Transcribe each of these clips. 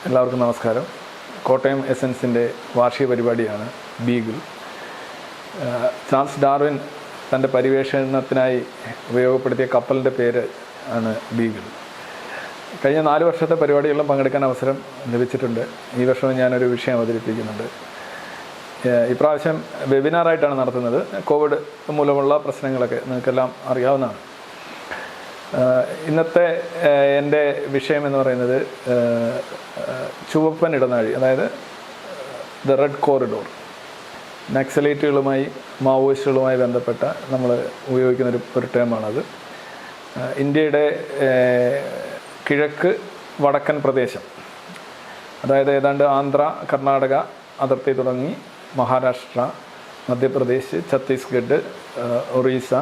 എല്ലാവർക്കും നമസ്കാരം. കോട്ടയം എസൻസിൻ്റെ വാർഷിക പരിപാടിയാണ് ബീഗിൾ. ചാൾസ് ഡാർവിൻ തൻ്റെ പര്യവേഷണത്തിനായി ഉപയോഗപ്പെടുത്തിയ കപ്പലിൻ്റെ പേര് ആണ് ബീഗിൾ. കഴിഞ്ഞ 4 വർഷത്തെ പരിപാടികളിലും പങ്കെടുക്കാൻ അവസരം ലഭിച്ചിട്ടുണ്ട്. ഈ വർഷവും ഞാനൊരു വിഷയം അവതരിപ്പിക്കുന്നുണ്ട്. ഇപ്രാവശ്യം വെബിനാറായിട്ടാണ് നടത്തുന്നത്. കോവിഡ് മൂലമുള്ള പ്രശ്നങ്ങളൊക്കെ നിങ്ങൾക്കെല്ലാം അറിയാവുന്നതാണ്. ഇന്നത്തെ എൻ്റെ വിഷയം എന്ന് പറയുന്നത് ചുവപ്പൻ ഇടനാഴി, അതായത് ദ റെഡ് കോറിഡോർ. നക്സലൈറ്റുകളുമായി മാവോയിസ്റ്റുകളുമായി ബന്ധപ്പെട്ട നമ്മൾ ഉപയോഗിക്കുന്നൊരു ടേമാണത്. ഇന്ത്യയുടെ കിഴക്ക് വടക്കൻ പ്രദേശം, അതായത് ഏതാണ്ട് ആന്ധ്ര, കർണാടക അതിർത്തി തുടങ്ങി മഹാരാഷ്ട്ര, മധ്യപ്രദേശ്, ഛത്തീസ്ഗഡ്, ഒറീസ,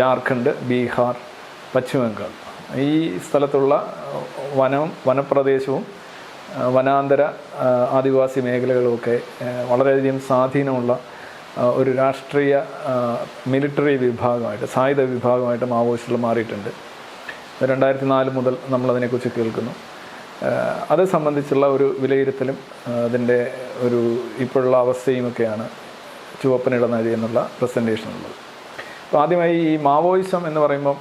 ജാർഖണ്ഡ്, ബീഹാർ, പശ്ചിമ ബംഗാൾ, ഈ സ്ഥലത്തുള്ള വനപ്രദേശവും വനാന്തര ആദിവാസി മേഖലകളുമൊക്കെ വളരെയധികം സ്വാധീനമുള്ള ഒരു രാഷ്ട്രീയ മിലിറ്ററി വിഭാഗമായിട്ട്, സായുധ വിഭാഗമായിട്ട് മാവോയിസ്റ്റുകൾ മാറിയിട്ടുണ്ട്. 2004 മുതൽ നമ്മളതിനെക്കുറിച്ച് കേൾക്കുന്നു. അത് സംബന്ധിച്ചുള്ള ഒരു വിലയിരുത്തലും അതിൻ്റെ ഒരു ഇപ്പോഴുള്ള അവസ്ഥയുമൊക്കെയാണ് ചുവപ്പൻ ഇടനാഴി എന്നുള്ള പ്രസൻറ്റേഷനുള്ളത്. അപ്പോൾ ആദ്യമായി ഈ മാവോയിസം എന്ന് പറയുമ്പം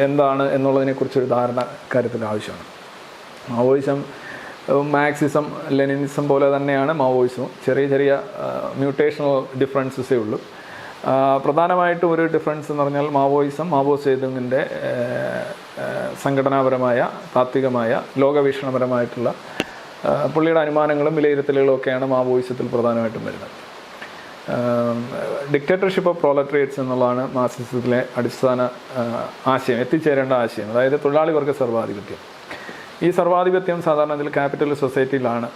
എന്താണ് എന്നുള്ളതിനെക്കുറിച്ചൊരു ധാരണ കാര്യത്തിൽ ആവശ്യമാണ്. മാവോയിസം മാർക്സിസം, ലെനിനിസം പോലെ തന്നെയാണ് മാവോയിസവും. ചെറിയ ചെറിയ മ്യൂട്ടേഷണൽ ഡിഫറൻസസേ ഉള്ളൂ. പ്രധാനമായിട്ടും ഒരു ഡിഫറൻസ് എന്ന് പറഞ്ഞാൽ മാവോ സേതുങ്ങിൻ്റെ സംഘടനാപരമായ, താത്വികമായ, ലോകവീക്ഷണപരമായിട്ടുള്ള പുള്ളിയുടെ അനുമാനങ്ങളും വിലയിരുത്തലുകളും ഒക്കെയാണ് മാവോയിസത്തിൽ പ്രധാനമായിട്ടും വരുന്നത്. ഡിക്റ്റേറ്റർഷിപ്പ് ഓഫ് പ്രോലറ്റേറിയറ്റ്സ് എന്നുള്ളതാണ് മാർക്സിസത്തിലെ അടിസ്ഥാന ആശയം, എത്തിച്ചേരേണ്ട ആശയം. അതായത് തൊഴിലാളി വർഗ സർവാധിപത്യം. ഈ സർവാധിപത്യം സാധാരണ ഇതിൽ ക്യാപിറ്റലിസ്റ്റ് സൊസൈറ്റിയിലാണ്.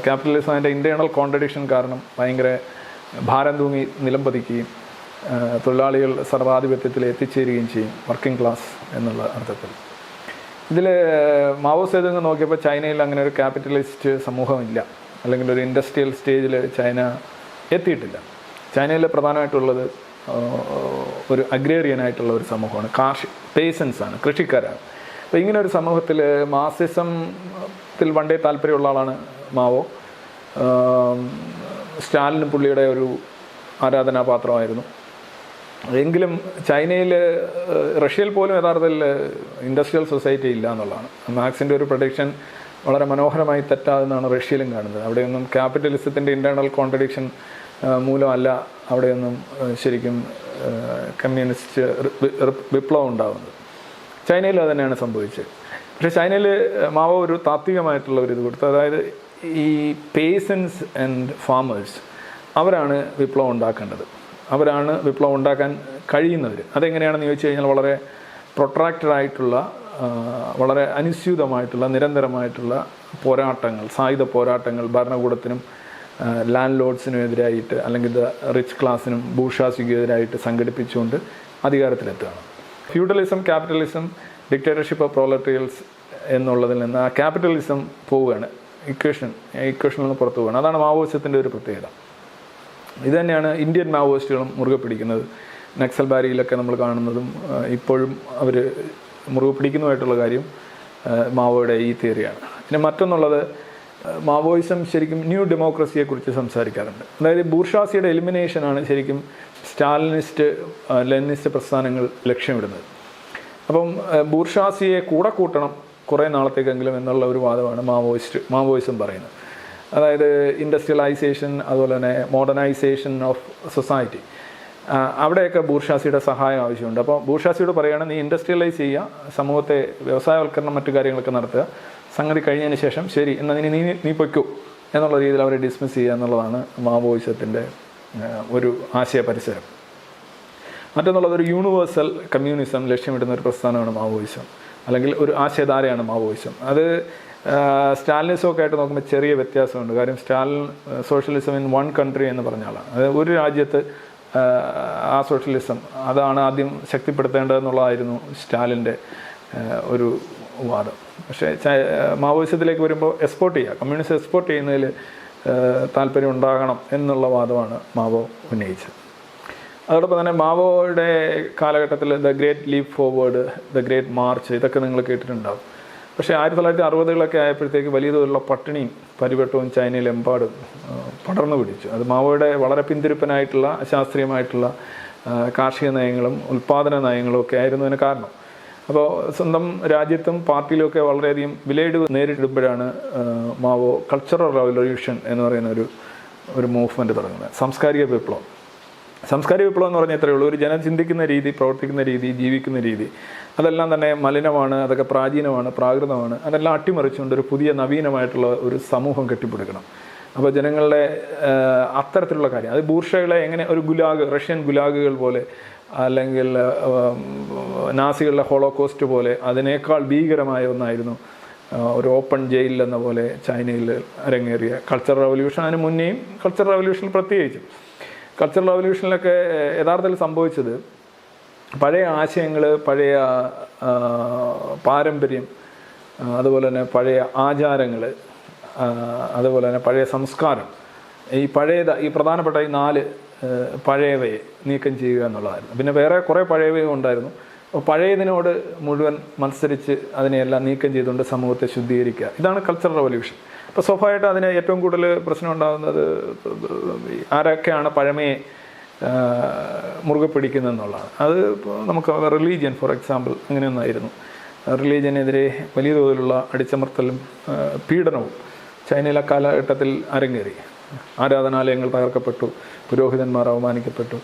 ക്യാപിറ്റലിസം അതിൻ്റെ ഇൻറ്റേർണൽ കോൺട്രഡിക്ഷൻ കാരണം ഭയങ്കര ഭാരം തൂങ്ങി നിലംപതിക്കുകയും തൊഴിലാളികൾ സർവാധിപത്യത്തിൽ എത്തിച്ചേരുകയും ചെയ്യും, വർക്കിംഗ് ക്ലാസ് എന്നുള്ള അർത്ഥത്തിൽ. ഇതിൽ മാവോ സേതുങ് നോക്കിയപ്പോൾ ചൈനയിൽ അങ്ങനെ ഒരു ക്യാപിറ്റലിസ്റ്റ് സമൂഹമില്ല, അല്ലെങ്കിൽ ഒരു ഇൻഡസ്ട്രിയൽ സ്റ്റേജിൽ ചൈന എത്തിയിട്ടില്ല. ചൈനയിൽ പ്രധാനമായിട്ടുള്ളത് ഒരു അഗ്രേറിയനായിട്ടുള്ള ഒരു സമൂഹമാണ്, പേസൻസാണ്, കൃഷിക്കാരാണ്. അപ്പോൾ ഇങ്ങനെ ഒരു സമൂഹത്തിൽ മാർക്സിസത്തിൽ പണ്ടേ താല്പര്യമുള്ള ആളാണ് മാവോ. സ്റ്റാലിന് പുള്ളിയുടെ ഒരു ആരാധനാപാത്രമായിരുന്നു. എങ്കിലും ചൈനയിൽ, റഷ്യയിൽ പോലും യഥാർത്ഥത്തിൽ ഇൻഡസ്ട്രിയൽ സൊസൈറ്റി ഇല്ല എന്നുള്ളതാണ്. മാർക്സിൻ്റെ ഒരു പ്രൊഡിക്ഷൻ വളരെ മനോഹരമായി തെറ്റാതെന്നാണ് റഷ്യയിലും കാണുന്നത്. അവിടെയൊന്നും ക്യാപിറ്റലിസത്തിൻ്റെ ഇൻറ്റേർണൽ കോൺട്രഡിക്ഷൻ മൂലമല്ല അവിടെയൊന്നും ശരിക്കും കമ്മ്യൂണിസ്റ്റ് വിപ്ലവം ഉണ്ടാകുന്നത്. ചൈനയിൽ അത് തന്നെയാണ് സംഭവിച്ചത്. പക്ഷേ ചൈനയിൽ മാവോ ഒരു താത്വികമായിട്ടുള്ള ഒരു ഇത് കൊടുത്തു. അതായത് ഈ പേസൻസ് ആൻഡ് ഫാമേഴ്സ്, അവരാണ് വിപ്ലവം ഉണ്ടാക്കേണ്ടത്, അവരാണ് വിപ്ലവം ഉണ്ടാക്കാൻ കഴിയുന്നവർ. അതെങ്ങനെയാണെന്ന് ചോദിച്ചു കഴിഞ്ഞാൽ വളരെ പ്രൊട്രാക്റ്റഡായിട്ടുള്ള, വളരെ അനുസ്യൂതമായിട്ടുള്ള, നിരന്തരമായിട്ടുള്ള പോരാട്ടങ്ങൾ, സായുധ പോരാട്ടങ്ങൾ ഭരണകൂടത്തിനും ലാൻഡ് ലോഡ്സിനും എതിരായിട്ട്, അല്ലെങ്കിൽ റിച്ച് ക്ലാസ്സിനും ബൂർഷ്വാസിക്കും എതിരായിട്ട് സംഘടിപ്പിച്ചുകൊണ്ട് അധികാരത്തിലെത്തുകയാണ്. ഫ്യൂഡലിസം, ക്യാപിറ്റലിസം, ഡിക്റ്റേറ്റർഷിപ്പ് ഓഫ് പ്രോലറ്റേറിയറ്റ്സ് എന്നുള്ളതിൽ നിന്ന് ആ ക്യാപിറ്റലിസം പോവുകയാണ്, ഇക്വേഷനിൽ നിന്ന് പുറത്തു പോവുകയാണ്. അതാണ് മാവോയിസത്തിൻ്റെ ഒരു പ്രത്യേകത. ഇത് തന്നെയാണ് ഇന്ത്യൻ മാവോയിസ്റ്റുകളും മുറുകെ പിടിക്കുന്നത്. നക്സൽ ബാരിയിലൊക്കെ നമ്മൾ കാണുന്നതും ഇപ്പോഴും അവർ മുറുകെ പിടിക്കുന്നതായിട്ടുള്ള കാര്യം മാവോയുടെ ഈ തിയറിയാണ്. പിന്നെ മറ്റൊന്നുള്ളത്, മാവോയിസം ശരിക്കും ന്യൂ ഡെമോക്രസിയെക്കുറിച്ച് സംസാരിക്കാറുണ്ട്. അതായത് ബൂർഷ്വാസിയുടെ എലിമിനേഷനാണ് ശരിക്കും സ്റ്റാലിനിസ്റ്റ്, ലെനിനിസ്റ്റ് പ്രസ്ഥാനങ്ങൾ ലക്ഷ്യമിടുന്നത്. അപ്പം ബൂർഷ്വാസിയെ കൂടെ കൂട്ടണം കുറേ നാളത്തേക്കെങ്കിലും എന്നുള്ള ഒരു വാദമാണ് മാവോയിസം പറയുന്നത്. അതായത് ഇൻഡസ്ട്രിയലൈസേഷൻ, അതുപോലെ തന്നെ മോഡേണൈസേഷൻ ഓഫ് സൊസൈറ്റി, അവിടെയൊക്കെ ബൂർഷ്വാസിയുടെ സഹായം ആവശ്യമുണ്ട്. അപ്പോൾ ബൂർഷ്വാസിയോട് പറയുകയാണ്, നീ ഇൻഡസ്ട്രിയലൈസ് ചെയ്യുക, സമൂഹത്തെ വ്യവസായവൽക്കരണം മറ്റു കാര്യങ്ങളൊക്കെ നടത്തുക, സംഗതി കഴിഞ്ഞതിന് ശേഷം ശരി എന്നാൽ നീ പൊയ്ക്കോ എന്നുള്ള രീതിയിൽ അവരെ ഡിസ്മിസ് ചെയ്യുക എന്നുള്ളതാണ് മാവോയിസത്തിൻ്റെ ഒരു ആശയ പരിസരം. മറ്റൊന്നുള്ളത്, ഒരു യൂണിവേഴ്സൽ കമ്മ്യൂണിസം ലക്ഷ്യമിടുന്ന ഒരു പ്രസ്ഥാനമാണ് മാവോയിസം, അല്ലെങ്കിൽ ഒരു ആശയധാരയാണ് മാവോയിസം. അത് സ്റ്റാലിനിസമൊക്കെ ആയിട്ട് നോക്കുമ്പോൾ ചെറിയ വ്യത്യാസമുണ്ട്. കാര്യം Stalin socialism in one country എന്ന് പറഞ്ഞ ആളാണ്. അതായത് ഒരു രാജ്യത്ത് ആ സോഷ്യലിസം അതാണ് ആദ്യം ശക്തിപ്പെടുത്തേണ്ടതെന്നുള്ളതായിരുന്നു സ്റ്റാലിൻ്റെ ഒരു വാദം. പക്ഷേ മാവോയിസത്തിലേക്ക് വരുമ്പോൾ കമ്മ്യൂണിസം എക്സ്പോർട്ട് ചെയ്യുന്നതിൽ താല്പര്യം ഉണ്ടാകണം എന്നുള്ള വാദമാണ് മാവോ ഉന്നയിച്ചത്. അതോടൊപ്പം തന്നെ മാവോയുടെ കാലഘട്ടത്തിൽ the great leap forward, the great March, ഇതൊക്കെ നിങ്ങൾ കേട്ടിട്ടുണ്ടാകും. പക്ഷേ 1960-കളൊക്കെ ആയപ്പോഴത്തേക്ക് വലിയ തോതിലുള്ള പട്ടിണിയും പരിവട്ടവും ചൈനയിലെമ്പാടും പടർന്നു പിടിച്ചു. അത് മാവോയുടെ വളരെ പിന്തിരിപ്പനായിട്ടുള്ള അശാസ്ത്രീയമായിട്ടുള്ള കാർഷിക നയങ്ങളും ഉൽപ്പാദന നയങ്ങളും ഒക്കെ ആയിരുന്നു അതിന് കാരണം. അപ്പോൾ സ്വന്തം രാജ്യത്തും പാർട്ടിയിലുമൊക്കെ വളരെയധികം വിലയിടിവ് നേരിടുമ്പോഴാണ് മാവോ കൾച്ചറൽ റവല്യൂഷൻ എന്ന് പറയുന്ന ഒരു മൂവ്മെൻറ്റ് തുടങ്ങുന്നത്. സാംസ്കാരിക വിപ്ലവം എന്ന് പറഞ്ഞാൽ ഇത്രയേ ഉള്ളൂ. ഒരു ജനം ചിന്തിക്കുന്ന രീതി, പ്രവർത്തിക്കുന്ന രീതി, ജീവിക്കുന്ന രീതി, അതെല്ലാം തന്നെ മലിനമാണ്, അതൊക്കെ പ്രാചീനമാണ്, പ്രാകൃതമാണ്. അതെല്ലാം അട്ടിമറിച്ചുകൊണ്ട് ഒരു പുതിയ നവീനമായിട്ടുള്ള ഒരു സമൂഹം കെട്ടിപ്പടുക്കണം. അപ്പോൾ ജനങ്ങളുടെ അത്തരത്തിലുള്ള കാര്യം, അത് ബൂർഷകളെ എങ്ങനെ ഒരു ഗുലാഗ്, റഷ്യൻ ഗുലാഗുകൾ പോലെ, അല്ലെങ്കിൽ നാസികളുടെ ഹോളോകോസ്റ്റ് പോലെ അതിനേക്കാൾ ഭീകരമായ ഒന്നായിരുന്നു ഒരു ഓപ്പൺ ജയിൽ എന്ന പോലെ ചൈനയിൽ അരങ്ങേറിയ കൾച്ചറൽ റവല്യൂഷൻ. അതിന് മുന്നേയും കൾച്ചറൽ റവല്യൂഷനിൽ പ്രത്യേകിച്ചും കൾച്ചറൽ റവല്യൂഷനിലൊക്കെ യഥാർത്ഥത്തിൽ സംഭവിച്ചത് പഴയ ആശയങ്ങൾ, പഴയ പാരമ്പര്യം, അതുപോലെ തന്നെ പഴയ ആചാരങ്ങൾ, അതുപോലെ തന്നെ പഴയ സംസ്കാരം, ഈ പ്രധാനപ്പെട്ട ഈ 4 പഴയവയെ നീക്കം ചെയ്യുക എന്നുള്ളതായിരുന്നു. പിന്നെ വേറെ കുറേ പഴയവയും ഉണ്ടായിരുന്നു. അപ്പോൾ പഴയതിനോട് മുഴുവൻ മത്സരിച്ച് അതിനെയെല്ലാം നീക്കം ചെയ്തുകൊണ്ട് സമൂഹത്തെ ശുദ്ധീകരിക്കുക, ഇതാണ് കൾച്ചറൽ റവല്യൂഷൻ. അപ്പോൾ സ്വാഭാവികമായിട്ട് അതിന് ഏറ്റവും കൂടുതൽ പ്രശ്നം ഉണ്ടാകുന്നത് ആരൊക്കെയാണ് പഴമയെ മുറുകെ പിടിക്കുന്നതെന്നുള്ളതാണ്. അത് നമുക്ക് റിലീജിയൻ ഫോർ എക്സാമ്പിൾ അങ്ങനെയൊന്നായിരുന്നു. റിലീജിയനെതിരെ വലിയ തോതിലുള്ള അടിച്ചമർത്തലും പീഡനവും ചൈനയിലെ കാലഘട്ടത്തിൽ അരങ്ങേറി. ആരാധനാലയങ്ങൾ തകർക്കപ്പെട്ടു, പുരോഹിതന്മാർ അവമാനിക്കപ്പെട്ടു.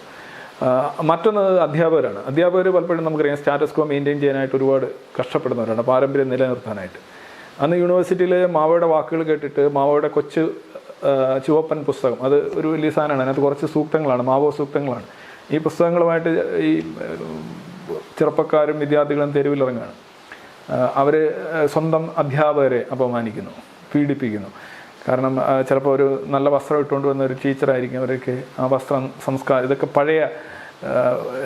മറ്റൊന്ന് അധ്യാപകരാണ്. അധ്യാപകർ പലപ്പോഴും നമുക്കറിയാം സ്റ്റാറ്റസ് കോ മെയിൻറ്റെയിൻ ചെയ്യാനായിട്ട് ഒരുപാട് കഷ്ടപ്പെടുന്നവരാണ്, പാരമ്പര്യം നിലനിർത്താനായിട്ട്. അന്ന് യൂണിവേഴ്സിറ്റിയിൽ മാവോയുടെ വാക്കുകൾ കേട്ടിട്ട് മാവോയുടെ കൊച്ചു ചുവപ്പൻ പുസ്തകം, അത് ഒരു വലിയ സാധനമാണ്, അതിനകത്ത് കുറച്ച് സൂക്തങ്ങളാണ്, മാവോ സൂക്തങ്ങളാണ്. ഈ പുസ്തകങ്ങളുമായിട്ട് ഈ ചെറുപ്പക്കാരും വിദ്യാർത്ഥികളും തെരുവിലിറങ്ങുകയാണ്. അവർ സ്വന്തം അധ്യാപകരെ അപമാനിക്കുന്നു, പീഡിപ്പിക്കുന്നു. കാരണം ചിലപ്പോൾ ഒരു നല്ല വസ്ത്രം ഇട്ടുകൊണ്ട് വന്ന ഒരു ടീച്ചറായിരിക്കും, അവരൊക്കെ ആ വസ്ത്രം, സംസ്കാരം, ഇതൊക്കെ പഴയ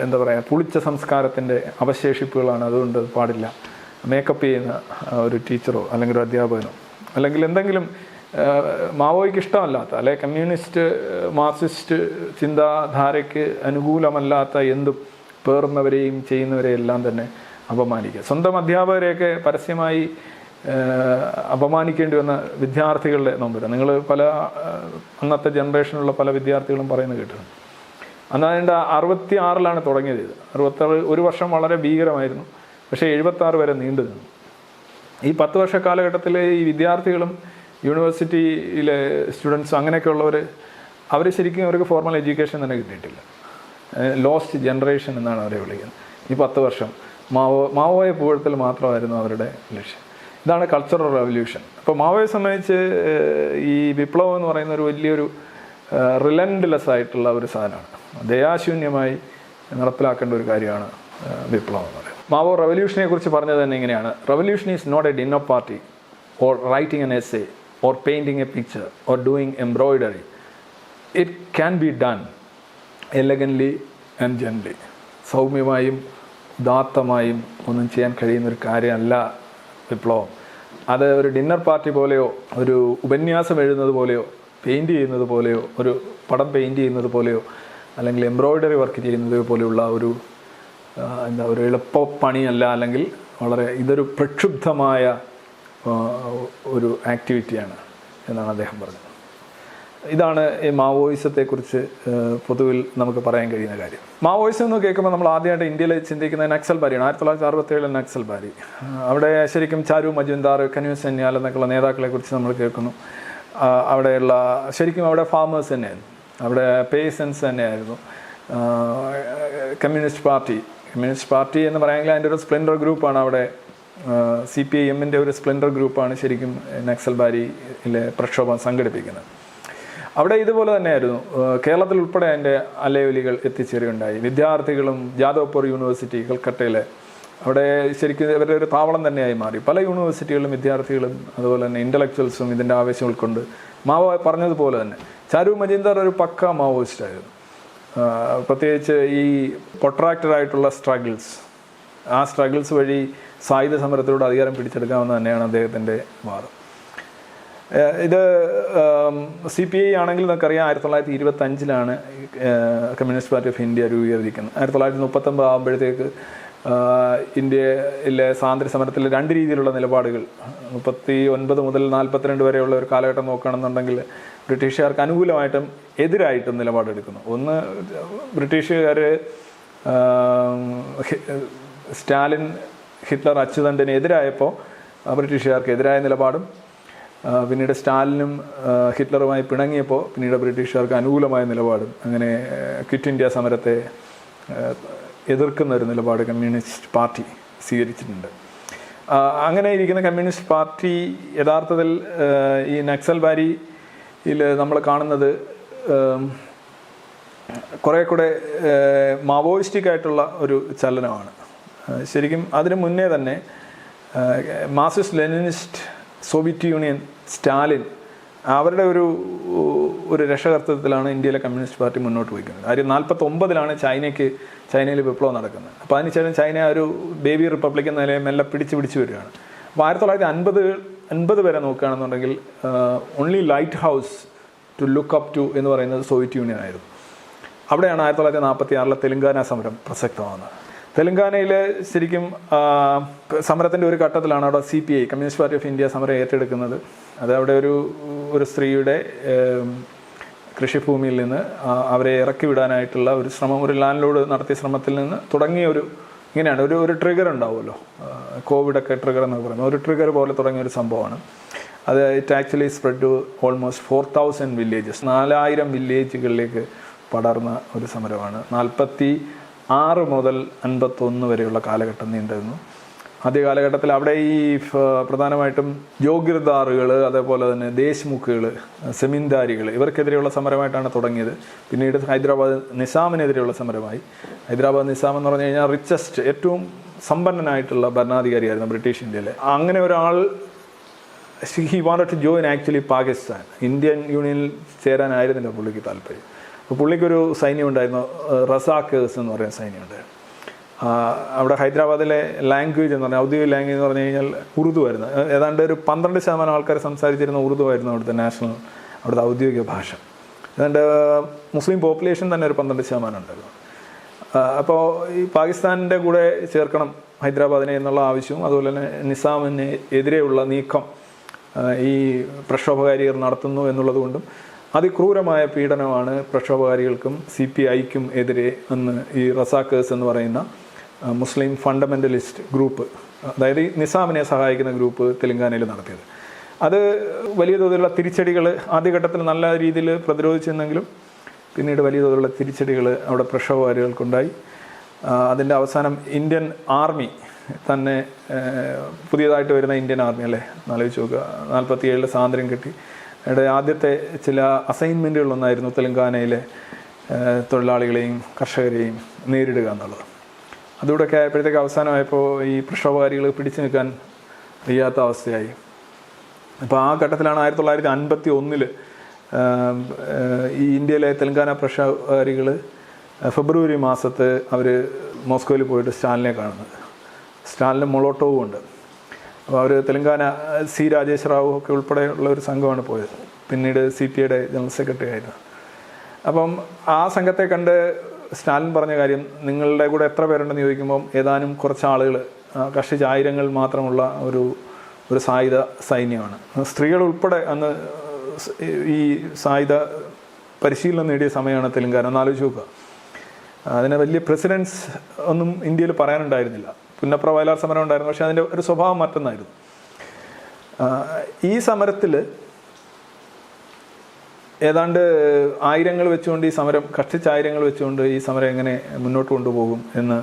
എന്താ പറയുക പുളിച്ച സംസ്കാരത്തിൻ്റെ അവശേഷിപ്പുകളാണ്, അതുകൊണ്ട് പാടില്ല. മേക്കപ്പ് ചെയ്യുന്ന ഒരു ടീച്ചറോ അല്ലെങ്കിൽ ഒരു അധ്യാപകനോ, അല്ലെങ്കിൽ എന്തെങ്കിലും മാവോയ്ക്ക് ഇഷ്ടമല്ലാത്ത, അല്ലെ കമ്മ്യൂണിസ്റ്റ് മാർക്സിസ്റ്റ് ചിന്താധാരയ്ക്ക് അനുകൂലമല്ലാത്ത എന്തും പേറുന്നവരെയും ചെയ്യുന്നവരെയും എല്ലാം തന്നെ അപമാനിക്കുക. സ്വന്തം അധ്യാപകരെയൊക്കെ പരസ്യമായി അപമാനിക്കേണ്ടി വന്ന വിദ്യാർത്ഥികളുടെ നമ്പർ നിങ്ങൾ അന്നത്തെ ജനറേഷനിലുള്ള പല വിദ്യാർത്ഥികളും പറയുന്നത് കേട്ടിട്ടുണ്ട്. അന്ന് അതിൻ്റെ 66-ലാണ് തുടങ്ങിയത്. 66 ഒരു വർഷം വളരെ ഭീകരമായിരുന്നു, പക്ഷേ 76 വരെ നീണ്ടു നിന്നു. ഈ 10 വർഷ കാലഘട്ടത്തിൽ ഈ വിദ്യാർത്ഥികളും യൂണിവേഴ്സിറ്റിയിലെ സ്റ്റുഡൻസും അങ്ങനെയൊക്കെയുള്ളവർ അവർ ശരിക്കും അവർക്ക് ഫോർമൽ എഡ്യൂക്കേഷൻ തന്നെ കിട്ടിയിട്ടില്ല. ലോസ്റ്റ് ജനറേഷൻ എന്നാണ് അവരെ വിളിക്കുന്നത്. ഈ 10 വർഷം മാവോയെ പുകഴ്ത്തൽ മാത്രമായിരുന്നു അവരുടെ ലക്ഷ്യം. ഇതാണ് കൾച്ചറൽ റവല്യൂഷൻ. അപ്പോൾ മാവോയെ സംബന്ധിച്ച് ഈ വിപ്ലവം എന്ന് പറയുന്ന ഒരു വലിയൊരു റിലൻറ്റ്ലെസ് ആയിട്ടുള്ള ഒരു സാധനമാണ്. ദയാശൂന്യമായി നടപ്പിലാക്കേണ്ട ഒരു കാര്യമാണ് വിപ്ലവം എന്ന് പറയുന്നത്. മാവോ റവല്യൂഷനെ കുറിച്ച് പറഞ്ഞത് തന്നെ ഇങ്ങനെയാണ്: revolution is not a dinner party or writing an essay or painting a picture or doing embroidery. It can be done elegantly and gently. സൗമ്യമായും ഉദാത്തമായും ഒന്നും ചെയ്യാൻ കഴിയുന്നൊരു കാര്യമല്ല വിപ്ലവം. അത് ഒരു ഡിന്നർ പാർട്ടി പോലെയോ, ഒരു ഉപന്യാസം എഴുതുന്നത് പോലെയോ, പെയിൻറ്റ് ചെയ്യുന്നത് പോലെയോ, ഒരു പടം പെയിൻറ്റ് ചെയ്യുന്നത് പോലെയോ, അല്ലെങ്കിൽ എംബ്രോയിഡറി വർക്ക് ചെയ്യുന്നത് പോലെയുള്ള ഒരു ഒരു എളുപ്പപ്പണിയല്ല. അല്ലെങ്കിൽ ഇതൊരു പ്രക്ഷുബ്ധമായ ഒരു ആക്ടിവിറ്റിയാണ് എന്നാണ് അദ്ദേഹം പറഞ്ഞത്. ഇതാണ് ഈ മാവോയിസത്തെക്കുറിച്ച് പൊതുവിൽ നമുക്ക് പറയാൻ കഴിയുന്ന കാര്യം. മാവോയിസം എന്ന് കേൾക്കുമ്പോൾ നമ്മൾ ആദ്യമായിട്ട് ഇന്ത്യയിൽ ചിന്തിക്കുന്നത് നക്സൽബാരിയാണ്. 1967 നക്സൽബാരി. അവിടെ ശരിക്കും ചാരു മജുംദാർ, കന്യൂ സെന്യാൽ എന്നൊക്കെയുള്ള നേതാക്കളെ കുറിച്ച് നമ്മൾ കേൾക്കുന്നു. അവിടെയുള്ള ശരിക്കും അവിടെ ഫാമേഴ്സ് തന്നെയായിരുന്നു, അവിടെ പേഴ്സൺസ് തന്നെയായിരുന്നു. കമ്മ്യൂണിസ്റ്റ് പാർട്ടി എന്ന് പറയുമെങ്കിൽ അതിൻ്റെ ഒരു സ്പ്ലെൻഡർ ഗ്രൂപ്പാണ് അവിടെ. CPIM-ൻ്റെ ഒരു സ്പ്ലെൻഡർ ഗ്രൂപ്പാണ് ശരിക്കും നക്സൽബാരിയിലെ പ്രക്ഷോഭം സംഘടിപ്പിക്കുന്നത്. അവിടെ ഇതുപോലെ തന്നെയായിരുന്നു. കേരളത്തിൽ ഉൾപ്പെടെ അതിൻ്റെ അലയൊലികൾ എത്തിച്ചേരുകയുണ്ടായി. വിദ്യാർത്ഥികളും ജാദവ്പൂർ യൂണിവേഴ്സിറ്റി കൽക്കട്ടയിലെ അവിടെ ശരിക്കും ഇവരുടെ ഒരു താവളം തന്നെയായി മാറി. പല യൂണിവേഴ്സിറ്റികളിലും വിദ്യാർത്ഥികളും അതുപോലെ തന്നെ ഇൻ്റലക്ച്വൽസും ഇതിൻ്റെ ആവേശം ഉൾക്കൊണ്ട് മാവോ പറഞ്ഞതുപോലെ തന്നെ ചാരു മജുംദാർ ഒരു പക്ക മാവോയിസ്റ്റായിരുന്നു. പ്രത്യേകിച്ച് ഈ പ്രൊട്രാക്റ്റഡായിട്ടുള്ള ആ സ്ട്രഗിൾസ് വഴി സായുധ സമരത്തിലൂടെ അധികാരം പിടിച്ചെടുക്കാമെന്ന് തന്നെയാണ് അദ്ദേഹത്തിൻ്റെ വാദം. ഇത് CPI ആണെങ്കിൽ നമുക്കറിയാം 1925-ലാണ് കമ്മ്യൂണിസ്റ്റ് പാർട്ടി ഓഫ് ഇന്ത്യ രൂപീകരിക്കുന്നത്. 1939 ആകുമ്പോഴത്തേക്ക് ഇന്ത്യയിലെ സ്വാതന്ത്ര്യ സമരത്തിൽ രണ്ട് രീതിയിലുള്ള നിലപാടുകൾ 39 മുതൽ 42 വരെയുള്ള ഒരു കാലഘട്ടം നോക്കുകയാണെന്നുണ്ടെങ്കിൽ ബ്രിട്ടീഷുകാർക്ക് അനുകൂലമായിട്ടും എതിരായിട്ടും നിലപാടെടുക്കുന്നു. ഒന്ന്, ബ്രിട്ടീഷുകാർ സ്റ്റാലിൻ ഹിറ്റ്ലർ അച്ചുതണ്ടിന് എതിരായപ്പോൾ ബ്രിട്ടീഷുകാർക്ക് എതിരായ നിലപാടും, പിന്നീട് സ്റ്റാലിനും ഹിറ്റ്ലറുമായി പിണങ്ങിയപ്പോൾ പിന്നീട് ബ്രിട്ടീഷുകാർക്ക് അനുകൂലമായ നിലപാടും, അങ്ങനെ ക്വിറ്റ് ഇന്ത്യ സമരത്തെ എതിർക്കുന്ന ഒരു നിലപാട് കമ്മ്യൂണിസ്റ്റ് പാർട്ടി സ്വീകരിച്ചിട്ടുണ്ട്. അങ്ങനെ ഇരിക്കുന്ന കമ്മ്യൂണിസ്റ്റ് പാർട്ടി യഥാർത്ഥത്തിൽ ഈ നക്സൽ ബാരിയിൽ നമ്മൾ കാണുന്നത് കുറേ കൂടെ മാവോയിസ്റ്റിക് ആയിട്ടുള്ള ഒരു ചലനമാണ്. ശരിക്കും അതിനു മുന്നേ തന്നെ Marxist Leninist, Soviet union, Stalin അവരുടെ ഒരു രക്ഷകർത്തൃത്വത്തിലാണ് ഇന്ത്യയിലെ കമ്മ്യൂണിസ്റ്റ് പാർട്ടി മുന്നോട്ട് പോയിക്കുന്നത്. 1949 ചൈനയിൽ വിപ്ലവം നടക്കുന്നത്. അപ്പോൾ അതിനുശേഷം ചൈന ഒരു ബേബി റിപ്പബ്ലിക് എന്ന നിലയിൽ മെല്ലെ പിടിച്ച് വരികയാണ്. അപ്പോൾ 1950 വരെ നോക്കുകയാണെന്നുണ്ടെങ്കിൽ only light house to look up to എന്ന് പറയുന്നത് സോവിയറ്റ് യൂണിയൻ ആയിരുന്നു. അവിടെയാണ് 1946 തെലുങ്കാന സമരം പ്രസക്തമാകുന്നത്. തെലുങ്കാനയിൽ ശരിക്കും സമരത്തിൻ്റെ ഒരു ഘട്ടത്തിലാണ് അവിടെ CPI, communist Party of India, സമരം ഏറ്റെടുക്കുന്നത്. അത് അവിടെ ഒരു സ്ത്രീയുടെ കൃഷിഭൂമിയിൽ നിന്ന് അവരെ ഇറക്കി വിടാനായിട്ടുള്ള ഒരു ശ്രമം, ഒരു ലാൻഡ് ലോഡ് നടത്തിയ ശ്രമത്തിൽ നിന്ന് തുടങ്ങിയ ഇങ്ങനെയാണ് ഒരു ട്രിഗർ ഉണ്ടാവുമല്ലോ, കോവിഡൊക്കെ ട്രിഗർ എന്നൊക്കെ പറയുന്നത്, ഒരു ട്രിഗർ പോലെ തുടങ്ങിയ ഒരു സംഭവമാണ് അത്. It actually spread to almost 4000 villages, 4000 വില്ലേജുകളിലേക്ക് പടർന്ന ഒരു സമരമാണ്. 46 മുതൽ 51 വരെയുള്ള കാലഘട്ടം നീണ്ടിരുന്നു. ആദ്യ കാലഘട്ടത്തിൽ അവിടെ ഈ പ്രധാനമായിട്ടും ജോഗിർദാറുകൾ, അതേപോലെ തന്നെ ദേശമുഖുകൾ, സെമിന്ദാരികൾ, ഇവർക്കെതിരെയുള്ള സമരമായിട്ടാണ് തുടങ്ങിയത്. പിന്നീട് ഹൈദരാബാദ് നിസാമിനെതിരെയുള്ള സമരമായി. ഹൈദരാബാദ് നിസാം എന്ന് പറഞ്ഞു കഴിഞ്ഞാൽ റിച്ചസ്റ്റ്, ഏറ്റവും സമ്പന്നനായിട്ടുള്ള ഭരണാധികാരിയായിരുന്നു ബ്രിട്ടീഷ് ഇന്ത്യയിലെ. അങ്ങനെ ഒരാൾ he wanted to join actually Pakistan, Indian യൂണിയനിൽ ചേരാനായിരുന്നില്ല പുള്ളിക്ക് താല്പര്യം. അപ്പോൾ പുള്ളിക്കൊരു സൈന്യം ഉണ്ടായിരുന്നു, റസാക്കേഴ്സ് എന്ന് പറയുന്ന സൈന്യമുണ്ടായിരുന്നു. അവിടെ ഹൈദരാബാദിലെ ലാംഗ്വേജ് എന്ന് പറഞ്ഞാൽ, ഔദ്യോഗിക ലാംഗ്വേജ് എന്ന് പറഞ്ഞു കഴിഞ്ഞാൽ ഉറുദു ആയിരുന്നു. ഏതാണ്ട് ഒരു 12% ആൾക്കാർ സംസാരിച്ചിരുന്ന ഉറുദു ആയിരുന്നു അവിടുത്തെ ഔദ്യോഗിക ഭാഷ. ഏതാണ്ട് മുസ്ലിം പോപ്പുലേഷൻ തന്നെ ഒരു 12% ഉണ്ടായിരുന്നു. അപ്പോൾ ഈ പാകിസ്ഥാനിൻ്റെ കൂടെ ചേർക്കണം ഹൈദരാബാദിനെ എന്നുള്ള ആവശ്യവും, അതുപോലെ തന്നെ നിസാമിന് എതിരെയുള്ള നീക്കം ഈ പ്രക്ഷോഭകാരികൾ നടത്തുന്നു എന്നുള്ളതുകൊണ്ടും അതിക്രൂരമായ പീഡനമാണ് പ്രക്ഷോഭകാരികൾക്കും CPIക്കും എതിരെ അന്ന് ഈ റസാക്കേഴ്സ് എന്ന് പറയുന്ന മുസ്ലിം ഫണ്ടമെൻ്റലിസ്റ്റ് ഗ്രൂപ്പ്, അതായത് ഈ നിസാമിനെ സഹായിക്കുന്ന ഗ്രൂപ്പ് തെലുങ്കാനയിൽ നടത്തിയത്. അത് വലിയ തോതിലുള്ള തിരിച്ചടികൾ ആദ്യഘട്ടത്തിൽ നല്ല രീതിയിൽ പ്രതിരോധിച്ചെന്നെങ്കിലും പിന്നീട് വലിയ തോതിലുള്ള തിരിച്ചടികൾ അവിടെ പ്രക്ഷോഭകാരികൾക്കുണ്ടായി. അതിൻ്റെ അവസാനം ഇന്ത്യൻ ആർമി തന്നെ, പുതിയതായിട്ട് വരുന്ന ഇന്ത്യൻ ആർമി അല്ലേ, ആലോചിച്ച് നോക്കുക, 47 സ്വാതന്ത്ര്യം കിട്ടി. അവിടെ ആദ്യത്തെ ചില അസൈൻമെൻറ്റുകളൊന്നായിരുന്നു തെലുങ്കാനയിലെ തൊഴിലാളികളെയും കർഷകരെയും നേരിടുക എന്നുള്ളത്. അതുകൂടെയൊക്കെ ആയപ്പോഴത്തേക്ക് അവസാനമായപ്പോൾ ഈ പ്രക്ഷോഭകാരികൾ പിടിച്ചു നിൽക്കാൻ വയ്യാത്ത അവസ്ഥയായി. അപ്പോൾ ആ ഘട്ടത്തിലാണ് 1951 ഈ ഇന്ത്യയിലെ തെലുങ്കാന പ്രക്ഷോഭകാരികൾ ഫെബ്രുവരി മാസത്ത് അവർ മോസ്കോയിൽ പോയിട്ട് സ്റ്റാലിനെ കാണുന്നത്. സ്റ്റാലിന് മൊളോട്ടോവും ഉണ്ട്. അപ്പോൾ അവർ തെലുങ്കാന രാജേഷ് റാവു ഒക്കെ ഉൾപ്പെടെയുള്ള ഒരു സംഘമാണ് പോയത്. പിന്നീട് CPIയുടെ ജനറൽ സെക്രട്ടറി ആയിരുന്നു. അപ്പം ആ സംഘത്തെ കണ്ട് സ്റ്റാലിൻ പറഞ്ഞ കാര്യം, നിങ്ങളുടെ കൂടെ എത്ര പേരുണ്ടെന്ന് ചോദിക്കുമ്പം ഏതാനും കുറച്ച് ആളുകൾ, കഷ്ടിച്ച് 1000 മാത്രമുള്ള ഒരു സായുധ സൈന്യമാണ്. സ്ത്രീകൾ ഉൾപ്പെടെ അന്ന് ഈ സായുധ പരിശീലനം നേടിയ സമയമാണ് തെലുങ്കാന. ഒന്ന് ആലോചിച്ച് നോക്കുക. അതിന് വലിയ പ്രസിഡൻസ് ഒന്നും ഇന്ത്യയിൽ പറയാനുണ്ടായിരുന്നില്ല. പുന്നപ്ര വയലാർ സമരം ഉണ്ടായിരുന്നു, പക്ഷേ അതിൻ്റെ ഒരു സ്വഭാവം മറ്റൊന്നായിരുന്നു. ഈ സമരത്തിൽ ഏതാണ്ട് 1000 വെച്ചുകൊണ്ട് ഈ സമരം, കഷ്ടിച്ച് 1000 വെച്ചുകൊണ്ട് ഈ സമരം എങ്ങനെ മുന്നോട്ട് കൊണ്ടുപോകും എന്ന്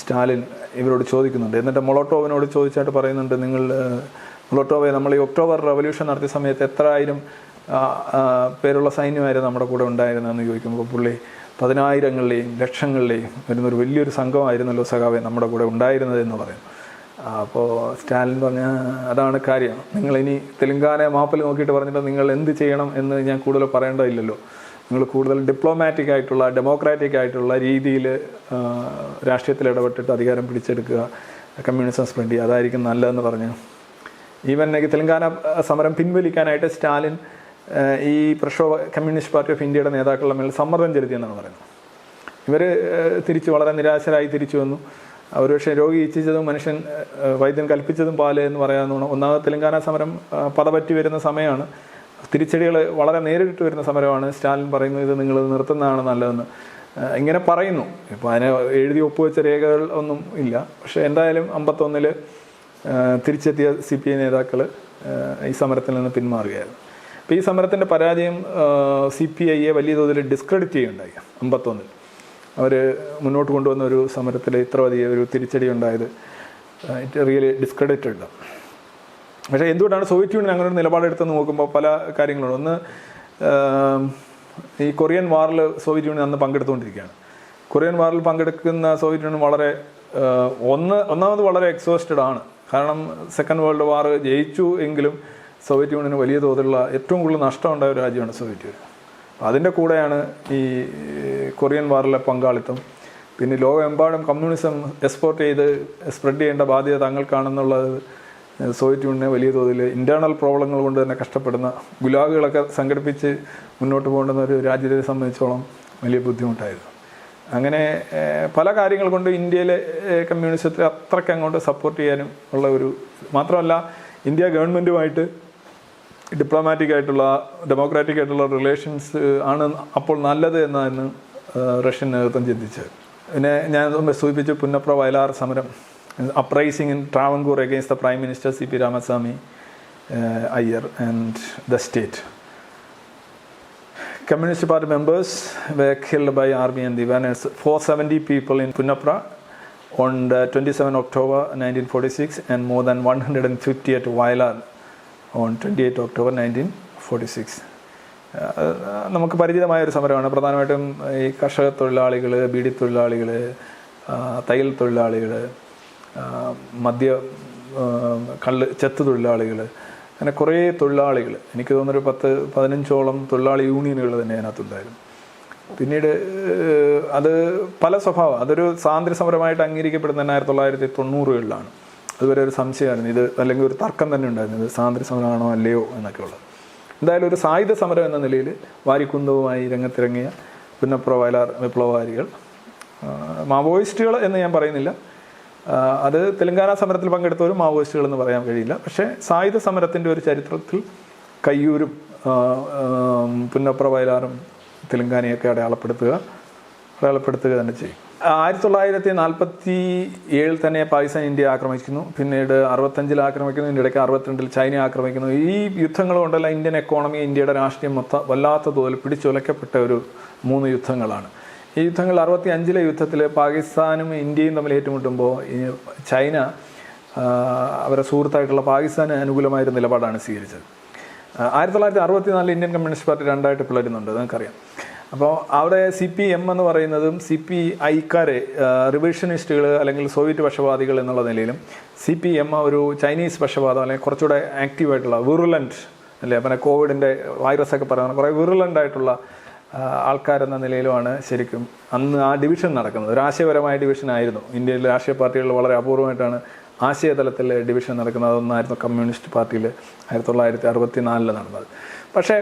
സ്റ്റാലിൻ ഇവരോട് ചോദിക്കുന്നുണ്ട്. എന്നിട്ട് മൊളോട്ടോവിനോട് ചോദിച്ചായിട്ട് പറയുന്നുണ്ട്, മൊളോട്ടോവെ, നമ്മൾ ഈ ഒക്ടോബർ റവല്യൂഷൻ നടത്തിയ സമയത്ത് എത്ര 1000 പേരുള്ള സൈന്യമായിരുന്നു നമ്മുടെ കൂടെ ഉണ്ടായിരുന്നതെന്ന് ചോദിക്കുമ്പോൾ പുള്ളി 10,000-ങ്ങളിലെയും ലക്ഷങ്ങളിലെയും വരുന്നൊരു വലിയൊരു സംഘമായിരുന്നല്ലോ സഖാവെ നമ്മുടെ കൂടെ ഉണ്ടായിരുന്നത് എന്ന് പറയും. അപ്പോൾ സ്റ്റാലിൻ പറഞ്ഞ അതാണ് കാര്യം, നിങ്ങളിനി തെലുങ്കാന മാപ്പിൽ നോക്കിയിട്ട് പറഞ്ഞിട്ട് നിങ്ങൾ എന്ത് ചെയ്യണം എന്ന് ഞാൻ കൂടുതൽ പറയേണ്ടതില്ലല്ലോ, നിങ്ങൾ കൂടുതൽ ഡിപ്ലോമാറ്റിക് ആയിട്ടുള്ള, ഡെമോക്രാറ്റിക് ആയിട്ടുള്ള രീതിയിൽ രാഷ്ട്രീയത്തിൽ ഇടപെട്ടിട്ട് അധികാരം പിടിച്ചെടുക്കുക, കമ്മ്യൂണിസം സ്പ്രെഡ് ചെയ്യുക, അതായിരിക്കും നല്ലതെന്ന് പറഞ്ഞു. ഈവൻ തെലുങ്കാന സമരം പിൻവലിക്കാനായിട്ട് സ്റ്റാലിൻ ഈ കമ്മ്യൂണിസ്റ്റ് പാർട്ടി ഓഫ് ഇന്ത്യയുടെ നേതാക്കളുടെ മേൽ സമ്മർദ്ദം ചെലുത്തിയെന്നാണ് പറയുന്നത്. ഇവർ വളരെ നിരാശരായി തിരിച്ചു വന്നു. ഒരു പക്ഷേ രോഗി ഇച്ഛിച്ചതും മനുഷ്യൻ വൈദ്യൻ കൽപ്പിച്ചതും പാല് എന്ന് പറയാവുന്ന ഒന്നാമത് തെലങ്കാന സമരം പതപറ്റി വരുന്ന സമയമാണ്. തിരിച്ചടികൾ വളരെ നേരിട്ട് വരുന്ന സമരമാണ്. സ്റ്റാലിൻ പറയുന്നു ഇത് നിങ്ങൾ നിർത്തുന്നതാണ് നല്ലതെന്ന് ഇങ്ങനെ പറയുന്നു. ഇപ്പോൾ അതിനെ എഴുതി ഒപ്പുവെച്ച രേഖകൾ ഒന്നും ഇല്ല. പക്ഷേ എന്തായാലും 51 തിരിച്ചെത്തിയ CPI നേതാക്കൾ ഈ സമരത്തിൽ നിന്ന് പിന്മാറുകയായിരുന്നു. അപ്പോൾ ഈ സമരത്തിൻ്റെ പരാജയം CPIയെ വലിയ തോതിൽ ഡിസ്ക്രെഡിറ്റ് ചെയ്യുകയുണ്ടായി. 51 അവർ മുന്നോട്ട് കൊണ്ടുവന്ന ഒരു സമരത്തിൽ ഇത്ര വലിയ ഒരു തിരിച്ചടി ഉണ്ടായത് ഇറ്റ് റിയലി ഡിസ്ക്രെഡിറ്റഡ്. പക്ഷേ എന്തുകൊണ്ടാണ് സോവിയറ്റ് യൂണിയൻ അങ്ങനെ ഒരു നിലപാടെടുത്തെന്ന് നോക്കുമ്പോൾ പല കാര്യങ്ങളുണ്ട്. ഒന്ന്, ഈ കൊറിയൻ വാറിൽ സോവിയറ്റ് യൂണിയൻ അന്ന് പങ്കെടുത്തുകൊണ്ടിരിക്കുകയാണ്. കൊറിയൻ വാറിൽ പങ്കെടുക്കുന്ന സോവിയറ്റ് യൂണിയൻ ഒന്നാമത് വളരെ എക്സോസ്റ്റഡ് ആണ്. കാരണം സെക്കൻഡ് വേൾഡ് വാർ ജയിച്ചു എങ്കിലും സോവിയറ്റ് യൂണിയന് വലിയ തോതിലുള്ള ഏറ്റവും കൂടുതൽ നഷ്ടം ഉണ്ടായ ഒരു രാജ്യമാണ് സോവിയറ്റ് യൂണിയൻ. അതിൻ്റെ കൂടെയാണ് ഈ കൊറിയൻ വാറിലെ പങ്കാളിത്തം. പിന്നെ ലോകമെമ്പാടും കമ്മ്യൂണിസം എക്സ്പോർട്ട് ചെയ്ത് സ്പ്രെഡ് ചെയ്യേണ്ട ബാധ്യത തങ്ങൾക്കാണെന്നുള്ളത് സോവിയറ്റ് യൂണിയനെ വലിയ തോതിൽ ഇൻറ്റേർണൽ പ്രോബ്ലങ്ങൾ കൊണ്ട് തന്നെ കഷ്ടപ്പെടുന്ന ഗുലാഗുകളൊക്കെ സംഘടിപ്പിച്ച് മുന്നോട്ട് പോകേണ്ടുന്ന ഒരു രാജ്യത്തെ സംബന്ധിച്ചോളം വലിയ ബുദ്ധിമുട്ടായിരുന്നു. അങ്ങനെ പല കാര്യങ്ങൾ കൊണ്ട് ഇന്ത്യയിലെ കമ്മ്യൂണിസത്തെ അത്രയ്ക്ക് അങ്ങോട്ട് സപ്പോർട്ട് ചെയ്യാനും ഉള്ള ഒരു, മാത്രമല്ല ഇന്ത്യ ഗവൺമെൻറ്റുമായിട്ട് ഡിപ്ലോമാറ്റിക് ആയിട്ടുള്ള ഡെമോക്രാറ്റിക് ആയിട്ടുള്ള റിലേഷൻസ് ആണ് അപ്പോൾ നല്ലത് എന്നാണ് റഷ്യൻ നേതൃത്വം ചിന്തിച്ചത്. പിന്നെ ഞാൻ സൂചിപ്പിച്ചു പുന്നപ്ര വയലാർ സമരം, uprising in Travancore against the Prime Minister C.P. Ramasamy Iyer and the state. Communist Party members were killed by army and the banners. 470 people in Punnapra on 27 October 1946 and more than 150 at Vailar on 28 October 1946. നമുക്ക് പരിചിതമായ ഒരു സമരമാണ്. പ്രധാനമായിട്ടും ഈ കർഷക തൊഴിലാളികൾ, ബീഡി തൊഴിലാളികൾ, തയ്യൽ തൊഴിലാളികൾ, ചെത്ത് തൊഴിലാളികൾ, അങ്ങനെ കുറേ തൊഴിലാളികൾ, എനിക്ക് തോന്നുന്നൊരു 10-15ഓളം തൊഴിലാളി യൂണിയനുകൾ തന്നെ അതിനകത്തുണ്ടായിരുന്നു. പിന്നീട് അത് പല സ്വഭാവം, അതൊരു സ്വാതന്ത്ര്യ സമരമായിട്ട് അംഗീകരിക്കപ്പെടുന്ന 1990കളിലാണ്. അതുവരെ ഒരു സംശയമായിരുന്നു ഇത്, അല്ലെങ്കിൽ ഒരു തർക്കം തന്നെ ഉണ്ടായിരുന്നു, ഇത് സ്വാതന്ത്ര്യ സമരമാണോ അല്ലയോ എന്നൊക്കെ ഉള്ളത്. എന്തായാലും ഒരു സായുധ സമരം എന്ന നിലയിൽ വാരിക്കുന്തവുമായി രംഗത്തിറങ്ങിയ പുന്നപ്ര വയലാർ വിപ്ലവകാരികൾ, മാവോയിസ്റ്റുകൾ എന്ന് ഞാൻ പറയുന്നില്ല, അത് തെലങ്കാന സമരത്തിൽ പങ്കെടുത്തവരും മാവോയിസ്റ്റുകൾ എന്ന് പറയാൻ കഴിയില്ല. പക്ഷേ സായുധ സമരത്തിൻ്റെ ഒരു ചരിത്രത്തിൽ കയ്യൂരും പുന്നപ്ര വയലാറും തെലങ്കാനയൊക്കെ അടയാളപ്പെടുത്തുക തന്നെ ചെയ്യും. 1947 തന്നെ പാകിസ്ഥാൻ ഇന്ത്യ ആക്രമിക്കുന്നു, പിന്നീട് 65 ആക്രമിക്കുന്നു, ഇതിൻ്റെ ഇടയ്ക്ക് 62 ചൈന ആക്രമിക്കുന്നു. ഈ യുദ്ധങ്ങൾ കൊണ്ടല്ല ഇന്ത്യൻ എക്കോണമി, ഇന്ത്യയുടെ രാഷ്ട്രീയം മൊത്തം വല്ലാത്ത തോതിൽ പിടിച്ചുലക്കപ്പെട്ട ഒരു 3 യുദ്ധങ്ങളാണ്. ഈ യുദ്ധങ്ങൾ 65 യുദ്ധത്തിൽ പാകിസ്ഥാനും ഇന്ത്യയും തമ്മിൽ ഏറ്റുമുട്ടുമ്പോൾ ചൈന അവരുടെ സുഹൃത്തായിട്ടുള്ള പാകിസ്ഥാന് അനുകൂലമായൊരു നിലപാടാണ് സ്വീകരിച്ചത്. 1964 ഇന്ത്യൻ കമ്മ്യൂണിസ്റ്റ് പാർട്ടി രണ്ടായിട്ട് പിളരുന്നുണ്ട്, നിങ്ങൾക്കറിയാം. അപ്പോൾ അവിടെ CPM എന്ന് പറയുന്നതും CPIക്കാരെ റിവിഷനിസ്റ്റുകൾ അല്ലെങ്കിൽ സോവിയറ്റ് പക്ഷപാതികൾ എന്നുള്ള നിലയിലും, CPM ഒരു ചൈനീസ് പക്ഷപാതം അല്ലെങ്കിൽ കുറച്ചുകൂടെ ആക്റ്റീവായിട്ടുള്ള വിറുലൻറ്റ് അല്ലേ, പിന്നെ കോവിഡിൻ്റെ വൈറസൊക്കെ പറയുന്നത് കുറേ വിറുലൻ്റ് ആയിട്ടുള്ള ആൾക്കാരെന്ന നിലയിലുമാണ് ശരിക്കും അന്ന് ആ ഡിവിഷൻ നടക്കുന്നത്. ഒരു ആശയപരമായ ഡിവിഷനായിരുന്നു. ഇന്ത്യയിലെ രാഷ്ട്രീയ പാർട്ടികളിൽ വളരെ അപൂർവമായിട്ടാണ് ആശയതലത്തിൽ ഡിവിഷൻ നടക്കുന്നത്. അതൊന്നായിരുന്നു കമ്മ്യൂണിസ്റ്റ് പാർട്ടിയിൽ 1964 നടന്നത്. പക്ഷേ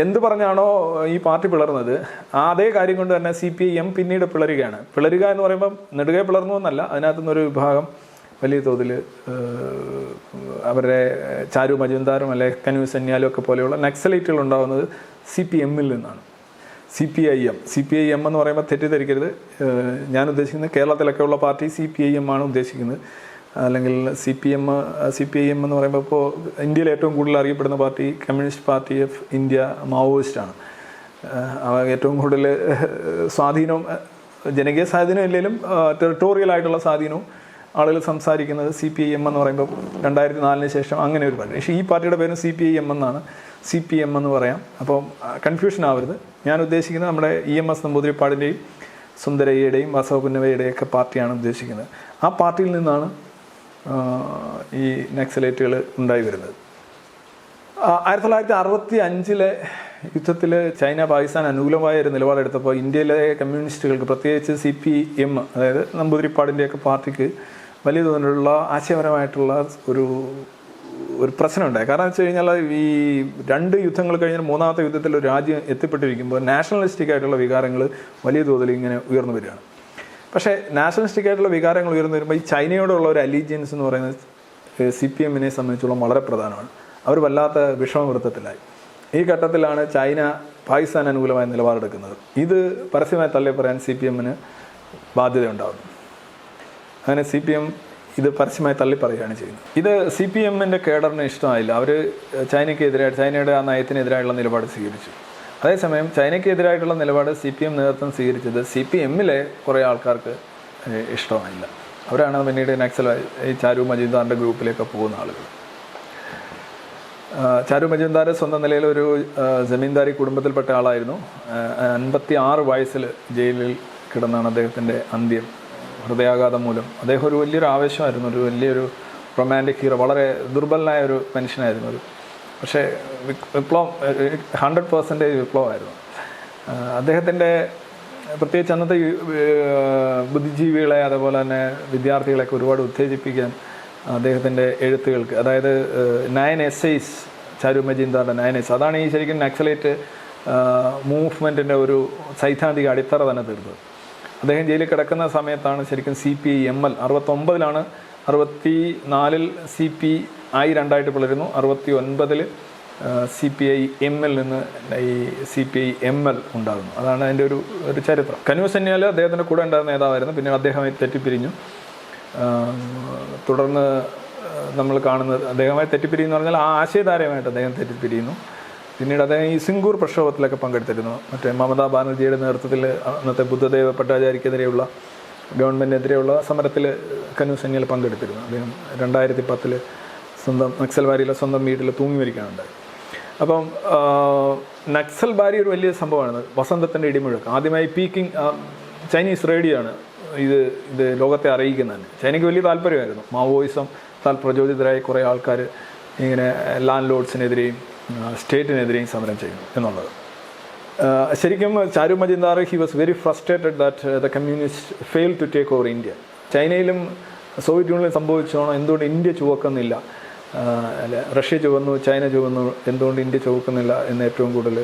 എന്ത് പറഞ്ഞാണോ ഈ പാർട്ടി പിളർന്നത്, അതേ കാര്യം കൊണ്ട് തന്നെ CPIM പിന്നീട് പിളരുകയാണ്. പിളരുക എന്ന് പറയുമ്പം നെടുകെ പിളർന്നു എന്നല്ല, അതിനകത്തുനിന്നൊരു വിഭാഗം വലിയ തോതിൽ അവരുടെ ചാരു മജുംദാറും അല്ലെ കനു സന്യാലും ഒക്കെ പോലെയുള്ള നക്സലൈറ്റുകൾ ഉണ്ടാകുന്നത് CPMൽ നിന്നാണ്. CPIM എന്ന് പറയുമ്പോൾ തെറ്റിദ്ധരിക്കരുത്, ഞാൻ ഉദ്ദേശിക്കുന്നത് കേരളത്തിലൊക്കെയുള്ള പാർട്ടി CPIM ആണ് ഉദ്ദേശിക്കുന്നത്. അല്ലെങ്കിൽ CPIM എന്ന് പറയുമ്പോൾ ഇപ്പോൾ ഇന്ത്യയിൽ ഏറ്റവും കൂടുതൽ അറിയപ്പെടുന്ന party Communist Party of India മാവോയിസ്റ്റാണ്. ഏറ്റവും കൂടുതൽ സ്വാധീനവും ജനകീയ സ്വാധീനം ഇല്ലെങ്കിലും ടെറിട്ടോറിയൽ ആയിട്ടുള്ള സ്വാധീനവും ആളുകൾ സംസാരിക്കുന്നത് CPIM എന്ന് പറയുമ്പോൾ 2004 ശേഷം അങ്ങനെ ഒരു പാർട്ടി. പക്ഷേ ഈ പാർട്ടിയുടെ പേരും CPIM എന്നാണ്, CPM എന്ന് പറയാം. അപ്പോൾ കൺഫ്യൂഷൻ ആവരുത്. ഞാൻ ഉദ്ദേശിക്കുന്നത് നമ്മുടെ EMS നമ്പൂതിരിപ്പാടിൻ്റെയും സുന്ദരയ്യയുടെയും വാസവ പുന്നവയുടെയൊക്കെ പാർട്ടിയാണ് ഉദ്ദേശിക്കുന്നത്. ആ പാർട്ടിയിൽ നിന്നാണ് ഈ നക്സലൈറ്റുകൾ ഉണ്ടായി വരുന്നത്. 1965 യുദ്ധത്തിൽ ചൈന പാകിസ്ഥാൻ അനുകൂലമായ ഒരു നിലപാടെടുത്തപ്പോൾ ഇന്ത്യയിലെ കമ്മ്യൂണിസ്റ്റുകൾക്ക്, പ്രത്യേകിച്ച് CPM അതായത് നമ്പൂതിരിപ്പാടിൻ്റെയൊക്കെ പാർട്ടിക്ക് വലിയ തോതിലുള്ള ആശയപരമായിട്ടുള്ള ഒരു പ്രശ്നമുണ്ടായി. കാരണം വെച്ച് കഴിഞ്ഞാൽ ഈ 2 യുദ്ധങ്ങൾ കഴിഞ്ഞാൽ 3ാമത്തെ യുദ്ധത്തിൽ ഒരു രാജ്യം എത്തിപ്പെട്ടിരിക്കുമ്പോൾ നാഷണലിസ്റ്റിക് ആയിട്ടുള്ള വികാരങ്ങൾ വലിയ തോതിൽ ഇങ്ങനെ ഉയർന്നു വരികയാണ്. പക്ഷേ നാഷണലിസ്റ്റിക് ആയിട്ടുള്ള വികാരങ്ങൾ ഉയർന്നു വരുമ്പോൾ ഈ ചൈനയോടുള്ള ഒരു അലീജിയൻസ് എന്ന് പറയുന്നത് CPM-നെ സംബന്ധിച്ചുള്ള വളരെ പ്രധാനമാണ്. അവർ വല്ലാത്ത വിഷമവൃത്തത്തിലായി. ഈ ഘട്ടത്തിലാണ് ചൈന പാകിസ്ഥാൻ അനുകൂലമായ നിലപാടെടുക്കുന്നത്. ഇത് പരസ്യമായി തള്ളി പറയാൻ CPM-ന് ബാധ്യതയുണ്ടാകുന്നു. അങ്ങനെ CPM ഇത് പരസ്യമായി തള്ളി പറയുകയാണ് ചെയ്യുന്നത്. ഇത് CPM-ന്റെ കേഡറിന് ഇഷ്ടമായില്ല. അവർ ചൈനയുടെ ആ നയത്തിനെതിരായുള്ള നിലപാട് സ്വീകരിച്ചു. അതേസമയം ചൈനയ്ക്കെതിരായിട്ടുള്ള നിലപാട് CPM നേതൃത്വം സ്വീകരിച്ചത് CPM-ലെ കുറേ ആൾക്കാർക്ക് ഇഷ്ടമായില്ല. അവരാണ് പിന്നീട് ഈ ചാരു മജുംദാറിൻ്റെ ഗ്രൂപ്പിലേക്ക് പോകുന്ന ആളുകൾ. ചാരു മജുംദാർ സ്വന്തം നിലയിൽ ഒരു ജമീന്ദാരി കുടുംബത്തിൽപ്പെട്ട ആളായിരുന്നു. 56 വയസ്സിൽ ജയിലിൽ കിടന്നാണ് അദ്ദേഹത്തിൻ്റെ അന്ത്യം. ഹൃദയാഘാതം മൂലം. അദ്ദേഹം ഒരു വലിയൊരു ആവേശമായിരുന്നു, ഒരു വലിയൊരു റൊമാൻറ്റിക് ഹീറോ, വളരെ ദുർബലനായ ഒരു മനുഷ്യനായിരുന്നു അത്. പക്ഷേ വിപ്ലവം 100% വിപ്ലവമായിരുന്നു അദ്ദേഹത്തിൻ്റെ. പ്രത്യേകിച്ച് അന്നത്തെ ബുദ്ധിജീവികളെ അതുപോലെ തന്നെ വിദ്യാർത്ഥികളെയൊക്കെ ഒരുപാട് ഉത്തേജിപ്പിക്കാൻ അദ്ദേഹത്തിൻ്റെ എഴുത്തുകൾക്ക്, അതായത് 9 essays, ചാരു മജുംദാറിൻ്റെ 9 essays, അതാണ് ഈ ശരിക്കും നക്സലേറ്റ് മൂവ്മെൻറ്റിൻ്റെ ഒരു സൈദ്ധാന്തിക അടിത്തറ തന്നെ തീർത്തത്. അദ്ദേഹം ജയിലിൽ കിടക്കുന്ന സമയത്താണ് ശരിക്കും CPI-ML 69-ലാണ്, 64-ൽ CPI 2 പിളരുന്നു, 69-ൽ CPI-ML നിന്ന് ഈ CPI-ML ഉണ്ടാകുന്നു. അതാണ് അതിൻ്റെ ഒരു ചരിത്രം. കനു സന്യാൽ അദ്ദേഹത്തിൻ്റെ കൂടെ ഉണ്ടായിരുന്ന നേതാവായിരുന്നു. പിന്നെ അദ്ദേഹമായി തെറ്റിപ്പിരിഞ്ഞു. തുടർന്ന് നമ്മൾ കാണുന്നത് അദ്ദേഹമായി തെറ്റിപ്പിരിയെന്ന് പറഞ്ഞാൽ ആ ആശയധാരയുമായിട്ട് അദ്ദേഹം തെറ്റിപ്പിരിയുന്നു. പിന്നീട് അദ്ദേഹം ഈ സിംഗൂർ പ്രക്ഷോഭത്തിലൊക്കെ പങ്കെടുത്തിരുന്നു. മറ്റേ മമതാ ബാനർജിയുടെ നേതൃത്വത്തിൽ അന്നത്തെ ബുദ്ധദേവ ഭട്ടാചാര്യക്കെതിരെയുള്ള ഗവൺമെൻറ്റിനെതിരെയുള്ള സമരത്തിൽ കനു സന്യാൽ പങ്കെടുത്തിരുന്നു. അദ്ദേഹം 2010-ൽ സ്വന്തം നക്സൽബാരിയിലെ സ്വന്തം വീട്ടിൽ തൂങ്ങി മരിക്കാനുണ്ടായി. അപ്പം നക്സൽബാരി ഒരു വലിയ സംഭവമാണ്. വസന്തത്തിൻ്റെ ഇടിമുഴക്കം. ആദ്യമായി പീക്കിംഗ് ചൈനീസ് റേഡിയോ ആണ് ഇത് ലോകത്തെ അറിയിക്കുന്നതന്നെ. ചൈനയ്ക്ക് വലിയ താല്പര്യമായിരുന്നു. മാവോയിസം പ്രചോദിതരായി കുറേ ആൾക്കാർ ഇങ്ങനെ ലാൻഡ് ലോഡ്സിനെതിരെയും സ്റ്റേറ്റിനെതിരെയും സമരം ചെയ്യുന്നു എന്നുള്ളത്. ശരിക്കും Charu Majumdar he was very frustrated that the communist fail to take over India. ചൈനയിലും സോവിയറ്റ് യൂണിയനിലും സംഭവിച്ചോണം എന്തുകൊണ്ട് ഇന്ത്യ ചുവക്കുന്നില്ല, റഷ്യ ചുവന്നു, ചൈന ചുവന്നു, എന്തുകൊണ്ട് ഇന്ത്യ ചുവക്കുന്നില്ല എന്ന് ഏറ്റവും കൂടുതൽ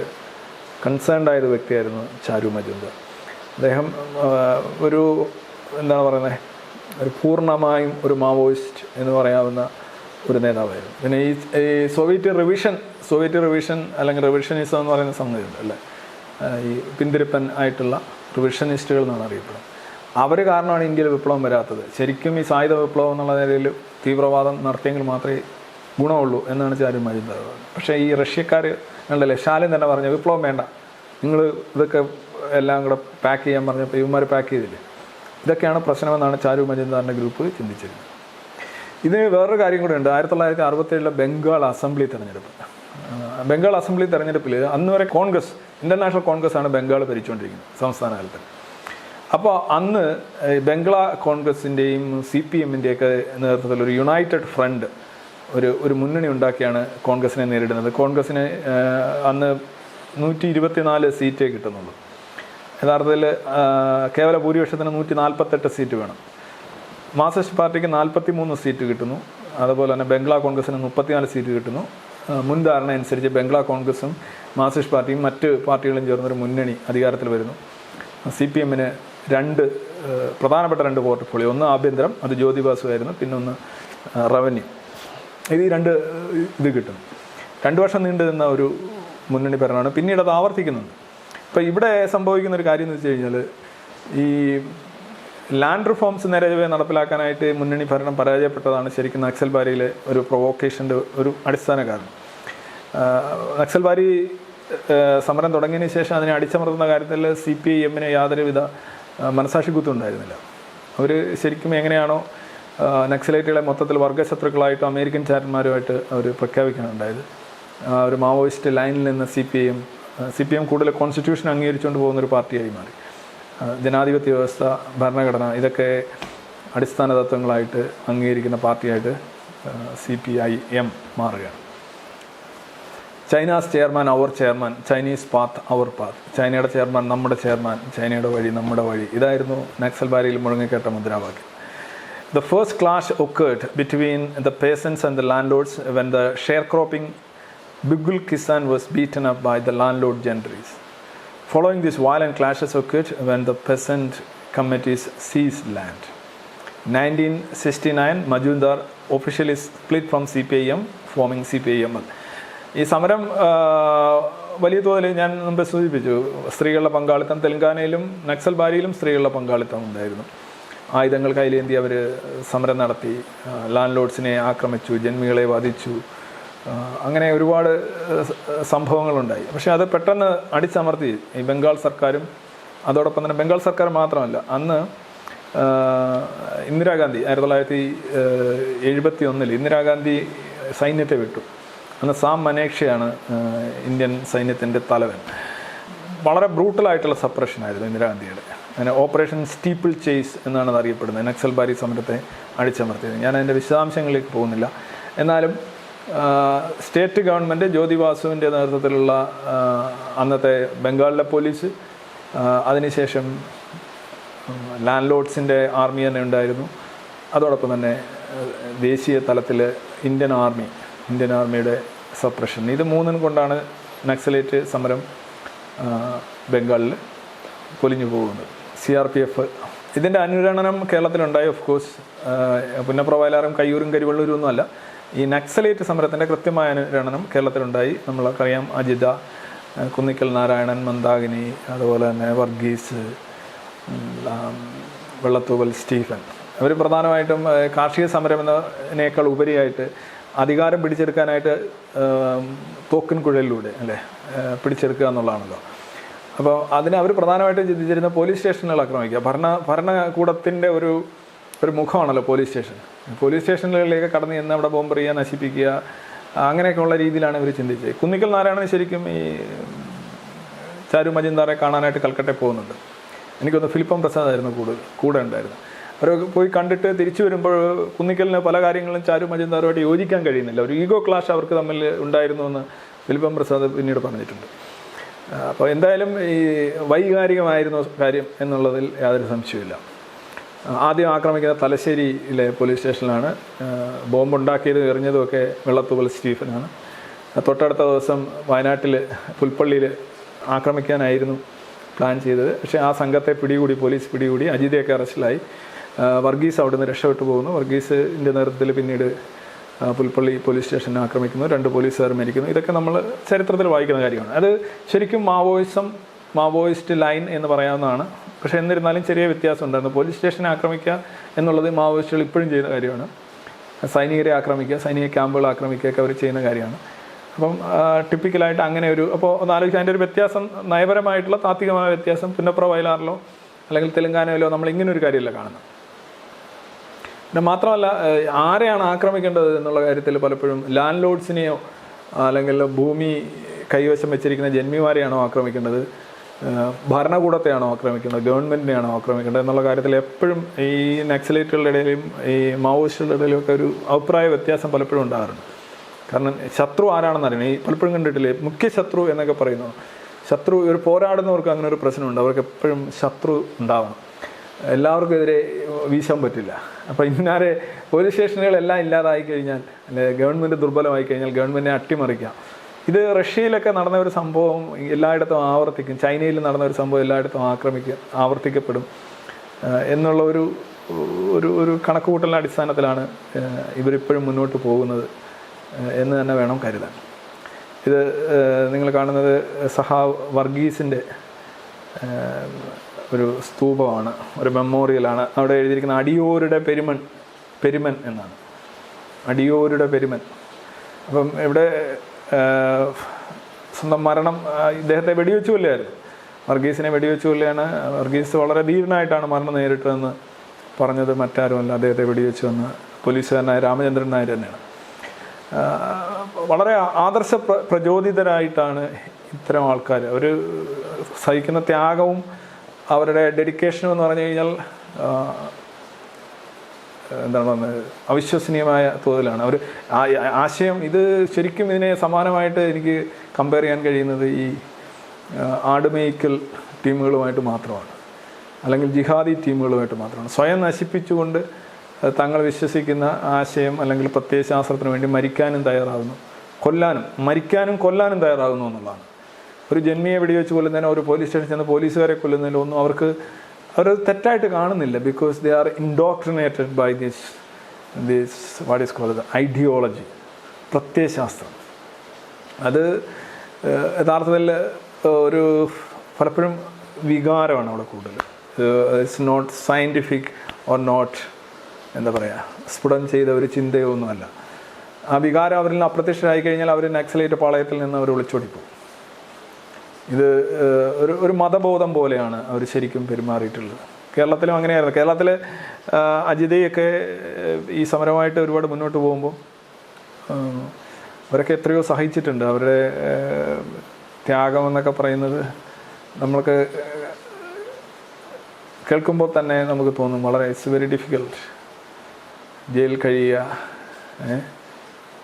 കൺസേൺഡ് വ്യക്തിയായിരുന്നു ചാരു മജുംദാർ. അദ്ദേഹം ഒരു എന്താണ് പറയുന്നത്, ഒരു പൂർണ്ണമായും ഒരു മാവോയിസ്റ്റ് എന്ന് പറയാവുന്ന ഒരു നേതാവായിരുന്നു. പിന്നെ ഈ സോവിയറ്റ് റിവിഷൻ അല്ലെങ്കിൽ റിവിഷനിസം എന്ന് പറയുന്ന സംഗതിയുണ്ട് അല്ലേ, ഈ പിന്തിരിപ്പൻ ആയിട്ടുള്ള റിവിഷനിസ്റ്റുകൾ എന്നാണ് അറിയപ്പെടുന്നത്. അവർ കാരണമാണ് ഇന്ത്യയിൽ വിപ്ലവം വരാത്തത്. ശരിക്കും ഈ സായുധ വിപ്ലവം എന്നുള്ള നിലയിൽ തീവ്രവാദം നടത്തിയെങ്കിൽ മാത്രമേ ഗുണമുള്ളൂ എന്നാണ് ചാരു മജുംദാർ പറഞ്ഞത്. പക്ഷേ ഈ റഷ്യക്കാർ ഉണ്ടല്ലേ, സ്റ്റാലിൻ തന്നെ പറഞ്ഞു വിപ്ലവം വേണ്ട, നിങ്ങൾ ഇതൊക്കെ എല്ലാം കൂടെ പാക്ക് ചെയ്യാൻ പറഞ്ഞപ്പോൾ ഇവന്മാർ പാക്ക് ചെയ്തില്ലേ. ഇതൊക്കെയാണ് പ്രശ്നമെന്നാണ് ചാരു മജുംദാറിൻ്റെ ഗ്രൂപ്പ് ചിന്തിച്ചിരുന്നത്. ഇതിന് വേറൊരു കാര്യം കൂടെ ഉണ്ട്. 1967 ബംഗാൾ അസംബ്ലി തെരഞ്ഞെടുപ്പിൽ അന്ന് വരെ ഇന്റർനാഷണൽ കോൺഗ്രസ് ആണ് ബംഗാൾ ഭരിച്ചുകൊണ്ടിരിക്കുന്നത് സംസ്ഥാന തലത്തിൽ. അപ്പോൾ അന്ന് ബംഗ്ലാ കോൺഗ്രസിൻ്റെയും CPM-ൻ്റെയൊക്കെ നേതൃത്വത്തിൽ ഒരു യുണൈറ്റഡ് ഫ്രണ്ട് ഒരു മുന്നണി ഉണ്ടാക്കിയാണ് കോൺഗ്രസിനെ നേരിടുന്നത്. കോൺഗ്രസിന് അന്ന് 124 സീറ്റേ കിട്ടുന്നുള്ളൂ. യഥാർത്ഥത്തിൽ കേവല ഭൂരിപക്ഷത്തിന് 148 സീറ്റ് വേണം. മാർക്സിസ്റ്റ് പാർട്ടിക്ക് 43 സീറ്റ് കിട്ടുന്നു. അതുപോലെ തന്നെ ബംഗ്ലാ കോൺഗ്രസിന് 34 സീറ്റ് കിട്ടുന്നു. മുൻ ധാരണ അനുസരിച്ച് ബംഗ്ലാ കോൺഗ്രസും മാർക്സിസ്റ്റ് പാർട്ടിയും മറ്റ് പാർട്ടികളും ചേർന്നൊരു മുന്നണി അധികാരത്തിൽ വരുന്നു. CPM-ന് പ്രധാനപ്പെട്ട 2 പോർട്ട്ഫോളിയോ, ഒന്ന് ആഭ്യന്തരം, അത് ജ്യോതി ബാസു ആയിരുന്നു, പിന്നെ ഒന്ന് റവന്യൂ. ഇത് 2 ഇത് കിട്ടും. 2 വർഷം നീണ്ടു നിന്ന ഒരു മുന്നണി ഭരണമാണ്. പിന്നീട് അത് ആവർത്തിക്കുന്നുണ്ട്. ഇപ്പോൾ ഇവിടെ സംഭവിക്കുന്ന ഒരു കാര്യം എന്ന് വെച്ച് കഴിഞ്ഞാൽ, ഈ ലാൻഡ് റിഫോംസ് നേരെ നടപ്പിലാക്കാനായിട്ട് മുന്നണി ഭരണം പരാജയപ്പെട്ടതാണ് ശരിക്കും നക്സൽബാരിയിലെ ഒരു പ്രൊവോക്കേഷൻ്റെ ഒരു അടിസ്ഥാന കാരണം. നക്സൽബാരി സമരം തുടങ്ങിയതിന് ശേഷം അതിനെ അടിച്ചമർത്തുന്ന കാര്യത്തിൽ CPI-Mന് യാതൊരുവിധ മനസാക്ഷി കുത്തുണ്ടായിരുന്നില്ല. അവർ ശരിക്കും എങ്ങനെയാണോ നക്സലേറ്റുകളെ മൊത്തത്തിൽ വർഗ്ഗശത്രുക്കളായിട്ടും അമേരിക്കൻ ചാരന്മാരുമായിട്ട് അവർ പ്രഖ്യാപിക്കാനുണ്ടായത്, ഒരു മാവോയിസ്റ്റ് ലൈനിൽ നിന്ന് CPM കൂടുതൽ കോൺസ്റ്റിറ്റ്യൂഷൻ അംഗീകരിച്ചുകൊണ്ട് പോകുന്നൊരു പാർട്ടിയായി മാറി. ജനാധിപത്യ വ്യവസ്ഥ, ഭരണഘടന, ഇതൊക്കെ അടിസ്ഥാന തത്വങ്ങളായിട്ട് അംഗീകരിക്കുന്ന പാർട്ടിയായിട്ട് CPI-M മാറുകയാണ്. ചൈനാസ് ചെയർമാൻ അവർ ചെയർമാൻ, ചൈനീസ് പാത്ത് അവർ പാത്ത്, ചൈനയുടെ ചെയർമാൻ നമ്മുടെ ചെയർമാൻ, ചൈനയുടെ വഴി നമ്മുടെ വഴി, ഇതായിരുന്നു നക്സൽബാരിയിൽ മുഴങ്ങിക്കേട്ട മുദ്രാവാക്യം. The first clash occurred between the peasants and the landlords when the sharecropping Bugul Kisan was beaten up by the landlord gentries. Following these violent clashes occurred when the peasant committees seized land. 1969, Majumdar officially split from CPIM, forming CPIM. ഈ സമരം വലിയ തോതിൽ ഞാൻ മുമ്പ് സൂചിപ്പിച്ചു, സ്ത്രീകളുടെ പങ്കാളിത്തം തെലങ്കാനയിലും നക്സൽ ബാരിയിലും സ്ത്രീകളുടെ പങ്കാളിത്തം ഉണ്ടായിരുന്നു. ആയുധങ്ങൾ കയ്യിലേന്തി അവർ സമരം നടത്തി, ലാൻഡ് ലോഡ്സിനെ ആക്രമിച്ചു, ജന്മികളെ വധിച്ചു, അങ്ങനെ ഒരുപാട് സംഭവങ്ങളുണ്ടായി. പക്ഷേ അത് പെട്ടെന്ന് അടിച്ചമർത്തി ഈ ബംഗാൾ സർക്കാരും. അതോടൊപ്പം തന്നെ ബംഗാൾ സർക്കാർ മാത്രമല്ല, അന്ന് ഇന്ദിരാഗാന്ധി 1971 ഇന്ദിരാഗാന്ധി സൈന്യത്തെ വിട്ടു. അന്ന് സാം മനേക്ഷയാണ് ഇന്ത്യൻ സൈന്യത്തിൻ്റെ തലവൻ. വളരെ ബ്രൂട്ടലായിട്ടുള്ള സപ്രഷനായിരുന്നു ഇന്ദിരാഗാന്ധിയുടെ. അങ്ങനെ ഓപ്പറേഷൻ സ്റ്റീപ്പിൾ ചേസ് എന്നാണ് അത് അറിയപ്പെടുന്നത്, നക്സൽ ബാരി സമരത്തെ അടിച്ചമർത്തിയത്. ഞാൻ അതിൻ്റെ വിശദാംശങ്ങളിലേക്ക് പോകുന്നില്ല. എന്നാലും സ്റ്റേറ്റ് ഗവൺമെൻറ് ജ്യോതി ബാസുവിൻ്റെ നേതൃത്വത്തിലുള്ള അന്നത്തെ ബംഗാളിലെ പോലീസ്, അതിനുശേഷം ലാൻഡ് ലോഡ്സിൻ്റെ ആർമി തന്നെ ഉണ്ടായിരുന്നു. അതോടൊപ്പം തന്നെ ദേശീയ തലത്തിൽ ഇന്ത്യൻ ആർമിയുടെ സപ്രഷൻ, ഇത് മൂന്നും കൊണ്ടാണ് നക്സലേറ്റ് സമരം ബംഗാളിൽ പൊലിഞ്ഞു പോകുന്നത്. CRPF ഇതിൻ്റെ അനുരണനം കേരളത്തിലുണ്ടായി. ഓഫ് കോഴ്സ് പുന്നപ്ര വയലാറും കയ്യൂരും കരിവള്ളൂരും ഒന്നുമല്ല, ഈ നക്സലേറ്റ് സമരത്തിൻ്റെ കൃത്യമായ അനുരണനം കേരളത്തിലുണ്ടായി. നമ്മൾക്കറിയാം, അജിത, കുന്നിക്കൽ നാരായണൻ, മന്ദാകിനി, അതുപോലെ തന്നെ വർഗീസ്, വെള്ളത്തൂവൽ സ്റ്റീഫൻ, അവർ പ്രധാനമായിട്ടും കാർഷിക സമരം എന്നതിനേക്കാൾ ഉപരിയായിട്ട് അധികാരം പിടിച്ചെടുക്കാനായിട്ട് തോക്കിൻ കുഴലിലൂടെ പിടിച്ചെടുക്കുക എന്നുള്ളതാണല്ലോ. അപ്പോൾ അതിന് അവർ പ്രധാനമായിട്ടും ചിന്തിച്ചിരുന്ന പോലീസ് സ്റ്റേഷനുകൾ ആക്രമിക്കുക. ഭരണകൂടത്തിൻ്റെ ഒരു മുഖമാണല്ലോ പോലീസ് സ്റ്റേഷനുകളിലേക്ക് കടന്നു ചെന്ന് അവിടെ ബോംബെറിയുക, നശിപ്പിക്കുക, അങ്ങനെയൊക്കെയുള്ള രീതിയിലാണ് ഇവർ ചിന്തിച്ചത്. കുന്നിക്കൽ നാരായണൻ ശരിക്കും ഈ ചാരു മജുംദാറെ കാണാനായിട്ട് കൽക്കട്ടയിൽ പോകുന്നുണ്ട്. എനിക്കൊന്ന് ഫിലിപ്പം പ്രസാദായിരുന്നു കൂടെ ഉണ്ടായിരുന്നു. അവർ പോയി കണ്ടിട്ട് തിരിച്ചു വരുമ്പോൾ കുന്നിക്കലിന് പല കാര്യങ്ങളും ചാരു മജുംദാറുമായിട്ട് യോജിക്കാൻ കഴിയുന്നില്ല. ഒരു ഈഗോ ക്ലാഷ് അവർക്ക് തമ്മിൽ ഉണ്ടായിരുന്നു എന്ന് ഫിലിപ്പം പ്രസാദ് പിന്നീട് പറഞ്ഞിട്ടുണ്ട്. അപ്പോൾ എന്തായാലും ഈ വൈകാരികമായിരുന്നു കാര്യം എന്നുള്ളതിൽ യാതൊരു സംശയമില്ല. ആദ്യം ആക്രമിക്കുന്ന തലശ്ശേരിയിലെ പോലീസ് സ്റ്റേഷനിലാണ്. ബോംബുണ്ടാക്കിയതും എറിഞ്ഞതുമൊക്കെ വെള്ളത്തൂവൽ സ്റ്റീഫനാണ്. തൊട്ടടുത്ത ദിവസം വയനാട്ടിൽ പുൽപ്പള്ളിയിൽ ആക്രമിക്കാനായിരുന്നു പ്ലാൻ ചെയ്തത്. പക്ഷേ ആ സംഘത്തെ പോലീസ് പിടികൂടി, അജിതയൊക്കെ അറസ്റ്റിലായി. വർഗീസ് അവിടുന്ന് രക്ഷപ്പെട്ടു പോകുന്നു. വർഗീസിൻ്റെ നേതൃത്വത്തിൽ പിന്നീട് പുൽപ്പള്ളി പോലീസ് സ്റ്റേഷനെ ആക്രമിക്കുന്നു, 2 പോലീസുകാർ മരിക്കുന്നു. ഇതൊക്കെ നമ്മൾ ചരിത്രത്തിൽ വായിക്കുന്ന കാര്യമാണ്. അത് ശരിക്കും മാവോയിസ്റ്റ് ലൈൻ എന്ന് പറയാവുന്നതാണ്. പക്ഷേ എന്നിരുന്നാലും ചെറിയ വ്യത്യാസം ഉണ്ടായിരുന്നു. പോലീസ് സ്റ്റേഷനെ ആക്രമിക്കുക എന്നുള്ളത് മാവോയിസ്റ്റുകൾ ഇപ്പോഴും ചെയ്യുന്ന കാര്യമാണ്. സൈനികരെ ആക്രമിക്കുക, സൈനിക ക്യാമ്പുകൾ ആക്രമിക്കുകയൊക്കെ അവർ ചെയ്യുന്ന കാര്യമാണ്. അപ്പം ടിപ്പിക്കലായിട്ട് അങ്ങനെ അപ്പോൾ ഒന്ന് ആലോചിക്കുക, അതിൻ്റെ ഒരു വ്യത്യാസം, നയപരമായിട്ടുള്ള താത്വികമായ വ്യത്യാസം പുന്നപ്ര വയലാറിലോ അല്ലെങ്കിൽ തെലങ്കാനയിലോ നമ്മൾ ഇങ്ങനൊരു കാര്യമല്ല കാണുന്നത്. പിന്നെ മാത്രമല്ല, ആരെയാണ് ആക്രമിക്കേണ്ടത് എന്നുള്ള കാര്യത്തിൽ പലപ്പോഴും ലാൻഡ് ലോഡ്സിനെയോ അല്ലെങ്കിൽ ഭൂമി കൈവശം വെച്ചിരിക്കുന്ന ജന്മിമാരെയാണോ ആക്രമിക്കേണ്ടത്, ഭരണകൂടത്തെയാണോ ആക്രമിക്കേണ്ടത്, ഗവൺമെൻറ്റിനെയാണോ ആക്രമിക്കേണ്ടത് എന്നുള്ള കാര്യത്തിൽ എപ്പോഴും ഈ നക്സലേറ്റുകളുടെ ഇടയിലും ഈ മാവോയിസ്റ്റുകളുടെ ഇടയിലും ഒക്കെ ഒരു അഭിപ്രായ വ്യത്യാസം പലപ്പോഴും ഉണ്ടാകാറുണ്ട്. കാരണം ശത്രു ആരാണെന്ന് അറിയണം. ഈ പലപ്പോഴും കണ്ടിട്ടില്ലേ, മുഖ്യ ശത്രു എന്നൊക്കെ പറയുന്നു. ശത്രു, ഒരു പോരാടുന്നവർക്ക് അങ്ങനെ ഒരു പ്രശ്നമുണ്ട്. അവർക്ക് എപ്പോഴും ശത്രു ഉണ്ടാവണം, എല്ലാവർക്കും എതിരെ വീശാൻ പറ്റില്ല. അപ്പോൾ ഇന്നാരെ പോലീസ് സ്റ്റേഷനുകളെല്ലാം ഇല്ലാതായി കഴിഞ്ഞാൽ, അല്ലെ ഗവൺമെൻറ് ദുർബലമായി കഴിഞ്ഞാൽ ഗവൺമെൻറ്റിനെ അട്ടിമറിക്കാം. ഇത് റഷ്യയിലൊക്കെ നടന്ന ഒരു സംഭവം എല്ലായിടത്തും ആവർത്തിക്കും. ചൈനയിൽ നടന്ന ഒരു സംഭവം എല്ലായിടത്തും ആവർത്തിക്കപ്പെടും എന്നുള്ള ഒരു കണക്കുകൂട്ടലിൻ്റെ അടിസ്ഥാനത്തിലാണ് ഇവരിപ്പോഴും മുന്നോട്ട് പോകുന്നത് എന്ന് തന്നെ വേണം കരുതാൻ. ഇത് നിങ്ങൾ കാണുന്നത് സഹാവ് വർഗീസിൻ്റെ ഒരു സ്തൂപമാണ്, ഒരു മെമ്മോറിയലാണ്. അവിടെ എഴുതിയിരിക്കുന്ന അടിയോരുടെ പെരുമൻ എന്നാണ്. അടിയോരുടെ പെരുമൻ. അപ്പം ഇവിടെ സ്വന്തം മരണം, ഇദ്ദേഹത്തെ വെടിവെച്ച് കൊല്ലുകയായിരുന്നു. വർഗീസിനെ വെടിവെച്ച് കൊല്ലുകയാണ്. വർഗീസ് വളരെ ധീരനായിട്ടാണ് മരണം നേരിട്ടതെന്ന് പറഞ്ഞത് മറ്റാരുമല്ല, അദ്ദേഹത്തെ വെടിവെച്ച് വന്ന പോലീസുകാരനായ രാമചന്ദ്രൻ നായർ തന്നെയാണ്. വളരെ ആദർശ പ്രചോദിതരായിട്ടാണ് ഇത്തരം ആൾക്കാർ. അവർ സഹിക്കുന്ന ത്യാഗവും അവരുടെ ഡെഡിക്കേഷനും എന്ന് പറഞ്ഞു കഴിഞ്ഞാൽ എന്താണ് അവിശ്വസനീയമായ തോതിലാണ്. അവർ ആശയം, ഇത് ശരിക്കും ഇതിനെ സമാനമായിട്ട് എനിക്ക് കമ്പയർ ചെയ്യാൻ കഴിയുന്നത് ഈ ആടുമേയ്ക്കൽ ടീമുകളുമായിട്ട് മാത്രമാണ്, അല്ലെങ്കിൽ ജിഹാദി ടീമുകളുമായിട്ട് മാത്രമാണ്. സ്വയം നശിപ്പിച്ചുകൊണ്ട് തങ്ങൾ വിശ്വസിക്കുന്ന ആശയം അല്ലെങ്കിൽ പ്രത്യയശാസ്ത്രത്തിന് വേണ്ടി മരിക്കാനും തയ്യാറാകുന്നു, മരിക്കാനും കൊല്ലാനും തയ്യാറാകുന്നു എന്നുള്ളതാണ്. ഒരു ജന്മിയെ വെടിവെച്ച് കൊല്ലുന്നതിനോ ഒരു പോലീസ് സ്റ്റേഷനിൽ ചെന്ന് പോലീസുകാരെ കൊല്ലുന്നതിനോ ഒന്നും അവർക്ക് അവർ തെറ്റായിട്ട് കാണുന്നില്ല. Because they are indoctrinated by this what is called ideology, പ്രത്യയശാസ്ത്രം. അത് യഥാർത്ഥത്തിൽ ഒരു പലപ്പോഴും വികാരമാണ് അവിടെ കൂടുതൽ. It's not scientific or not എന്താ പറയുക സ്ഫുടം ചെയ്ത ഒരു ചിന്തയോ ഒന്നുമല്ല. ആ വികാരം അവരിൽ നിന്ന് അപ്രത്യക്ഷരായി കഴിഞ്ഞാൽ അവർ നക്സലേറ്റ് പാളയത്തിൽ നിന്ന് അവർ ഒളിച്ചോടിപ്പോകും. ഇത് ഒരു മതബോധം പോലെയാണ് അവർ ശരിക്കും പെരുമാറിയിട്ടുള്ളത്. കേരളത്തിലും അങ്ങനെയായിരുന്നു. കേരളത്തിൽ അജിതയൊക്കെ ഈ സമരമായിട്ട് ഒരുപാട് മുന്നോട്ട് പോകുമ്പോൾ അവരൊക്കെ എത്രയോ സഹിച്ചിട്ടുണ്ട്. അവരുടെ ത്യാഗം എന്നൊക്കെ പറയുന്നത് നമ്മൾക്ക് കേൾക്കുമ്പോൾ തന്നെ നമുക്ക് തോന്നും വളരെ ഇറ്റ്സ് വെരി ഡിഫിക്കൽട്ട്. ജയിലിൽ കഴിയുക,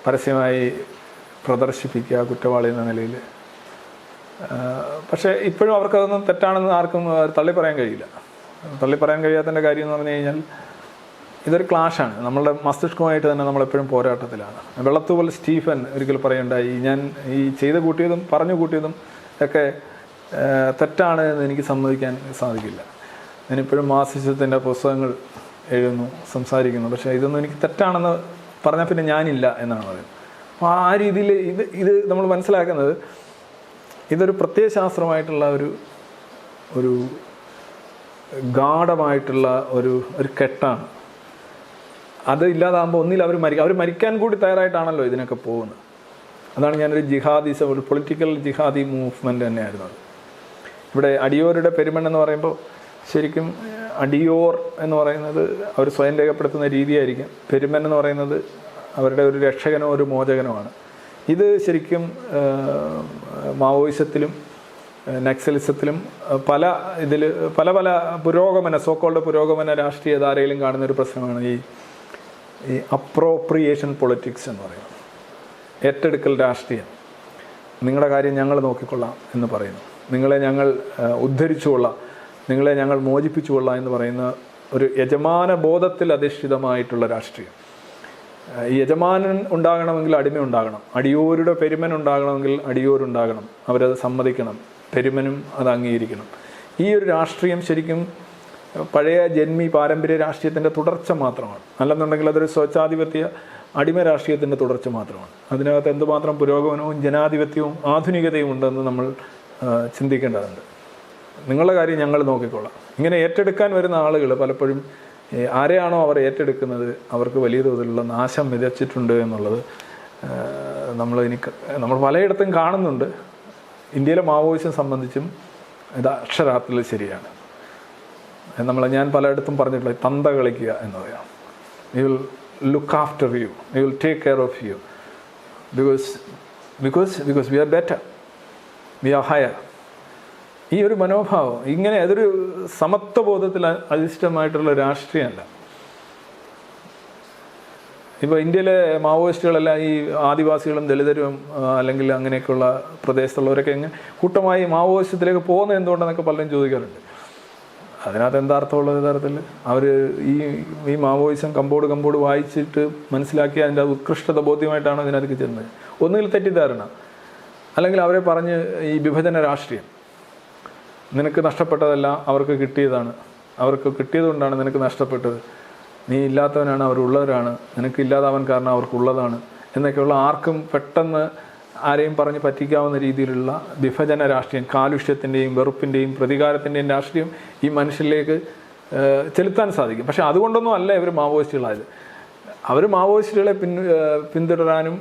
പരസ്യമായി പ്രദർശിപ്പിക്കുക കുറ്റവാളി എന്ന നിലയിൽ. പക്ഷേ ഇപ്പോഴും അവർക്കതൊന്നും തെറ്റാണെന്ന് ആർക്കും തള്ളി പറയാൻ കഴിയില്ല. തള്ളി പറയാൻ കഴിയാത്തതിൻ്റെ കാര്യം എന്ന് പറഞ്ഞു കഴിഞ്ഞാൽ ഇതൊരു ക്ലാഷാണ്. നമ്മളുടെ മസ്തിഷ്കമായിട്ട് തന്നെ നമ്മളെപ്പോഴും പോരാട്ടത്തിലാണ്. വെള്ളത്തൂവൽ സ്റ്റീഫൻ ഒരിക്കൽ പറയുണ്ടായി, ഞാൻ ഈ ചെയ്ത് കൂട്ടിയതും പറഞ്ഞു കൂട്ടിയതും ഒക്കെ തെറ്റാണ് എന്ന് എനിക്ക് സമ്മതിക്കാൻ സാധിക്കില്ല. ഞാനിപ്പോഴും മാർക്സിസത്തിൻ്റെ പുസ്തകങ്ങൾ എഴുതുന്നു, സംസാരിക്കുന്നു, പക്ഷേ ഇതൊന്നും എനിക്ക് തെറ്റാണെന്ന് പറഞ്ഞാൽ പിന്നെ ഞാനില്ല എന്നാണ് പറയുന്നത്. അപ്പോൾ ആ രീതിയിൽ ഇത് നമ്മൾ മനസ്സിലാക്കുന്നത് ഇതൊരു പ്രത്യയശാസ്ത്രമായിട്ടുള്ള ഒരു ഗാഢമായിട്ടുള്ള ഒരു കെട്ടാണ്. അത് ഇല്ലാതാകുമ്പോൾ ഒന്നിൽ അവർ മരിക്കാൻ കൂടി തയ്യാറായിട്ടാണല്ലോ ഇതിനൊക്കെ പോകുന്നത്. അതാണ് ഞാനൊരു ജിഹാദിസം, ഒരു പൊളിറ്റിക്കൽ ജിഹാദി മൂവ്മെൻറ്റ് തന്നെയായിരുന്നു അത്. ഇവിടെ അടിയോരുടെ പെരുമണ്ണെന്ന് പറയുമ്പോൾ ശരിക്കും അടിയോർ എന്ന് പറയുന്നത് അവർ സ്വയം രേഖപ്പെടുത്തുന്ന രീതിയായിരിക്കും. പെരുമൻ എന്ന് പറയുന്നത് അവരുടെ ഒരു രക്ഷകനോ ഒരു മോചകനോ. ഇത് ശരിക്കും മാവോയിസത്തിലും നക്സലിസത്തിലും പല പുരോഗമന സോക്കോൾഡ് പുരോഗമന രാഷ്ട്രീയ ധാരയിലും കാണുന്നൊരു പ്രശ്നമാണ് ഈ അപ്രോപ്രിയേഷൻ പൊളിറ്റിക്സ് എന്ന് പറയുന്നത്. ഏറ്റെടുക്കൽ രാഷ്ട്രീയം. നിങ്ങളുടെ കാര്യം ഞങ്ങൾ നോക്കിക്കൊള്ളാം എന്ന് പറയുന്നു, നിങ്ങളെ ഞങ്ങൾ ഉദ്ധരിച്ചുകൊള്ളാം, നിങ്ങളെ ഞങ്ങൾ മോചിപ്പിച്ചുകൊള്ളാം എന്ന് പറയുന്ന ഒരു യജമാന ബോധത്തിൽ അധിഷ്ഠിതമായിട്ടുള്ള രാഷ്ട്രീയം. ഈ യജമാനൻ ഉണ്ടാകണമെങ്കിൽ അടിമ ഉണ്ടാകണം. അടിയോരുടെ പെരുമൻ ഉണ്ടാകണമെങ്കിൽ അടിയോരുണ്ടാകണം. അവരത് സമ്മതിക്കണം, പെരുമനും അത് അംഗീകരിക്കണം. ഈ ഒരു രാഷ്ട്രീയം ശരിക്കും പഴയ ജന്മി പാരമ്പര്യ രാഷ്ട്രീയത്തിൻ്റെ തുടർച്ച മാത്രമാണ്. അല്ലെന്നുണ്ടെങ്കിൽ അതൊരു സ്വച്ഛാധിപത്യ അടിമ രാഷ്ട്രീയത്തിൻ്റെ തുടർച്ച മാത്രമാണ്. അതിനകത്ത് എന്തുമാത്രം പുരോഗമനവും ജനാധിപത്യവും ആധുനികതയും ഉണ്ടെന്ന് നമ്മൾ ചിന്തിക്കേണ്ടതുണ്ട്. നിങ്ങളുടെ കാര്യം ഞങ്ങൾ നോക്കിക്കൊള്ളാം. ഇങ്ങനെ ഏറ്റെടുക്കാൻ വരുന്ന ആളുകൾ പലപ്പോഴും ആരെയാണോ അവർ ഏറ്റെടുക്കുന്നത് അവർക്ക് വലിയ തോതിലുള്ള നാശം വിതച്ചിട്ടുണ്ട് എന്നുള്ളത് നമ്മൾ പലയിടത്തും കാണുന്നുണ്ട്. ഇന്ത്യയിലെ മാവോയിസം സംബന്ധിച്ചും ഇത് അക്ഷരാർത്ഥത്തിൽ ശരിയാണ്. ഞാൻ പലയിടത്തും പറഞ്ഞിട്ടുള്ള തന്ത കളിക്കുക എന്ന് പറയാം. You will look after you, you will take care of you, because we are better, we are higher. ഈ ഒരു മനോഭാവം ഇങ്ങനെ അതൊരു സമത്വബോധത്തിൽ അധിഷ്ഠിതമായിട്ടുള്ള രാഷ്ട്രീയമല്ല. ഇപ്പോൾ ഇന്ത്യയിലെ മാവോയിസ്റ്റുകളെല്ലാം ഈ ആദിവാസികളും ദളിതരും അല്ലെങ്കിൽ അങ്ങനെയൊക്കെയുള്ള പ്രദേശത്തുള്ളവരൊക്കെ എങ്ങനെ കൂട്ടമായി മാവോയിസത്തിലേക്ക് പോകുന്നത് എന്തുകൊണ്ടെന്നൊക്കെ പലരും ചോദിക്കാറുണ്ട്. അതിനകത്ത് എന്താ അർത്ഥമുള്ളത്? യഥാർത്ഥത്തിൽ അവർ ഈ മാവോയിസം കമ്പോട് വായിച്ചിട്ട് മനസ്സിലാക്കി അതിൻ്റെ ഉത്കൃഷ്ടത ബോധ്യമായിട്ടാണ് അതിനകത്ത് ചെന്നത്. ഒന്നുകിൽ തെറ്റിദ്ധാരണ, അല്ലെങ്കിൽ അവരെ പറഞ്ഞ് ഈ വിഭജന രാഷ്ട്രീയം. നിനക്ക് നഷ്ടപ്പെട്ടതെല്ലാം അവർക്ക് കിട്ടിയതാണ്, അവർക്ക് കിട്ടിയതുകൊണ്ടാണ് നിനക്ക് നഷ്ടപ്പെട്ടത്, നീ ഇല്ലാത്തവനാണ് അവരുള്ളവരാണ്, നിനക്ക് ഇല്ലാതാവാൻ കാരണം അവർക്കുള്ളതാണ് എന്നൊക്കെയുള്ള ആർക്കും പെട്ടെന്ന് ആരെയും പറഞ്ഞ് പറ്റിക്കാവുന്ന രീതിയിലുള്ള വിഭജന രാഷ്ട്രീയം, കാലുഷ്യത്തിൻ്റെയും വെറുപ്പിൻ്റെയും പ്രതികാരത്തിൻ്റെയും രാഷ്ട്രീയം ഈ മനുഷ്യരിലേക്ക് ചെലുത്താൻ സാധിക്കും. പക്ഷെ അതുകൊണ്ടൊന്നും അല്ല ഇവർ മാവോയിസ്റ്റുകളായത്. അവർ മാവോയിസ്റ്റുകളെ പിന്തുടരാനും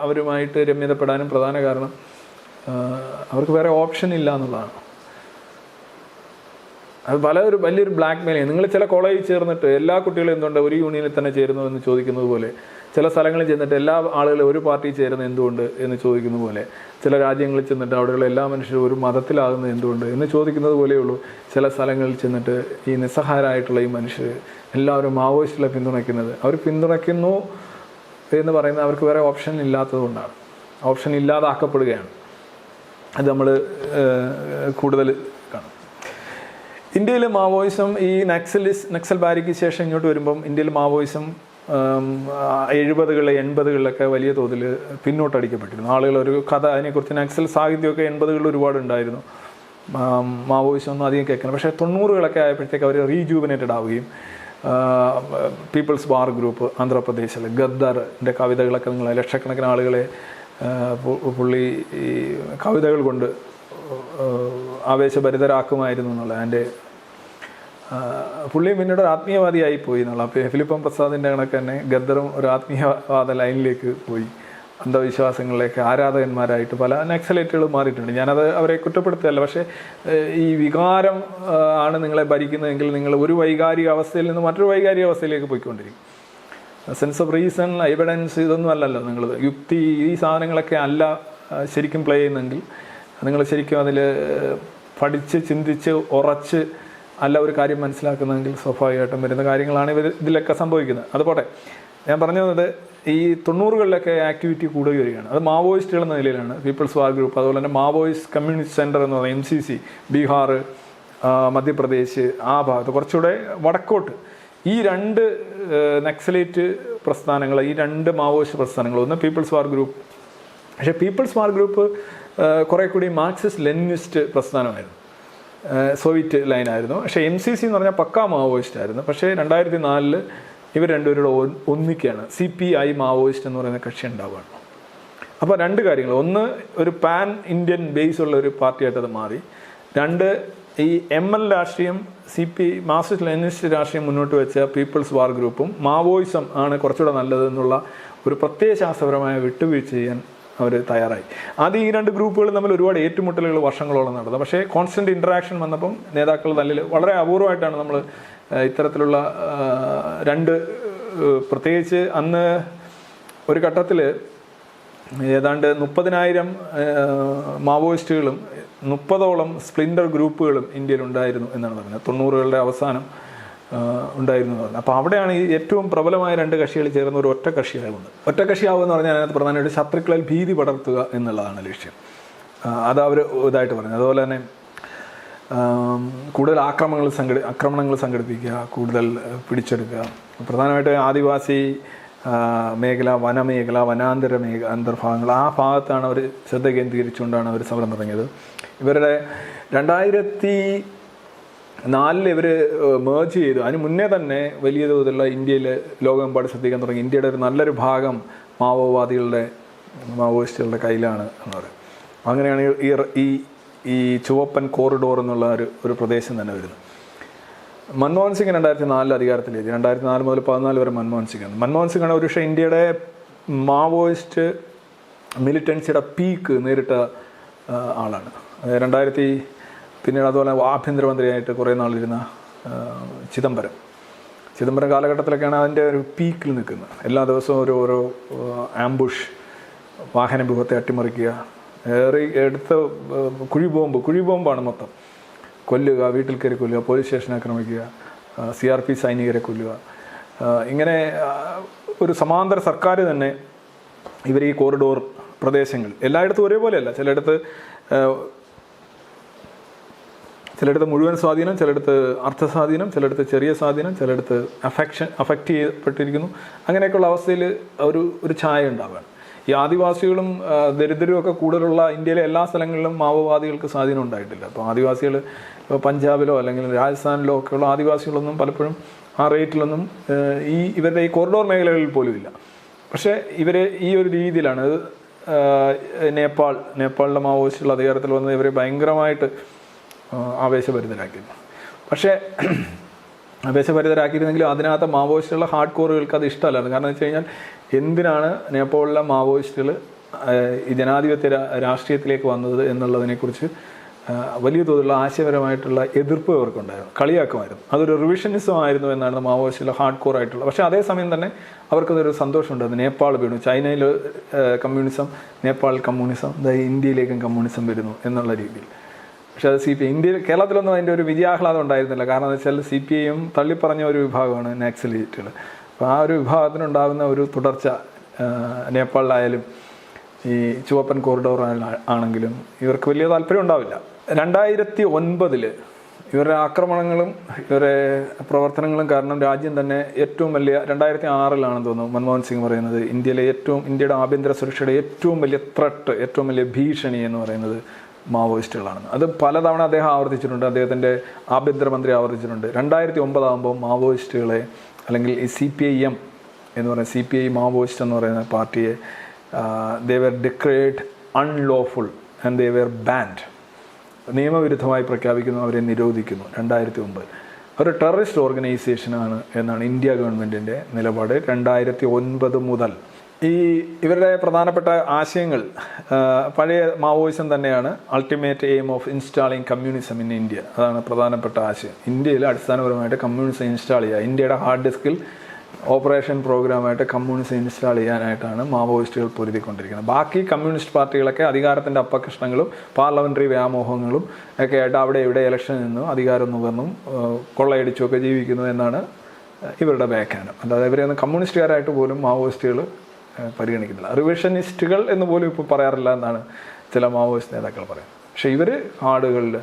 അവരുമായിട്ട് രമ്യതപ്പെടാനും പ്രധാന കാരണം അവർക്ക് വേറെ ഓപ്ഷൻ ഇല്ല എന്നുള്ളതാണ്. അത് വലിയൊരു ബ്ലാക്ക് മെയിലിങ്. നിങ്ങൾ ചില കോളേജിൽ ചേർന്നിട്ട് എല്ലാ കുട്ടികളും എന്തുകൊണ്ട് ഒരു യൂണിയനിൽ തന്നെ ചേരുന്നു എന്ന് ചോദിക്കുന്നത് പോലെ, ചില സ്ഥലങ്ങളിൽ ചെന്നിട്ട് എല്ലാ ആളുകളും ഒരു പാർട്ടിയിൽ ചേരുന്നത് എന്തുകൊണ്ട് എന്ന് ചോദിക്കുന്ന പോലെ, ചില രാജ്യങ്ങളിൽ ചെന്നിട്ട് അവിടെയുള്ള എല്ലാ മനുഷ്യരും ഒരു മതത്തിലാകുന്നത് എന്തുകൊണ്ട് എന്ന് ചോദിക്കുന്നത് പോലെയുള്ളൂ ചില സ്ഥലങ്ങളിൽ ചെന്നിട്ട് ഈ നിസ്സഹായരായിട്ടുള്ള ഈ മനുഷ്യർ എല്ലാവരും മാവോയിസ്റ്റുകളെ പിന്തുണയ്ക്കുന്നത്. അവർ പിന്തുണയ്ക്കുന്നു എന്ന് പറയുന്നത് അവർക്ക് വേറെ ഓപ്ഷൻ ഇല്ലാത്തതുകൊണ്ടാണ്. ഓപ്ഷൻ ഇല്ലാതാക്കപ്പെടുകയാണ്. അത് നമ്മൾ കൂടുതൽ കാണും. ഇന്ത്യയിലെ മാവോയിസം ഈ നക്സൽ ബാരിക്ക് ശേഷം ഇങ്ങോട്ട് വരുമ്പം ഇന്ത്യയിൽ മാവോയിസം 70-കളിൽ 80-കളിലൊക്കെ വലിയ തോതിൽ പിന്നോട്ടടിക്കപ്പെട്ടിരുന്നു. ആളുകൾ ഒരു കഥ അതിനെക്കുറിച്ച് നക്സൽ സാഹിത്യമൊക്കെ 80-കളിൽ ഒരുപാടുണ്ടായിരുന്നു. മാവോയിസം ഒന്നും അധികം കേൾക്കുന്നത്. പക്ഷേ 90കളൊക്കെ ആയപ്പോഴത്തേക്ക് അവർ റീജൂവനേറ്റഡ് ആവുകയും പീപ്പിൾസ് വാർ ഗ്രൂപ്പ് ആന്ധ്രാപ്രദേശിൽ ഗദ്ദറിൻ്റെ കവിതകളൊക്കെ നിങ്ങൾ ലക്ഷക്കണക്കിന് ആളുകളെ പുള്ളി ഈ കവിതകൾ കൊണ്ട് ആവേശഭരിതരാക്കുമായിരുന്നു എന്നുള്ള അതിൻ്റെ പുള്ളി പിന്നീട് ഒരു ആത്മീയവാദിയായി പോയി എന്നുള്ള. അപ്പോൾ ഫിലിപ്പം പ്രസാദിൻ്റെ കണക്ക് തന്നെ ഗദ്ദറും ഒരു ആത്മീയവാദ ലൈനിലേക്ക് പോയി. അന്ധവിശ്വാസങ്ങളിലേക്ക് ആരാധകന്മാരായിട്ട് പല നക്സലേറ്റുകൾ മാറിയിട്ടുണ്ട്. ഞാനത് അവരെ കുറ്റപ്പെടുത്തുകയല്ല, പക്ഷേ ഈ വികാരം ആണ് നിങ്ങളെ ഭരിക്കുന്നതെങ്കിൽ നിങ്ങൾ ഒരു വൈകാരിക അവസ്ഥയിൽ നിന്ന് മറ്റൊരു വൈകാരിക അവസ്ഥയിലേക്ക് പോയിക്കൊണ്ടിരിക്കും. സെൻസ് ഓഫ് റീസൺ, എവിഡൻസ് ഇതൊന്നും അല്ലല്ലോ നിങ്ങൾ യുക്തി ഈ സാധനങ്ങളൊക്കെ അല്ല ശരിക്കും പ്ലേ ചെയ്യുന്നെങ്കിൽ നിങ്ങൾ ശരിക്കും അതിൽ പഠിച്ച് ചിന്തിച്ച് ഉറച്ച് അല്ല ഒരു കാര്യം മനസ്സിലാക്കുന്നതെങ്കിൽ സ്വാഭാവികമായിട്ടും വരുന്ന കാര്യങ്ങളാണ് ഇതിലൊക്കെ സംഭവിക്കുന്നത്. അതുപോട്ടെ, ഞാൻ പറഞ്ഞു തന്നത് ഈ 90കളിലൊക്കെ ആക്ടിവിറ്റി കൂടുതൽ വരികയാണ്. അത് മാവോയിസ്റ്റുകൾ എന്ന നിലയിലാണ് പീപ്പിൾസ് വാർ ഗ്രൂപ്പ്. അതുപോലെ തന്നെ മാവോയിസ്റ്റ് കമ്മ്യൂണിസ്റ്റ് സെൻറ്റർ എന്ന് പറയുന്നത് MCC, ബീഹാർ, മധ്യപ്രദേശ്, ആ ഭാഗത്ത് കുറച്ചുകൂടെ വടക്കോട്ട് ഈ 2 നക്സലേറ്റ് പ്രസ്ഥാനങ്ങൾ, ഈ 2 മാവോയിസ്റ്റ് പ്രസ്ഥാനങ്ങൾ, ഒന്ന് പീപ്പിൾസ് വാർ ഗ്രൂപ്പ്. പക്ഷേ പീപ്പിൾസ് വാർ ഗ്രൂപ്പ് കുറേ കൂടി മാർക്സിസ്റ്റ് ലെനിനിസ്റ്റ് പ്രസ്ഥാനമായിരുന്നു, സോവിയറ്റ് ലൈനായിരുന്നു. പക്ഷേ MCC എന്ന് പറഞ്ഞാൽ പക്കാ മാവോയിസ്റ്റ് ആയിരുന്നു. പക്ഷേ 2004 ഇവർ രണ്ടുപേരുടെ ഒന്നിക്കുകയാണ്, CPI മാവോയിസ്റ്റ് എന്ന് പറയുന്ന കക്ഷി ഉണ്ടാവുകയാണ്. അപ്പോൾ 2 കാര്യങ്ങൾ, ഒന്ന് ഒരു പാൻ ഇന്ത്യൻ ബേസ് ഉള്ള ഒരു പാർട്ടിയായിട്ട് അത് മാറി. 2 ഈ ML രാഷ്ട്രീയം, മാർക്സിസ്റ്റ് ലെനിനിസ്റ്റ് രാഷ്ട്രീയം മുന്നോട്ട് വെച്ച പീപ്പിൾസ് വാർ ഗ്രൂപ്പും മാവോയിസം ആണ് കുറച്ചുകൂടെ നല്ലതെന്നുള്ള ഒരു പ്രത്യയശാസ്ത്രപരമായ വിട്ടുവീഴ്ച ചെയ്യാൻ അവർ തയ്യാറായി. ആദ്യം ഈ 2 ഗ്രൂപ്പുകളും തമ്മിൽ ഒരുപാട് ഏറ്റുമുട്ടലുകൾ വർഷങ്ങളോളം നടന്നു. പക്ഷേ കോൺസ്റ്റന്റ് ഇൻട്രാക്ഷൻ വന്നപ്പം നേതാക്കൾ തമ്മിൽ വളരെ അപൂർവമായിട്ടാണ് നമ്മൾ ഇത്തരത്തിലുള്ള 2 പ്രത്യേകിച്ച് അന്ന് ഒരു ഘട്ടത്തിൽ ഏതാണ്ട് 30,000 മാവോയിസ്റ്റുകളും 30ഓളം സ്പ്ലിൻഡർ ഗ്രൂപ്പുകളും ഇന്ത്യയിൽ ഉണ്ടായിരുന്നു എന്നാണ് പറയുന്നത്. 90കളുടെ അവസാനം ഉണ്ടായിരുന്നു എന്ന് പറഞ്ഞു. അപ്പോൾ അവിടെയാണ് ഈ ഏറ്റവും പ്രബലമായ 2 കക്ഷികൾ ചേർന്ന ഒരു ഒറ്റ കക്ഷിയാകുന്നത്. ഒറ്റ കക്ഷിയാവുമെന്ന് പറഞ്ഞാൽ അതിനകത്ത് പ്രധാനമായിട്ട് ശത്രുക്കളിൽ ഭീതി പടർത്തുക എന്നുള്ളതാണ് ലക്ഷ്യം. അത് അവർ ഇതായിട്ട് പറഞ്ഞു. അതുപോലെ തന്നെ കൂടുതൽ ആക്രമണങ്ങൾ സംഘടിപ്പിക്കുക, കൂടുതൽ പിടിച്ചെടുക്കുക. പ്രധാനമായിട്ട് ആദിവാസി മേഖല, വനമേഖല, വനാന്തര അന്തർഭാഗങ്ങൾ, ആ ഭാഗത്താണ് അവർ ശ്രദ്ധ കേന്ദ്രീകരിച്ചുകൊണ്ടാണ് അവർ സമരം തുടങ്ങിയത്. ഇവരുടെ 2004 ഇവർ മേർജ് ചെയ്തു. അതിന് മുന്നേ തന്നെ വലിയ തോതിലുള്ള ഇന്ത്യയിൽ ലോകമെമ്പാട് ശ്രദ്ധിക്കാൻ തുടങ്ങി. ഇന്ത്യയുടെ ഒരു നല്ലൊരു ഭാഗം മാവോയിസ്റ്റുകളുടെ കയ്യിലാണ് എന്ന് പറയും. അങ്ങനെയാണ് ഈ ചുവപ്പൻ കോറിഡോർ എന്നുള്ള ഒരു പ്രദേശം തന്നെ വരുന്നത്. മൻമോഹൻ സിംഗ് 2004 അധികാരത്തിലെത്തി. 2004 മുതൽ 2014 വരെ മൻമോഹൻ സിംഗാണ്. മൻമോഹൻ സിംഗാണ് ഒരു പക്ഷേ ഇന്ത്യയുടെ മാവോയിസ്റ്റ് മിലിറ്റൻസിയുടെ പീക്ക് നേരിട്ട ആളാണ്. പിന്നീട് അതുപോലെ ആഭ്യന്തരമന്ത്രിയായിട്ട് കുറേ നാളിരുന്ന ചിദംബരം കാലഘട്ടത്തിലൊക്കെയാണ് അതിൻ്റെ ഒരു പീക്കിൽ നിൽക്കുന്നത്. എല്ലാ ദിവസവും ഓരോ ആംബുഷ്, വാഹനവ്യൂഹത്തെ അട്ടിമറിക്കുക, എടുത്ത കുഴിബോംബാണ് മൊത്തം. കൊല്ലുക, വീട്ടിൽ കയറി കൊല്ലുക, പോലീസ് സ്റ്റേഷൻ ആക്രമിക്കുക, CRP സൈനികരെ കൊല്ലുക. ഇങ്ങനെ ഒരു സമാന്തര സർക്കാർ തന്നെ ഇവർ ഈ കോറിഡോർ പ്രദേശങ്ങൾ എല്ലായിടത്തും ഒരേപോലെയല്ല. ചിലയിടത്ത് മുഴുവൻ സ്വാധീനം, ചിലയിടത്ത് അർത്ഥസ്വാധീനം, ചിലയിടത്ത് ചെറിയ സ്വാധീനം, ചിലയിടത്ത് അഫക്റ്റ് ചെയ്യപ്പെട്ടിരിക്കുന്നു. അങ്ങനെയൊക്കെയുള്ള അവസ്ഥയിൽ ഒരു ഛായ ഉണ്ടാവുകയാണ്. ഈ ആദിവാസികളും ദരിദ്രരും ഒക്കെ കൂടുതലുള്ള ഇന്ത്യയിലെ എല്ലാ സ്ഥലങ്ങളിലും മാവോവാദികൾക്ക് സ്വാധീനം ഉണ്ടായിട്ടില്ല. അപ്പോൾ ആദിവാസികൾ പഞ്ചാബിലോ അല്ലെങ്കിൽ രാജസ്ഥാനിലോ ഒക്കെയുള്ള ആദിവാസികളൊന്നും പലപ്പോഴും ആ റേറ്റിലൊന്നും ഇവരുടെ ഈ കോറിഡോർ മേഖലകളിൽ പോലും ഇല്ല. പക്ഷേ ഇവർ ഈ ഒരു രീതിയിലാണ്. നേപ്പാളിലെ മാവോയിസ്റ്റുകൾ അധികാരത്തിൽ വന്നത് ഇവരെ ഭയങ്കരമായിട്ട് ആവേശഭരിതരാക്കിയിരുന്നു. പക്ഷേ ആവേശഭരിതരാക്കിയിരുന്നെങ്കിലും അതിനകത്ത് മാവോയിസ്റ്റുകളുടെ ഹാർഡ് കോറുകൾക്ക് അത് ഇഷ്ടമല്ലായിരുന്നു. കാരണം എന്ന് വെച്ച് കഴിഞ്ഞാൽ എന്തിനാണ് നേപ്പാളിലെ മാവോയിസ്റ്റുകൾ ഈ ജനാധിപത്യ രാഷ്ട്രീയത്തിലേക്ക് വന്നത് എന്നുള്ളതിനെക്കുറിച്ച് വലിയ തോതിലുള്ള ആശയപരമായിട്ടുള്ള എതിർപ്പ് അവർക്കുണ്ടായിരുന്നു, കളിയാക്കുമായിരുന്നു. അതൊരു റിവിഷനിസം ആയിരുന്നു എന്നാണ് മാവോയിസ്റ്റുകളുടെ ഹാർഡ് കോർ ആയിട്ടുള്ളത്. പക്ഷേ അതേസമയം തന്നെ അവർക്കതൊരു സന്തോഷമുണ്ടായിരുന്നു. നേപ്പാൾ വീണു, ചൈനയിൽ കമ്മ്യൂണിസം, നേപ്പാളിൽ കമ്മ്യൂണിസം, ഇന്ത്യയിലേക്കും കമ്മ്യൂണിസം വരുന്നു എന്നുള്ള രീതിയിൽ. പക്ഷേ അത് കേരളത്തിലൊന്നും അതിൻ്റെ ഒരു വിജയാഹ്ലാദം ഉണ്ടായിരുന്നില്ല. കാരണം എന്ന് വെച്ചാൽ CPIയും തള്ളിപ്പറഞ്ഞ ഒരു വിഭാഗമാണ് നക്സലേറ്റുകൾ. അപ്പോൾ ആ ഒരു വിഭാഗത്തിനുണ്ടാകുന്ന ഒരു തുടർച്ച നേപ്പാളിലായാലും ഈ ചുവപ്പൻ കോറിഡോർ ആണെങ്കിലും ഇവർക്ക് വലിയ താല്പര്യം ഉണ്ടാവില്ല. 2009 ഇവരുടെ ആക്രമണങ്ങളും ഇവരുടെ പ്രവർത്തനങ്ങളും കാരണം രാജ്യം തന്നെ ഏറ്റവും വലിയ 2006 തോന്നുന്നു മൻമോഹൻ സിംഗ് പറയുന്നത് ഇന്ത്യയുടെ ആഭ്യന്തര സുരക്ഷയുടെ ഏറ്റവും വലിയ ത്രെട്ട്, ഏറ്റവും വലിയ ഭീഷണി എന്ന് പറയുന്നത് മാവോയിസ്റ്റുകളാണെന്ന്. അത് പലതവണ അദ്ദേഹം ആവർത്തിച്ചിട്ടുണ്ട്, അദ്ദേഹത്തിൻ്റെ ആഭ്യന്തരമന്ത്രി ആവർത്തിച്ചിട്ടുണ്ട്. 2009 ആകുമ്പോൾ മാവോയിസ്റ്റുകളെ അല്ലെങ്കിൽ ഈ CPIM എന്ന് പറയുന്ന CPI മാവോയിസ്റ്റ് എന്ന് പറയുന്ന പാർട്ടിയെ they were declared unlawful and they were banned. നിയമവിരുദ്ധമായി പ്രഖ്യാപിക്കുന്നു, അവരെ നിരോധിക്കുന്നു. 2009 ഒരു ടെററിസ്റ്റ് ഓർഗനൈസേഷനാണ് എന്നാണ് ഇന്ത്യ ഗവൺമെൻറ്റിൻ്റെ നിലപാട്. 2009 മുതൽ ഇവരുടെ പ്രധാനപ്പെട്ട ആശയങ്ങൾ പഴയ മാവോയിസം തന്നെയാണ്. Ultimate aim of installing communism in India, അതാണ് പ്രധാനപ്പെട്ട ആശയം. ഇന്ത്യയിൽ അടിസ്ഥാനപരമായിട്ട് കമ്മ്യൂണിസം ഇൻസ്റ്റാൾ ചെയ്യുക, ഇന്ത്യയുടെ ഹാർഡ് ഡിസ്കിൽ ഓപ്പറേഷൻ പ്രോഗ്രാമായിട്ട് കമ്മ്യൂണിസം ഇൻസ്റ്റാൾ ചെയ്യാനായിട്ടാണ് മാവോയിസ്റ്റുകൾ പൊരുതിക്കൊണ്ടിരിക്കുന്നത്. ബാക്കി കമ്മ്യൂണിസ്റ്റ് പാർട്ടികളൊക്കെ അധികാരത്തിൻ്റെ അപ്പകഷ്ണങ്ങളും പാർലമെൻ്ററി വ്യാമോഹങ്ങളും ഒക്കെ ആയിട്ട് അവിടെ ഇവിടെ ഇലക്ഷൻ നിന്നും അധികാരം നുകർന്നും കൊള്ളയടിച്ചുമൊക്കെ ജീവിക്കുന്നു എന്നാണ് ഇവരുടെ വ്യാഖ്യാനം. അല്ലാതെ ഇവരെയൊന്നും കമ്മ്യൂണിസ്റ്റുകാരായിട്ട് പോലും മാവോയിസ്റ്റുകൾ പരിഗണിക്കുന്നില്ല. റിവിഷനിസ്റ്റുകൾ എന്ന് പോലും ഇപ്പോൾ പറയാറില്ല എന്നാണ് ചില മാവോയിസ്റ്റ് നേതാക്കൾ പറയുന്നത്. പക്ഷേ ഇവർ ആടുകളിൽ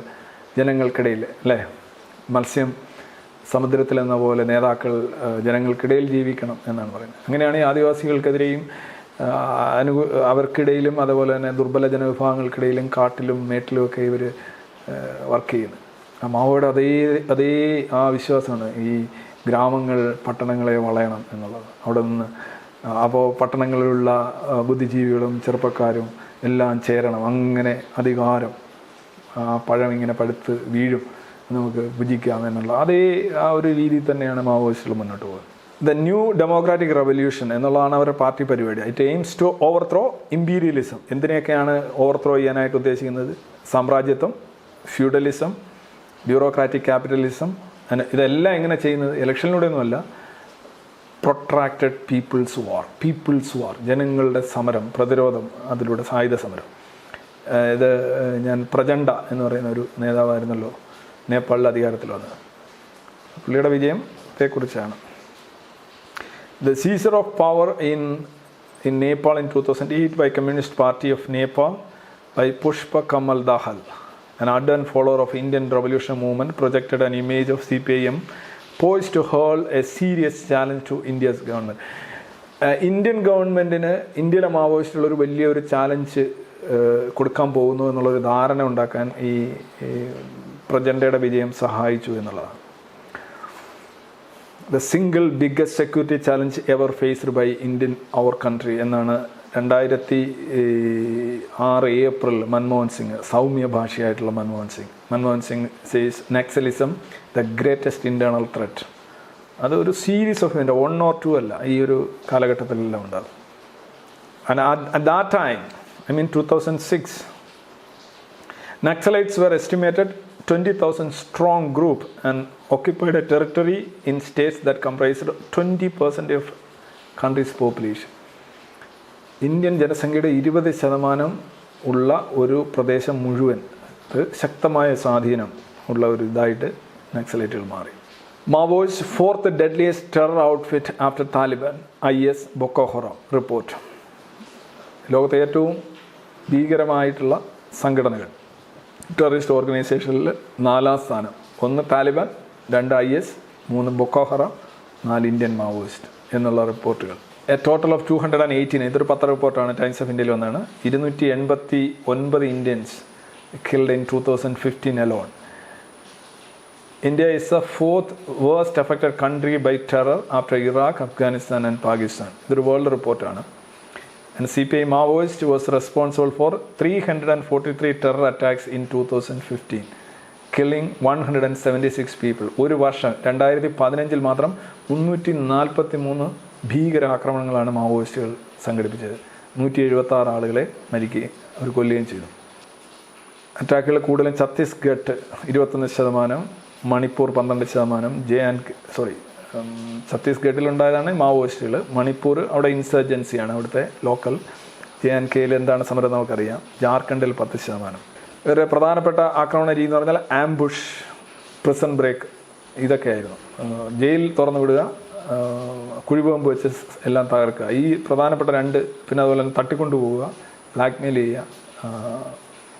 ജനങ്ങൾക്കിടയിൽ അല്ലേ, മത്സ്യം സമുദ്രത്തിലെന്ന പോലെ നേതാക്കൾ ജനങ്ങൾക്കിടയിൽ ജീവിക്കണം എന്നാണ് പറയുന്നത്. അങ്ങനെയാണ് ഈ ആദിവാസികൾക്കെതിരെയും അവർക്കിടയിലും അതുപോലെ തന്നെ ദുർബല ജനവിഭാഗങ്ങൾക്കിടയിലും കാട്ടിലും മേട്ടിലുമൊക്കെ ഇവർ വർക്ക് ചെയ്യുന്നത്. മാവോയുടെ അതേ ആ വിശ്വാസമാണ് ഈ ഗ്രാമങ്ങൾ പട്ടണങ്ങളെ വളയണം എന്നുള്ളത്. അവിടെ നിന്ന് അപ്പോൾ പട്ടണങ്ങളിലുള്ള ബുദ്ധിജീവികളും ചെറുപ്പക്കാരും എല്ലാം ചേരണം, അങ്ങനെ അധികാരം പഴം ഇങ്ങനെ പഴുത്ത് വീഴും, നമുക്ക് ഭുജിക്കാം എന്നുള്ള അതേ ആ ഒരു രീതിയിൽ തന്നെയാണ് മാവോയിസ്റ്റുകൾ മുന്നോട്ട് പോകുന്നത്. ദ ന്യൂ ഡെമോക്രാറ്റിക് റെവല്യൂഷൻ എന്നുള്ളതാണ് അവരുടെ പാർട്ടി പരിപാടി. It aims to overthrow imperialism. എന്തിനെയൊക്കെയാണ് ഓവർത്രോ ചെയ്യാനായിട്ട് ഉദ്ദേശിക്കുന്നത്? സാമ്രാജ്യത്വം, ഫ്യൂഡലിസം, ബ്യൂറോക്രാറ്റിക് ക്യാപിറ്റലിസം. ഇതെല്ലാം എങ്ങനെ ചെയ്യുന്നത്? ഇലക്ഷനിലൂടെയൊന്നുമല്ല, പ്രൊട്രാക്റ്റഡ് പീപ്പിൾസ് വാർ, ജനങ്ങളുടെ സമരം, പ്രതിരോധം, അതിലൂടെ സായുധ സമരം. ഇത് ഞാൻ പ്രചണ്ഡ എന്ന് പറയുന്ന ഒരു നേതാവായിരുന്നല്ലോ നേപ്പാളിൽ അധികാരത്തിൽ വന്നത്, പുള്ളിയുടെ വിജയത്തെക്കുറിച്ചാണ്. The seizure of power in Nepal in 2008 by Communist Party of Nepal by Pushpa Kamal Dahal, an ardent follower of Indian Revolution movement, projected an image of CPIM poised to hurl a serious challenge to India's government. Indian ഗവൺമെൻറ്റിന് ഇന്ത്യയിലെ മാവോയിസ്റ്റുകൾ ഒരു വലിയൊരു challenge കൊടുക്കാൻ പോകുന്നു എന്നുള്ളൊരു ധാരണ ഉണ്ടാക്കാൻ ഈ പ്രചണ്ഡയുടെ വിജയം സഹായിച്ചു എന്നുള്ളതാണ്. The single biggest security challenge ever faced by Indian our country എന്നാണ് 2006 ഏപ്രിൽ മൻമോഹൻ സിംഗ്, സൗമ്യ ഭാഷയായിട്ടുള്ള Manmohan Singh says Naxalism the greatest internal threat. അതൊരു സീരീസ് ഓഫ് ഇവൻ്റ്, 1 or 2 അല്ല, ഈ ഒരു കാലഘട്ടത്തിലെല്ലാം ഉണ്ടാകും. And at that time, I mean 2006, Naxalites were estimated 20,000 strong group and occupied a territory in states that comprised 20% of country's population. Indian ജനസംഖ്യയുടെ 20% ഉള്ള ഒരു പ്രദേശം മുഴുവൻ ശക്തമായ സ്വാധീനം ഉള്ള ഒരു ഇതായിട്ട് നക്സലൈറ്റുകൾ മാറി. Maoist fourth deadliest terror outfit after Taliban, IS ബൊക്കോ Haram report. ലോകത്തെ ഏറ്റവും ഭീകരമായിട്ടുള്ള സംഘടനകൾ, ടെററിസ്റ്റ് ഓർഗനൈസേഷനിൽ 4ാം സ്ഥാനം. 1 Taliban, 2 IS, 3 ബൊക്കോ Haram, 4 Indian Maoist എന്നുള്ള റിപ്പോർട്ടുകൾ. എ ടോട്ടൽ ഓഫ് 218, ഇതൊരു പത്ര റിപ്പോർട്ടാണ്, ടൈംസ് ഓഫ് ഇന്ത്യയിൽ വന്നതാണ്. 289 Indians killed in 2015 alone. India is the 4th worst affected country by terror after Iraq, Afghanistan and Pakistan. ഇതൊരു വേൾഡ് റിപ്പോർട്ടാണ്. And CPI Maoist was responsible for 343 terror attacks in 2015, killing 176 people. ഒരു വർഷം 2015 മാത്രം 343 ഭീകരാക്രമണങ്ങളാണ് മാവോയിസ്റ്റുകൾ സംഘടിപ്പിച്ചത്. 176 ആളുകളെ മരിക്കുകയും അവർ കൊല്ലുകയും ചെയ്തു. അറ്റാക്കുകൾ കൂടുതലും ഛത്തീസ്ഗഡ് 21%, മണിപ്പൂർ 12%, ഛത്തീസ്ഗഡിലുണ്ടായതാണ് മാവോയിസ്റ്റുകൾ. മണിപ്പൂർ അവിടെ ഇൻസർജൻസിയാണ്, അവിടുത്തെ ലോക്കൽ. JNKയിൽ എന്താണ് സമരം നമുക്കറിയാം. ജാർഖണ്ഡിൽ 10%. വേറെ പ്രധാനപ്പെട്ട ആക്രമണ രീതി എന്ന് പറഞ്ഞാൽ ആംബുഷ്, പ്രിസൺ ബ്രേക്ക്, ഇതൊക്കെയായിരുന്നു. ജയിൽ തുറന്നു വിടുക, കുഴിബോംബ് വെച്ച് എല്ലാം തകർക്കുക, ഈ പ്രധാനപ്പെട്ട 2. പിന്നെ അതുപോലെ തന്നെ തട്ടിക്കൊണ്ടുപോവുക, ബ്ലാക്ക്മെയിൽ ചെയ്യുക,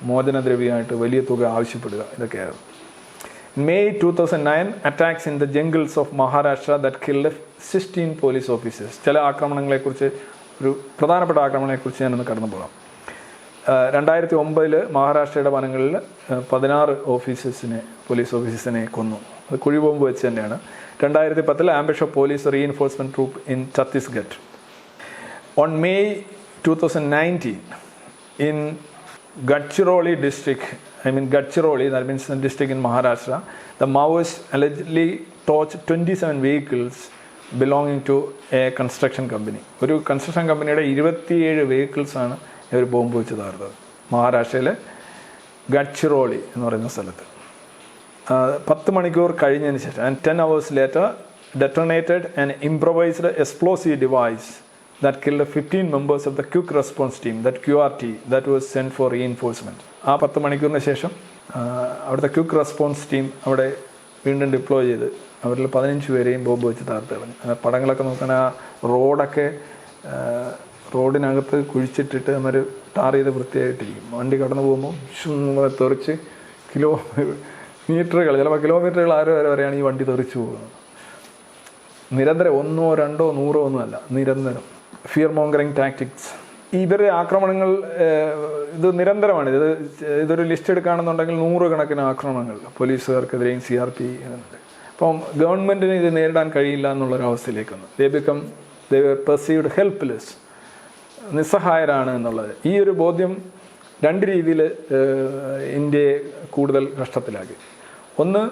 മോചനദ്രവ്യമായിട്ട് വലിയ തുക ആവശ്യപ്പെടുക, ഇതൊക്കെയായിരുന്നു. May 2009, attacks in the jungles of Maharashtra that killed 16 police officers. ചില ആക്രമണങ്ങളെക്കുറിച്ച്, ഒരു പ്രധാനപ്പെട്ട ആക്രമണങ്ങളെക്കുറിച്ച് ഞാനൊന്ന് കടന്നു പോകാം. 2009 മഹാരാഷ്ട്രയുടെ വനങ്ങളിൽ 16 പോലീസ് ഓഫീസേഴ്സിനെ കൊന്നു. അത് കുഴിബോംബ് വെച്ച് തന്നെയാണ്. 2010 ambush of police reinforcement troop in Chhattisgarh. On May 2019 in Gadchiroli district, Gadchiroli, that means the district in Maharashtra, the Maoists allegedly torched 27 vehicles belonging to a construction company. ഒരു കൺസ്ട്രക്ഷൻ കമ്പനിയുടെ 27 വെഹിക്കിൾസാണ് ഇവർ ബോംബ് വെച്ച് തകർത്തത് മഹാരാഷ്ട്രയിലെ ഗഡ്ചിറോളി എന്ന് പറയുന്ന സ്ഥലത്ത്. 10 മണിക്കൂർ കഴിഞ്ഞതിന് ശേഷം and 10 hours later detonated an improvised explosive device that killed 15 members of the quick response team, that QRT, that was sent for reinforcement. ആ 10 മണിക്കൂറിന് ശേഷം അവിടുത്തെ ക്വിക്ക് റെസ്പോൺസ് ടീം അവിടെ വീണ്ടും ഡിപ്ലോയ് ചെയ്ത് അവരിൽ 15 പേരെയും ബോംബ് വെച്ച് തകർത്ത് കളഞ്ഞു. പടങ്ങളൊക്കെ നോക്കാൻ ആ റോഡിനകത്ത് കുഴിച്ചിട്ടിട്ട് അവർ ടാർ ചെയ്ത് വൃത്തിയായിട്ടിരിക്കും. വണ്ടി കടന്നു പോകുമ്പോൾ തെറിച്ച് കിലോമീറ്ററുകൾ, ചിലപ്പോൾ കിലോമീറ്ററുകൾ വരെയാണ് ഈ വണ്ടി തെറിച്ച് പോകുന്നത്. നിരന്തരം 1, 2, 100 ഒന്നുമല്ല, നിരന്തരം. Fear മോങ്കറിങ് tactics. ഇവരുടെ ആക്രമണങ്ങൾ ഇത് നിരന്തരമാണ്. ഇതൊരു ലിസ്റ്റ് എടുക്കുകയാണെന്നുണ്ടെങ്കിൽ 100 കണക്കിന് ആക്രമണങ്ങൾ പോലീസുകാർക്കെതിരെയും CRP ഉണ്ട്. അപ്പം ഗവൺമെൻറ്റിന് ഇത് നേരിടാൻ കഴിയില്ല എന്നുള്ളൊരവസ്ഥയിലേക്ക് വന്നു. ദേ വർ പെർസീവ്ഡ് ഹെൽപ്ലെസ്, നിസ്സഹായരാണ് എന്നുള്ളത്. ഈ ഒരു ബോധ്യം 2 രീതിയിൽ ഇന്ത്യയെ കൂടുതൽ കഷ്ടത്തിലാക്കി. ഒന്ന്,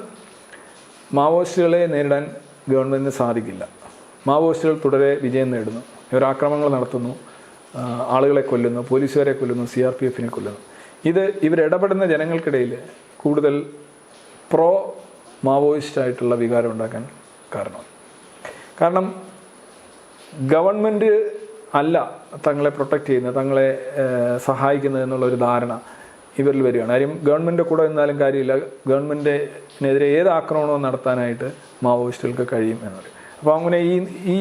മാവോയിസ്റ്റുകളെ നേരിടാൻ ഗവൺമെൻറ്റിന് സാധിക്കില്ല. മാവോയിസ്റ്റുകൾ തുടരെ വിജയം നേടുന്നു. ഇവർ ആക്രമണങ്ങൾ നടത്തുന്നു, ആളുകളെ കൊല്ലുന്നു, പോലീസുകാരെ കൊല്ലുന്നു, CRPFനെ കൊല്ലുന്നു. ഇവരിടപെടുന്ന ജനങ്ങൾക്കിടയിൽ കൂടുതൽ പ്രോ മാവോയിസ്റ്റായിട്ടുള്ള വികാരം ഉണ്ടാക്കാൻ കാരണം ഗവൺമെൻറ് അല്ല തങ്ങളെ പ്രൊട്ടക്റ്റ് ചെയ്യുന്നത്, തങ്ങളെ സഹായിക്കുന്നത് എന്നുള്ളൊരു ധാരണ ഇവരിൽ വരികയാണ്. കാര്യം ഗവൺമെൻറ് കൂടെ നിന്നാലും കാര്യമില്ല, ഗവൺമെൻറ്റിനെതിരെ ഏത് ആക്രമണവും നടത്താനായിട്ട് മാവോയിസ്റ്റുകൾക്ക് കഴിയും എന്ന് പറയും. അപ്പോൾ അങ്ങനെ ഈ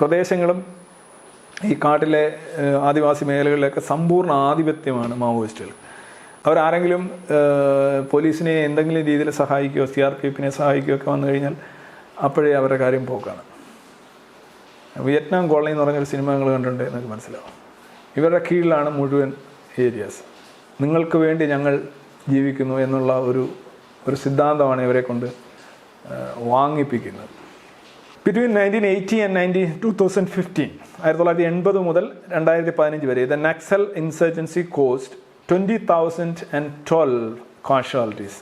പ്രദേശങ്ങളും ഈ കാട്ടിലെ ആദിവാസി മേഖലകളിലൊക്കെ സമ്പൂർണ്ണ ആധിപത്യമാണ് മാവോയിസ്റ്റുകൾ. അവരാരെങ്കിലും പോലീസിനെ എന്തെങ്കിലും രീതിയിൽ സഹായിക്കുകയോ CRPFനെ സഹായിക്കുകയോ ഒക്കെ വന്നു കഴിഞ്ഞാൽ അപ്പോഴേ അവരുടെ കാര്യം പോക്കാണ്. വിയറ്റ്നാം കോളനി എന്ന് പറഞ്ഞൊരു സിനിമ നിങ്ങൾ കണ്ടിട്ടുണ്ട് എന്നൊക്കെ മനസ്സിലാവും. ഇവരുടെ കീഴിലാണ് മുഴുവൻ ഏരിയാസ്. നിങ്ങൾക്ക് വേണ്ടി ഞങ്ങൾ ജീവിക്കുന്നു എന്നുള്ള ഒരു സിദ്ധാന്തമാണ് ഇവരെ കൊണ്ട് വാങ്ങിപ്പിക്കുന്നത്. ബിറ്റ്വീൻ 1980 and 2015, 1980 മുതൽ 2015 വരെ the Naxal insurgency cost 20,012 casualties.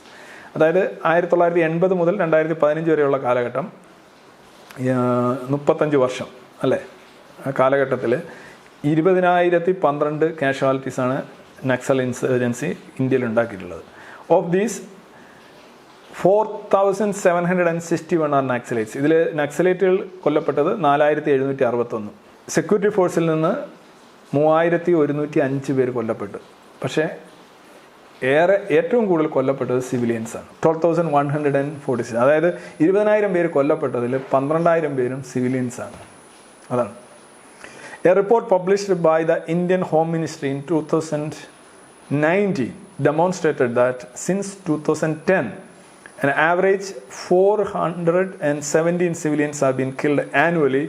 അതായത് 1980 മുതൽ 2015 വരെയുള്ള കാലഘട്ടം, 35 വർഷം അല്ലേ, ആ കാലഘട്ടത്തിൽ 20,012 കാഷ്വാലിറ്റീസാണ് നക്സൽ ഇൻസർജൻസി ഇന്ത്യയിൽ ഉണ്ടാക്കിയിട്ടുള്ളത്. Of these 4,761 are Naxalites. ഇതിൽ നക്സലൈറ്റുകൾ കൊല്ലപ്പെട്ടത് 4,761. സെക്യൂരിറ്റി ഫോഴ്സിൽ നിന്ന് 3,105 പേര് കൊല്ലപ്പെട്ടു. പക്ഷേ ഏറ്റവും കൂടുതൽ കൊല്ലപ്പെട്ടത് സിവിലിയൻസാണ്, 12,146. അതായത് 20,000 പേര് കൊല്ലപ്പെട്ടതിൽ 12,000 പേരും സിവിലിയൻസാണ്. അതാണ്. A report published by the Indian Home Ministry in 2019 demonstrated that since 2010, an average 417 civilians have been killed annually,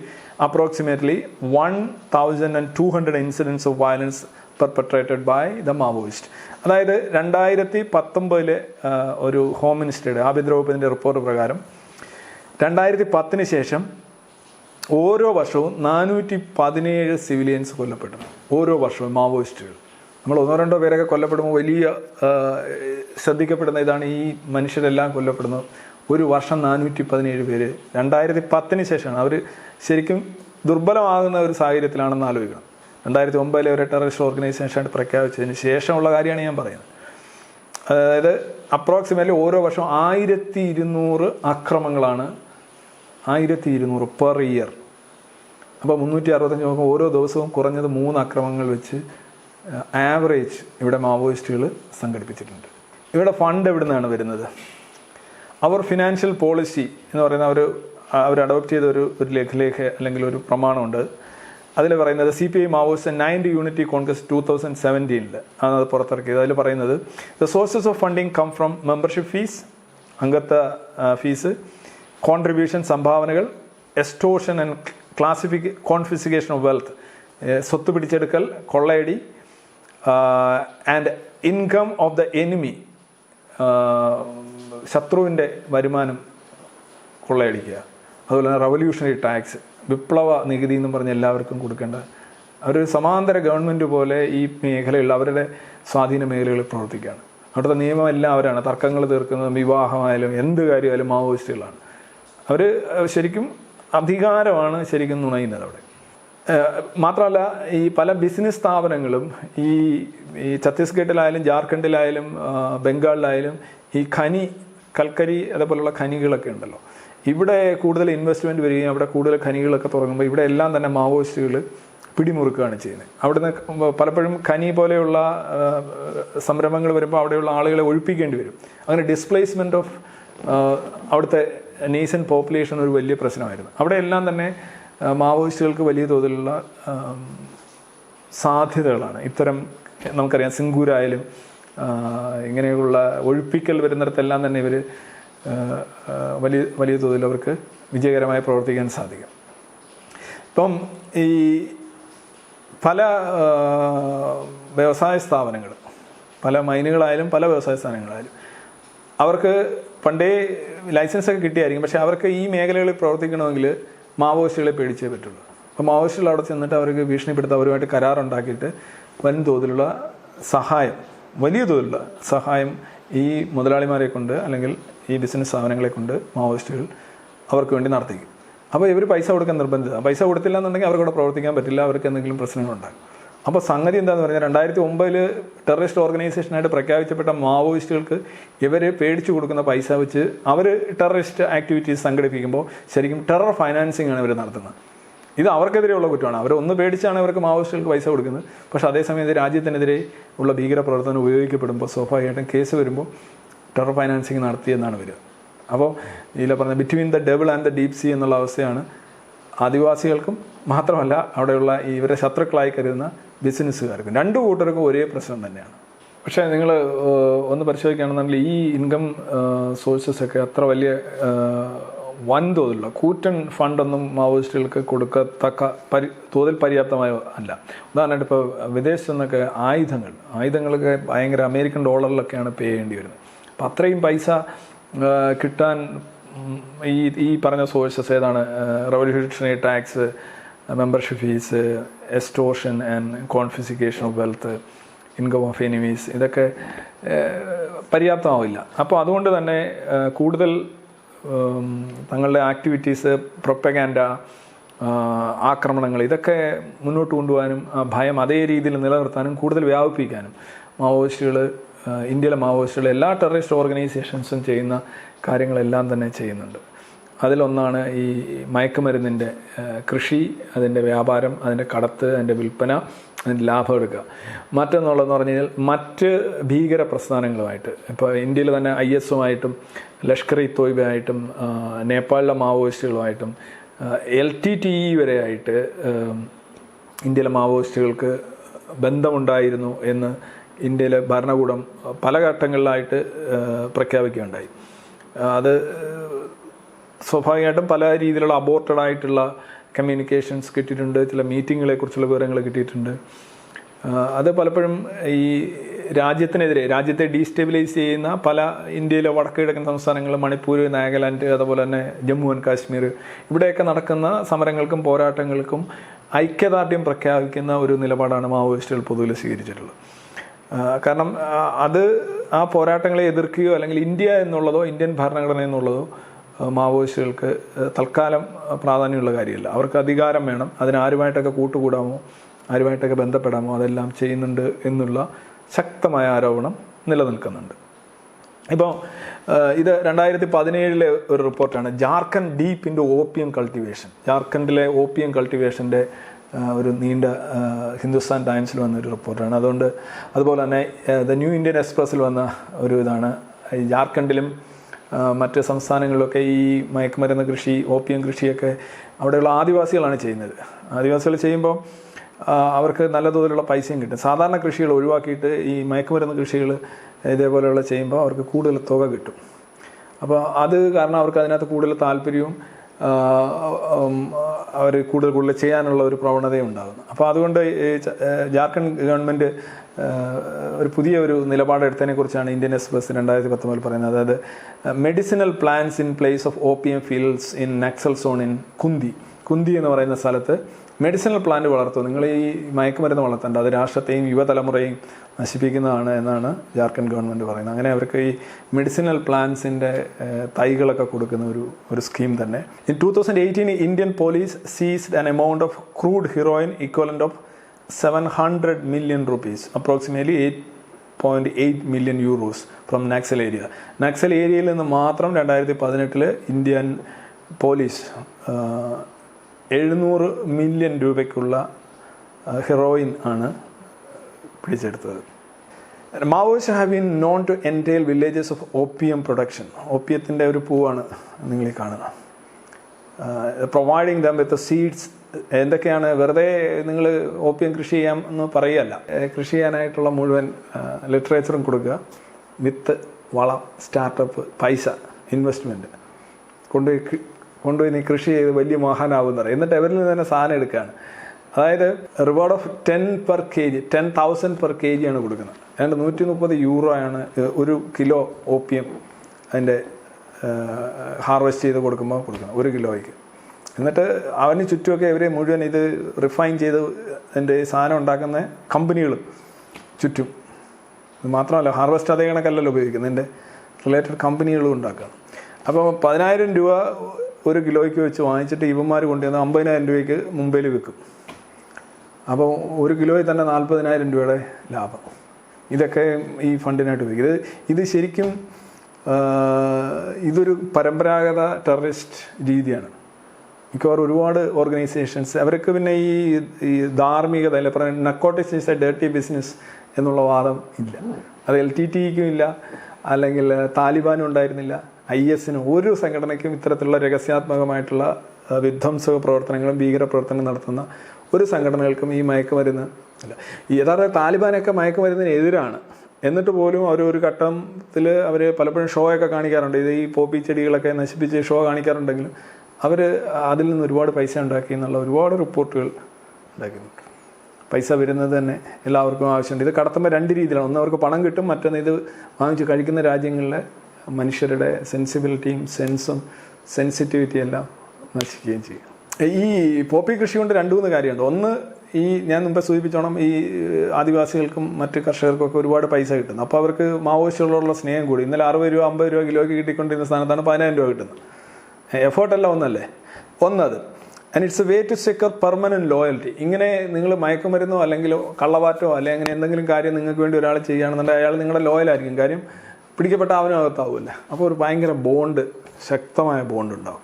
approximately 1,200 incidents of violence perpetrated by the Maoist. അതായത് 2019 ഒരു ഹോം മിനിസ്റ്ററുടെ ആഭ്യന്തര വകുപ്പിൻ്റെ റിപ്പോർട്ട് പ്രകാരം 2010 ശേഷം ഓരോ വർഷവും 417 സിവിലിയൻസ് കൊല്ലപ്പെട്ടു. ഓരോ വർഷവും മാവോയിസ്റ്റുകൾ. നമ്മൾ 1-2 പേരൊക്കെ കൊല്ലപ്പെടുമ്പോൾ വലിയ ശ്രദ്ധിക്കപ്പെടുന്ന ഇതാണ്, ഈ മനുഷ്യരെല്ലാം കൊല്ലപ്പെടുന്നു. ഒരു വർഷം 417 പേര് 2010 ശേഷമാണ്. അവർ ശരിക്കും ദുർബലമാകുന്ന ഒരു സാഹചര്യത്തിലാണെന്ന് ആലോചിക്കണം. 2009 ഒരു ടെററിസ്റ്റ് ഓർഗനൈസേഷനായിട്ട് പ്രഖ്യാപിച്ചതിന് ശേഷമുള്ള കാര്യമാണ് ഞാൻ പറയുന്നത്. അതായത് അപ്രോക്സിമേറ്റ്ലി ഓരോ വർഷവും 1,200 അക്രമങ്ങളാണ്, 1,200 പെർ ഇയർ. അപ്പോൾ 365 നോക്കുമ്പോൾ ഓരോ ദിവസവും കുറഞ്ഞത് 3 അക്രമങ്ങൾ വെച്ച് ആവറേജ് ഇവിടെ മാവോയിസ്റ്റുകൾ സംഘടിപ്പിച്ചിട്ടുണ്ട്. ഇവിടെ ഫണ്ട് എവിടെ നിന്നാണ് വരുന്നത്? അവർ ഫിനാൻഷ്യൽ പോളിസി എന്ന് പറയുന്ന അവർ അഡോപ്റ്റ് ചെയ്ത ഒരു ലഘുലേഖ അല്ലെങ്കിൽ ഒരു പ്രമാണമുണ്ട്. അതിൽ പറയുന്നത് CPI Maoist 9th unity Congress 2017 ആണ് അത് പുറത്തിറക്കിയത്. അതിൽ പറയുന്നത് the sources of funding come from membership fees, അംഗത്വ ഫീസ്, കോൺട്രിബ്യൂഷൻ സംഭാവനകൾ, extortion and confiscation of wealth, സ്വത്ത് പിടിച്ചെടുക്കൽ, കൊള്ളയടി, and income of the enemy, ശത്രുവിൻ്റെ വരുമാനം കൊള്ളയടിക്കുക. അതുപോലെ തന്നെ റവല്യൂഷണറി ടാക്സ്, വിപ്ലവ നികുതി എന്നും പറഞ്ഞ് എല്ലാവർക്കും കൊടുക്കേണ്ട ഒരു സമാന്തര ഗവൺമെൻറ് പോലെ ഈ മേഖലകളിൽ അവരുടെ സ്വാധീന മേഖലകളിൽ പ്രവർത്തിക്കുകയാണ്. അവിടുത്തെ നിയമം എല്ലാം അവരാണ്. തർക്കങ്ങൾ തീർക്കുന്നതും വിവാഹമായാലും എന്ത് കാര്യമായാലും മാവോയിസ്റ്റുകളാണ്. അവർ ശരിക്കും അധികാരമാണ് ശരിക്കും നുണയുന്നത് അവിടെ. മാത്രമല്ല ഈ പല ബിസിനസ് സ്ഥാപനങ്ങളും ഈ ഛത്തീസ്ഗഡിലായാലും ജാർഖണ്ഡിലായാലും ബംഗാളിലായാലും ഈ കൽക്കരി അതേപോലുള്ള ഖനികളൊക്കെ ഉണ്ടല്ലോ, ഇവിടെ കൂടുതൽ ഇൻവെസ്റ്റ്മെൻറ്റ് വരികയും അവിടെ കൂടുതൽ ഖനികളൊക്കെ തുടങ്ങുമ്പോൾ ഇവിടെ എല്ലാം തന്നെ മാവോയിസ്റ്റുകൾ പിടിമുറുക്കുകയാണ് ചെയ്യുന്നത്. അവിടുന്ന് പലപ്പോഴും ഖനി പോലെയുള്ള സംരംഭങ്ങൾ വരുമ്പോൾ അവിടെയുള്ള ആളുകളെ ഒഴിപ്പിക്കേണ്ടി വരും. അങ്ങനെ ഡിസ്പ്ലേസ്മെൻറ്റ് ഓഫ് അവിടുത്തെ നേസൻ പോപ്പുലേഷൻ ഒരു വലിയ പ്രശ്നമായിരുന്നു. അവിടെ എല്ലാം തന്നെ മാവോയിസ്റ്റുകൾക്ക് വലിയ തോതിലുള്ള സാധ്യതകളാണ്. ഇത്തരം നമുക്കറിയാം സിംഗൂരായാലും ഇങ്ങനെയുള്ള ഒഴിപ്പിക്കൽ വരുന്നിടത്തെല്ലാം തന്നെ ഇവർ വലിയ തോതിൽ അവർക്ക് വിജയകരമായി പ്രവർത്തിക്കാൻ സാധിക്കും. ഇപ്പം ഈ പല വ്യവസായ സ്ഥാപനങ്ങൾ, പല മൈനുകളായാലും പല വ്യവസായ സ്ഥാപനങ്ങളായാലും അവർക്ക് പണ്ടേ ലൈസൻസൊക്കെ കിട്ടിയായിരിക്കും. പക്ഷേ അവർക്ക് ഈ മേഖലകളിൽ പ്രവർത്തിക്കണമെങ്കിൽ മാവോയിസ്റ്റുകളെ പേടിച്ചേ പറ്റുള്ളൂ. അപ്പോൾ മാവോയിസ്റ്റുകൾ അവിടെ ചെന്നിട്ട് അവർക്ക് ഭീഷണിപ്പെടുത്തി അവരുമായിട്ട് കരാറുണ്ടാക്കിയിട്ട് വൻതോതിലുള്ള സഹായം, വലിയ തോതിലുള്ള സഹായം ഈ മുതലാളിമാരെ കൊണ്ട് അല്ലെങ്കിൽ ഈ ബിസിനസ് സ്ഥാപനങ്ങളെ കൊണ്ട് മാവോയിസ്റ്റുകൾ അവർക്ക് വേണ്ടി നടത്തിക്കും. അപ്പോൾ ഇവർ പൈസ കൊടുക്കാൻ നിർബന്ധിതമാണ്. പൈസ കൊടുത്തില്ല എന്നുണ്ടെങ്കിൽ അവർക്കവിടെ പ്രവർത്തിക്കാൻ പറ്റില്ല, അവർക്ക് എന്തെങ്കിലും പ്രശ്നങ്ങളുണ്ടാകും. അപ്പോൾ സംഗതി എന്താണെന്ന് പറഞ്ഞാൽ 2009 ടെററിസ്റ്റ് ഓർഗനൈസേഷനായിട്ട് പ്രഖ്യാപിച്ചപ്പെട്ട മാവോയിസ്റ്റുകൾക്ക് ഇവർ പേടിച്ചു കൊടുക്കുന്ന പൈസ വെച്ച് അവർ ടെററിസ്റ്റ് ആക്ടിവിറ്റീസ് സംഘടിപ്പിക്കുമ്പോൾ ശരിക്കും ടെറർ ഫൈനാൻസിങ് ആണ് ഇവർ നടത്തുന്നത്. ഇത് അവർക്കെതിരെയുള്ള കുറ്റമാണ്. അവരൊന്ന് പേടിച്ചാണ് അവർക്ക് മാവോയിസ്റ്റുകൾക്ക് പൈസ കൊടുക്കുന്നത്. പക്ഷേ അതേസമയം ഇത് രാജ്യത്തിനെതിരെ ഉള്ള ഭീകരപ്രവർത്തനം ഉപയോഗിക്കപ്പെടുമ്പോൾ സ്വാഭാവികമായിട്ടും കേസ് വരുമ്പോൾ ടെറർ ഫൈനാൻസിങ് നടത്തിയെന്നാണ് വരിക. അപ്പോൾ ഇതിൽ പറഞ്ഞ between the devil and the deep see എന്നുള്ള അവസ്ഥയാണ് ആദിവാസികൾക്കും മാത്രമല്ല അവിടെയുള്ള ഇവരെ ശത്രുക്കളായി കരുതുന്ന ബിസിനസ്സുകാർക്കും. രണ്ടു കൂട്ടർക്കും ഒരേ പ്രശ്നം തന്നെയാണ്. പക്ഷേ നിങ്ങൾ ഒന്ന് പരിശോധിക്കുകയാണെന്നുണ്ടെങ്കിൽ ഈ ഇൻകം സോഴ്സസൊക്കെ അത്ര വലിയ വൻതോതിലുള്ള കൂറ്റൻ ഫണ്ടൊന്നും മാവോയിസ്റ്റുകൾക്ക് കൊടുക്കത്തക്ക തോതിൽ പര്യാപ്തമായ അല്ല. ഉദാഹരണമായിട്ട് ഇപ്പോൾ വിദേശത്തു നിന്നൊക്കെ ആയുധങ്ങളൊക്കെ ഭയങ്കര അമേരിക്കൻ ഡോളറിലൊക്കെയാണ് പേ ചെയ്യേണ്ടി വരുന്നത്. അപ്പോൾ അത്രയും പൈസ കിട്ടാൻ ഈ പറഞ്ഞ സോഴ്സസ് ഏതാണ്? Revolutionary tax, membership fees, extortion and confiscation of wealth, income of enemies, ഇതൊക്കെ പര്യാപ്തമാവില്ല. അപ്പോൾ അതുകൊണ്ട് തന്നെ കൂടുതൽ തങ്ങളുടെ ആക്ടിവിറ്റീസ്, പ്രൊപ്പഗാൻഡ, ആക്രമണങ്ങൾ, ഇതൊക്കെ മുന്നോട്ട് കൊണ്ടുപോകാനും ഭയം അതേ രീതിയിൽ നിലനിർത്താനും കൂടുതൽ വ്യാപിപ്പിക്കാനും ഇന്ത്യയിലെ മാവോയിസ്റ്റുകൾ എല്ലാ ടെററിസ്റ്റ് ഓർഗനൈസേഷൻസും ചെയ്യുന്ന കാര്യങ്ങളെല്ലാം തന്നെ ചെയ്യുന്നുണ്ട്. അതിലൊന്നാണ് ഈ മയക്കുമരുന്നിൻ്റെ കൃഷി, അതിൻ്റെ വ്യാപാരം, അതിൻ്റെ കടത്ത്, അതിൻ്റെ വിൽപ്പന, അതിൻ്റെ ലാഭം എടുക്കുക. മറ്റൊന്നുള്ളതെന്ന് പറഞ്ഞു കഴിഞ്ഞാൽ മറ്റ് ഭീകര പ്രസ്ഥാനങ്ങളുമായിട്ട്, ഇപ്പോൾ ഇന്ത്യയിൽ തന്നെ IS-ഉമായിട്ടും ലഷ്കർ ഇ തോയ്ബയായിട്ടും നേപ്പാളിലെ മാവോയിസ്റ്റുകളുമായിട്ടും LTTE വരെയായിട്ട് ഇന്ത്യയിലെ മാവോയിസ്റ്റുകൾക്ക് ബന്ധമുണ്ടായിരുന്നു എന്ന് ഇന്ത്യയിലെ ഭരണകൂടം പല ഘട്ടങ്ങളിലായിട്ട് പ്രഖ്യാപിക്കുകയുണ്ടായി. അത് സ്വാഭാവികമായിട്ടും പല രീതിയിലുള്ള അബോർട്ടഡായിട്ടുള്ള കമ്മ്യൂണിക്കേഷൻസ് കിട്ടിയിട്ടുണ്ട്, ചില മീറ്റിങ്ങുകളെക്കുറിച്ചുള്ള വിവരങ്ങൾ കിട്ടിയിട്ടുണ്ട്. അത് പലപ്പോഴും ഈ രാജ്യത്തെ ഡീസ്റ്റെബിലൈസ് ചെയ്യുന്ന പല ഇന്ത്യയിലെ വടക്ക് കിഴക്കൻ സംസ്ഥാനങ്ങൾ, മണിപ്പൂർ, നാഗാലാൻഡ്, അതുപോലെ തന്നെ ജമ്മു ആൻഡ് കാശ്മീർ, ഇവിടെയൊക്കെ നടക്കുന്ന സമരങ്ങൾക്കും പോരാട്ടങ്ങൾക്കും ഐക്യദാർഢ്യം പ്രഖ്യാപിക്കുന്ന ഒരു നിലപാടാണ് മാവോയിസ്റ്റുകൾ പൊതുവിൽ സ്വീകരിച്ചിട്ടുള്ളത്. കാരണം ആ പോരാട്ടങ്ങളെ എതിർക്കുകയോ അല്ലെങ്കിൽ ഇന്ത്യ എന്നുള്ളതോ ഇന്ത്യൻ ഭരണഘടന എന്നുള്ളതോ മാവോയിസ്റ്റുകൾക്ക് തൽക്കാലം പ്രാധാന്യമുള്ള കാര്യമല്ല. അവർക്ക് അധികാരം വേണം, അതിനാരുമായിട്ടൊക്കെ കൂട്ടുകൂടാമോ, ആരുമായിട്ടൊക്കെ ബന്ധപ്പെടാമോ, അതെല്ലാം ചെയ്യുന്നുണ്ട് എന്നുള്ള ശക്തമായ ആരോപണം നിലനിൽക്കുന്നുണ്ട്. ഇപ്പോൾ ഇത് 2017 ഒരു റിപ്പോർട്ടാണ്, Jharkhand deep into opium cultivation. ജാർഖണ്ഡിലെ ഓപ്പിയം കൾട്ടിവേഷൻ്റെ ഒരു നീണ്ട ഹിന്ദുസ്ഥാൻ ടൈംസിൽ വന്നൊരു റിപ്പോർട്ടാണ്. അതുപോലെ തന്നെ ദ ന്യൂ ഇന്ത്യൻ എക്സ്പ്രസ്സിൽ വന്ന ഒരു ഇതാണ്. ഈ ജാർഖണ്ഡിലും മറ്റ് സംസ്ഥാനങ്ങളിലൊക്കെ ഈ മയക്കുമരുന്ന് കൃഷി, ഓപ്പിയം കൃഷിയൊക്കെ അവിടെയുള്ള ആദിവാസികളാണ് ചെയ്യുന്നത്. ആദിവാസികൾ ചെയ്യുമ്പോൾ അവർക്ക് നല്ല തോതിലുള്ള പൈസയും കിട്ടും. സാധാരണ കൃഷികൾ ഒഴിവാക്കിയിട്ട് ഈ മയക്കുമരുന്ന് കൃഷികൾ ഇതേപോലെയുള്ള ചെയ്യുമ്പോൾ അവർക്ക് കൂടുതൽ തുക കിട്ടും. അപ്പോൾ അത് കാരണം അവർക്ക് അതിനകത്ത് കൂടുതൽ താല്പര്യവും അവർ കൂടുതൽ ചെയ്യാനുള്ള ഒരു പ്രവണതയുണ്ടാകുന്നു. അപ്പോൾ അതുകൊണ്ട് ജാർഖണ്ഡ് ഗവൺമെൻറ് ഒരു പുതിയ ഒരു നിലപാടെടുത്തതിനെ കുറിച്ചാണ് ഇന്ത്യൻ എക്സ്പ്രസ് 2019 പറയുന്നത്. അതായത് medicinal plants in place of OPM fields in Naxal zone in Khunti എന്ന് പറയുന്ന സ്ഥലത്ത് മെഡിസിനൽ പ്ലാന്റ് വളർത്തും. നിങ്ങൾ ഈ മയക്കുമരുന്ന് വളർത്തേണ്ട, അത് രാഷ്ട്രത്തെയും യുവതലമുറയും നശിപ്പിക്കുന്നതാണ് എന്നാണ് ജാർഖണ്ഡ് ഗവൺമെൻറ് പറയുന്നത്. അങ്ങനെ അവർക്ക് ഈ മെഡിസിനൽ പ്ലാന്റ്സിൻ്റെ തൈകളൊക്കെ കൊടുക്കുന്ന ഒരു സ്കീം തന്നെ. In 2018 Indian police seized an amount of crude heroin equivalent of 700 million rupees, approximately 8.8 million euros from Naxal area. Naxal ഏരിയയിൽ നിന്ന് മാത്രം 2018 ഇന്ത്യൻ പോലീസ് 700 million രൂപയ്ക്കുള്ള ഹെറോയിൻ ആണ് പിടിച്ചെടുത്തത്. Maoist have been known to entail villages of OPM production. ഓപ്പിയത്തിൻ്റെ ഒരു പൂവാണ് നിങ്ങൾ ഈ കാണുന്നത്. Providing them with seeds. എന്തൊക്കെയാണ്, വെറുതെ നിങ്ങൾ OPM കൃഷി ചെയ്യാം എന്ന് പറയുകയല്ല, കൃഷി ചെയ്യാനായിട്ടുള്ള മുഴുവൻ ലിറ്ററേച്ചറും കൊടുക്കുക, വിത്ത്, വളം, സ്റ്റാർട്ടപ്പ്, പൈസ, ഇൻവെസ്റ്റ്മെൻറ്റ് കൊണ്ടുപോയി നീ കൃഷി ചെയ്ത് വലിയ മഹാനാവുന്ന പറയും. എന്നിട്ട് അവരിൽ നിന്ന് തന്നെ സാധനം എടുക്കുകയാണ്. അതായത് റിവാർഡ് ഓഫ് 10,000 per kg ആണ് കൊടുക്കുന്നത്. ഏതാണ്ട് 130 യൂറോയാണ് ഒരു കിലോ OPM അതിൻ്റെ ഹാർവെസ്റ്റ് ചെയ്ത് കൊടുക്കുമ്പോൾ കൊടുക്കണം, 1 കിലോയ്ക്ക്. എന്നിട്ട് അവന് ചുറ്റുമൊക്കെ ഇവരെ മുഴുവൻ ഇത് റിഫൈൻ ചെയ്ത് അതിൻ്റെ സാധനം ഉണ്ടാക്കുന്ന കമ്പനികളും ചുറ്റും. ഇത് മാത്രമല്ല, ഹാർവെസ്റ്റ് അതേ കണക്കല്ലല്ലോ ഉപയോഗിക്കുന്നത്, ഇതിൻ്റെ റിലേറ്റഡ് കമ്പനികളും ഉണ്ടാക്കുകയാണ്. അപ്പോൾ 10,000 രൂപ 1 കിലോയ്ക്ക് വെച്ച് വാങ്ങിച്ചിട്ട് ഇവന്മാർ കൊണ്ടുവന്ന് 50,000 രൂപയ്ക്ക് മുംബൈയിൽ വിൽക്കും. അപ്പോൾ 1 കിലോയിൽ തന്നെ 40,000 രൂപയുടെ ലാഭം. ഇതൊക്കെ ഈ ഫണ്ടിനായിട്ട് ഉപയോഗിക്കും. ഇത് ശരിക്കും ഇതൊരു പരമ്പരാഗത ടെററിസ്റ്റ് രീതിയാണ്. മിക്കവാറും ഒരുപാട് ഓർഗനൈസേഷൻസ് അവർക്ക് പിന്നെ ഈ ധാർമ്മികത അല്ലെ പറയുന്നത് narcotics is A dirty business എന്നുള്ള വാദം ഇല്ല. അത് LTTEക്കും ഇല്ല, അല്ലെങ്കിൽ താലിബാനും ഉണ്ടായിരുന്നില്ല, ISനും ഒരു സംഘടനയ്ക്കും ഇത്തരത്തിലുള്ള രഹസ്യാത്മകമായിട്ടുള്ള വിധ്വംസക പ്രവർത്തനങ്ങളും ഭീകര പ്രവർത്തനങ്ങളും നടത്തുന്ന ഒരു സംഘടനകൾക്കും ഈ മയക്കുമരുന്ന് ഇല്ല. ഈ യഥാർത്ഥ താലിബാനൊക്കെ മയക്കുമരുന്നിന് എതിരാണ്. എന്നിട്ട് പോലും ഒരു ഘട്ടത്തിൽ അവർ പലപ്പോഴും ഷോ ഒക്കെ കാണിക്കാറുണ്ട്. ഇത് ഈ പോപ്പി ചെടികളൊക്കെ നശിപ്പിച്ച് ഷോ കാണിക്കാറുണ്ടെങ്കിലും അവർ അതിൽ നിന്ന് ഒരുപാട് പൈസ ഉണ്ടാക്കി എന്നുള്ള ഒരുപാട് റിപ്പോർട്ടുകൾ ഉണ്ടാക്കുന്നുണ്ട്. പൈസ വരുന്നത് തന്നെ എല്ലാവർക്കും ആവശ്യമുണ്ട്. ഇത് കടത്തുമ്പോൾ 2 രീതിയിലാണ്. ഒന്ന് അവർക്ക് പണം കിട്ടും, മറ്റൊന്ന് ഇത് വാങ്ങിച്ച് കഴിക്കുന്ന രാജ്യങ്ങളിലെ മനുഷ്യരുടെ സെൻസിബിലിറ്റിയും സെൻസിറ്റിവിറ്റിയും എല്ലാം നശിക്കുകയും ചെയ്യും. ഈ പോപ്പി കൃഷി കൊണ്ട് 2-3 കാര്യമുണ്ട്. ഒന്ന്, ഈ ഞാൻ മുമ്പ് സൂചിപ്പിച്ചോണം, ഈ ആദിവാസികൾക്കും മറ്റ് കർഷകർക്കൊക്കെ ഒരുപാട് പൈസ കിട്ടുന്നു. അപ്പോൾ അവർക്ക് മാവോയിസ്റ്റുകളോടുള്ള സ്നേഹം കൂടി. ഇന്നലെ 60 രൂപ 50 രൂപ കിലോയ്ക്ക് കിട്ടിക്കൊണ്ടിരുന്ന സ്ഥാനത്താണ് 10,000 രൂപ കിട്ടുന്നത്. എഫേർട്ടല്ല ഒന്നല്ലേ, ഒന്നത്. And it's a way to secure permanent loyalty. ഇങ്ങനെ നിങ്ങൾ മയക്കുമരുന്നോ അല്ലെങ്കിൽ കള്ളവാറ്റോ അല്ലെങ്കിൽ അങ്ങനെ എന്തെങ്കിലും കാര്യം നിങ്ങൾക്ക് വേണ്ടി ഒരാൾ ചെയ്യുകയാണെന്നുണ്ടെങ്കിൽ അയാൾ നിങ്ങളുടെ ലോയലായിരിക്കും. കാര്യം പിടിക്കപ്പെട്ട അവനും അകത്താവില്ല. അപ്പോൾ ഒരു ഭയങ്കര ബോണ്ട്, ശക്തമായ ബോണ്ട് ഉണ്ടാവും.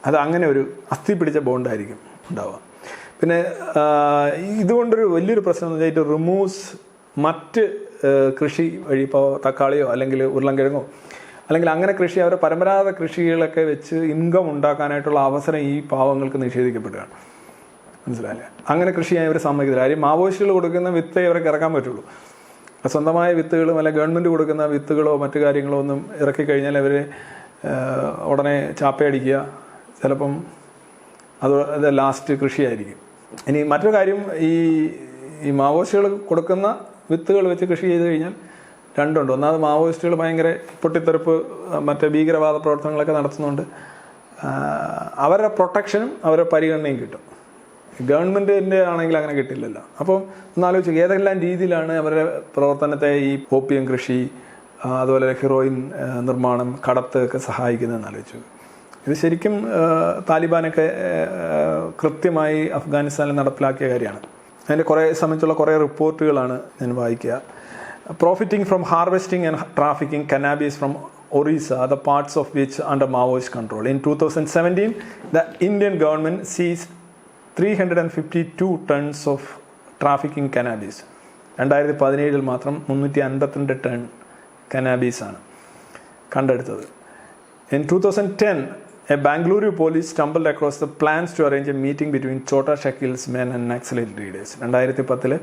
അത് അങ്ങനെ ഒരു അസ്ഥി പിടിച്ച ബോണ്ടായിരിക്കും ഉണ്ടാവുക. പിന്നെ ഇതുകൊണ്ടൊരു വലിയൊരു പ്രശ്നം എന്ന് വെച്ചാൽ ഇറ്റ് റിമൂവ്സ് മറ്റ് കൃഷി വഴി, ഇപ്പോൾ തക്കാളിയോ അല്ലെങ്കിൽ ഉരുളൻകിഴങ്ങോ അല്ലെങ്കിൽ അങ്ങനെ കൃഷി, അവരുടെ പരമ്പരാഗത കൃഷികളൊക്കെ വെച്ച് ഇൻകം ഉണ്ടാക്കാനായിട്ടുള്ള അവസരം ഈ പാവങ്ങൾക്ക് നിഷേധിക്കപ്പെടുകയാണ്. മനസ്സിലായില്ലേ? അങ്ങനെ കൃഷി ചെയ്യാൻ ഇവർ സമ്മതിക്കില്ല. കാര്യം മാവോയിസ്റ്റുകൾ കൊടുക്കുന്ന വിത്തേ ഇവർക്ക് ഇറക്കാൻ പറ്റുള്ളൂ. സ്വന്തമായ വിത്തുകളും അല്ല ഗവൺമെൻറ് കൊടുക്കുന്ന വിത്തുകളോ മറ്റു കാര്യങ്ങളോ ഒന്നും ഇറക്കിക്കഴിഞ്ഞാൽ അവർ ഉടനെ ചാപ്പയടിക്കുക, ചിലപ്പം അത് ലാസ്റ്റ് കൃഷിയായിരിക്കും. ഇനി മറ്റൊരു കാര്യം, ഈ മാവോയിസ്റ്റുകൾ കൊടുക്കുന്ന വിത്തുകൾ വെച്ച് കൃഷി ചെയ്ത് കഴിഞ്ഞാൽ 2 ഉണ്ട്. ഒന്നാമത് മാവോയിസ്റ്റുകൾ ഭയങ്കര പൊട്ടിത്തെറിപ്പ് മറ്റേ ഭീകരവാദ പ്രവർത്തനങ്ങളൊക്കെ നടത്തുന്നുണ്ട്. അവരുടെ പ്രൊട്ടക്ഷനും അവരുടെ പരിഗണനയും കിട്ടും. ഗവൺമെൻറ്റിൻ്റെ ആണെങ്കിൽ അങ്ങനെ കിട്ടില്ലല്ലോ. അപ്പോൾ ഒന്നാലോചിച്ച് ഏതെല്ലാം രീതിയിലാണ് അവരുടെ പ്രവർത്തനത്തെ ഈ OPM കൃഷി, അതുപോലെ ഹെറോയിൻ നിർമ്മാണം, കടത്ത് ഒക്കെ സഹായിക്കുന്നതെന്ന് ആലോചിച്ചു. ഇത് ശരിക്കും താലിബാനൊക്കെ കൃത്യമായി അഫ്ഗാനിസ്ഥാനിൽ നടപ്പിലാക്കിയ കാര്യമാണ്. അതിൻ്റെ സംബന്ധിച്ചുള്ള കുറേ റിപ്പോർട്ടുകളാണ് ഞാൻ വായിക്കുക. Profiting from harvesting and trafficking cannabis from Orissa, the parts of which under Maoist control. In 2017, the Indian government seized 352 tons of trafficking cannabis. 2017 മാത്രം 352 ടൺ കനാബീസ് ആണ് കണ്ടെടുത്തത്. In 2010, a Bangalore police stumbled across the plans to arrange a meeting between Chota Shakil's men and Naxalite leaders. 2010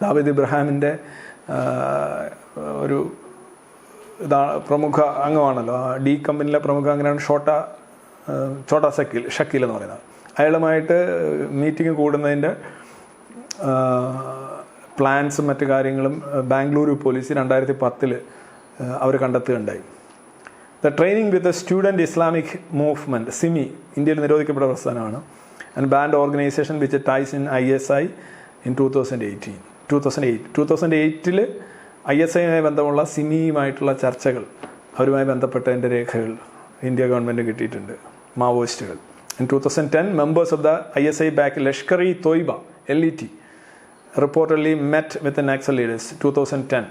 ദാവീദ് ഇബ്രാഹിമിൻ്റെ ഒരു പ്രമുഖ അംഗമാണല്ലോ, D കമ്പനിയിലെ പ്രമുഖ അംഗമാണ് ചോട്ടാ ഷക്കീൽ എന്ന് പറയുന്നത്. അയാളുമായിട്ട് മീറ്റിംഗ് കൂടുന്നതിൻ്റെ പ്ലാൻസും മറ്റു കാര്യങ്ങളും ബാംഗ്ലൂരു പോലീസ് 2010 അവർ കണ്ടെത്തുകയുണ്ടായി. The training with the Student Islamic Movement SIMI ഇന്ത്യയിൽ നിരോധിക്കപ്പെട്ട പ്രസ്ഥാനമാണ്. And banned organization which ties in ISI in 2008 ISI ബന്ധമുള്ള സിമിയുമായിട്ടുള്ള ചർച്ചകൾ, അവരുമായി ബന്ധപ്പെട്ടതിൻ്റെ രേഖകൾ ഇന്ത്യ ഗവൺമെൻറ് കിട്ടിയിട്ടുണ്ട്. മാവോയിസ്റ്റുകൾ in 2010 members of the ISI back Lashkar-e-Taiba LET reportedly met with Naxal leaders 2010.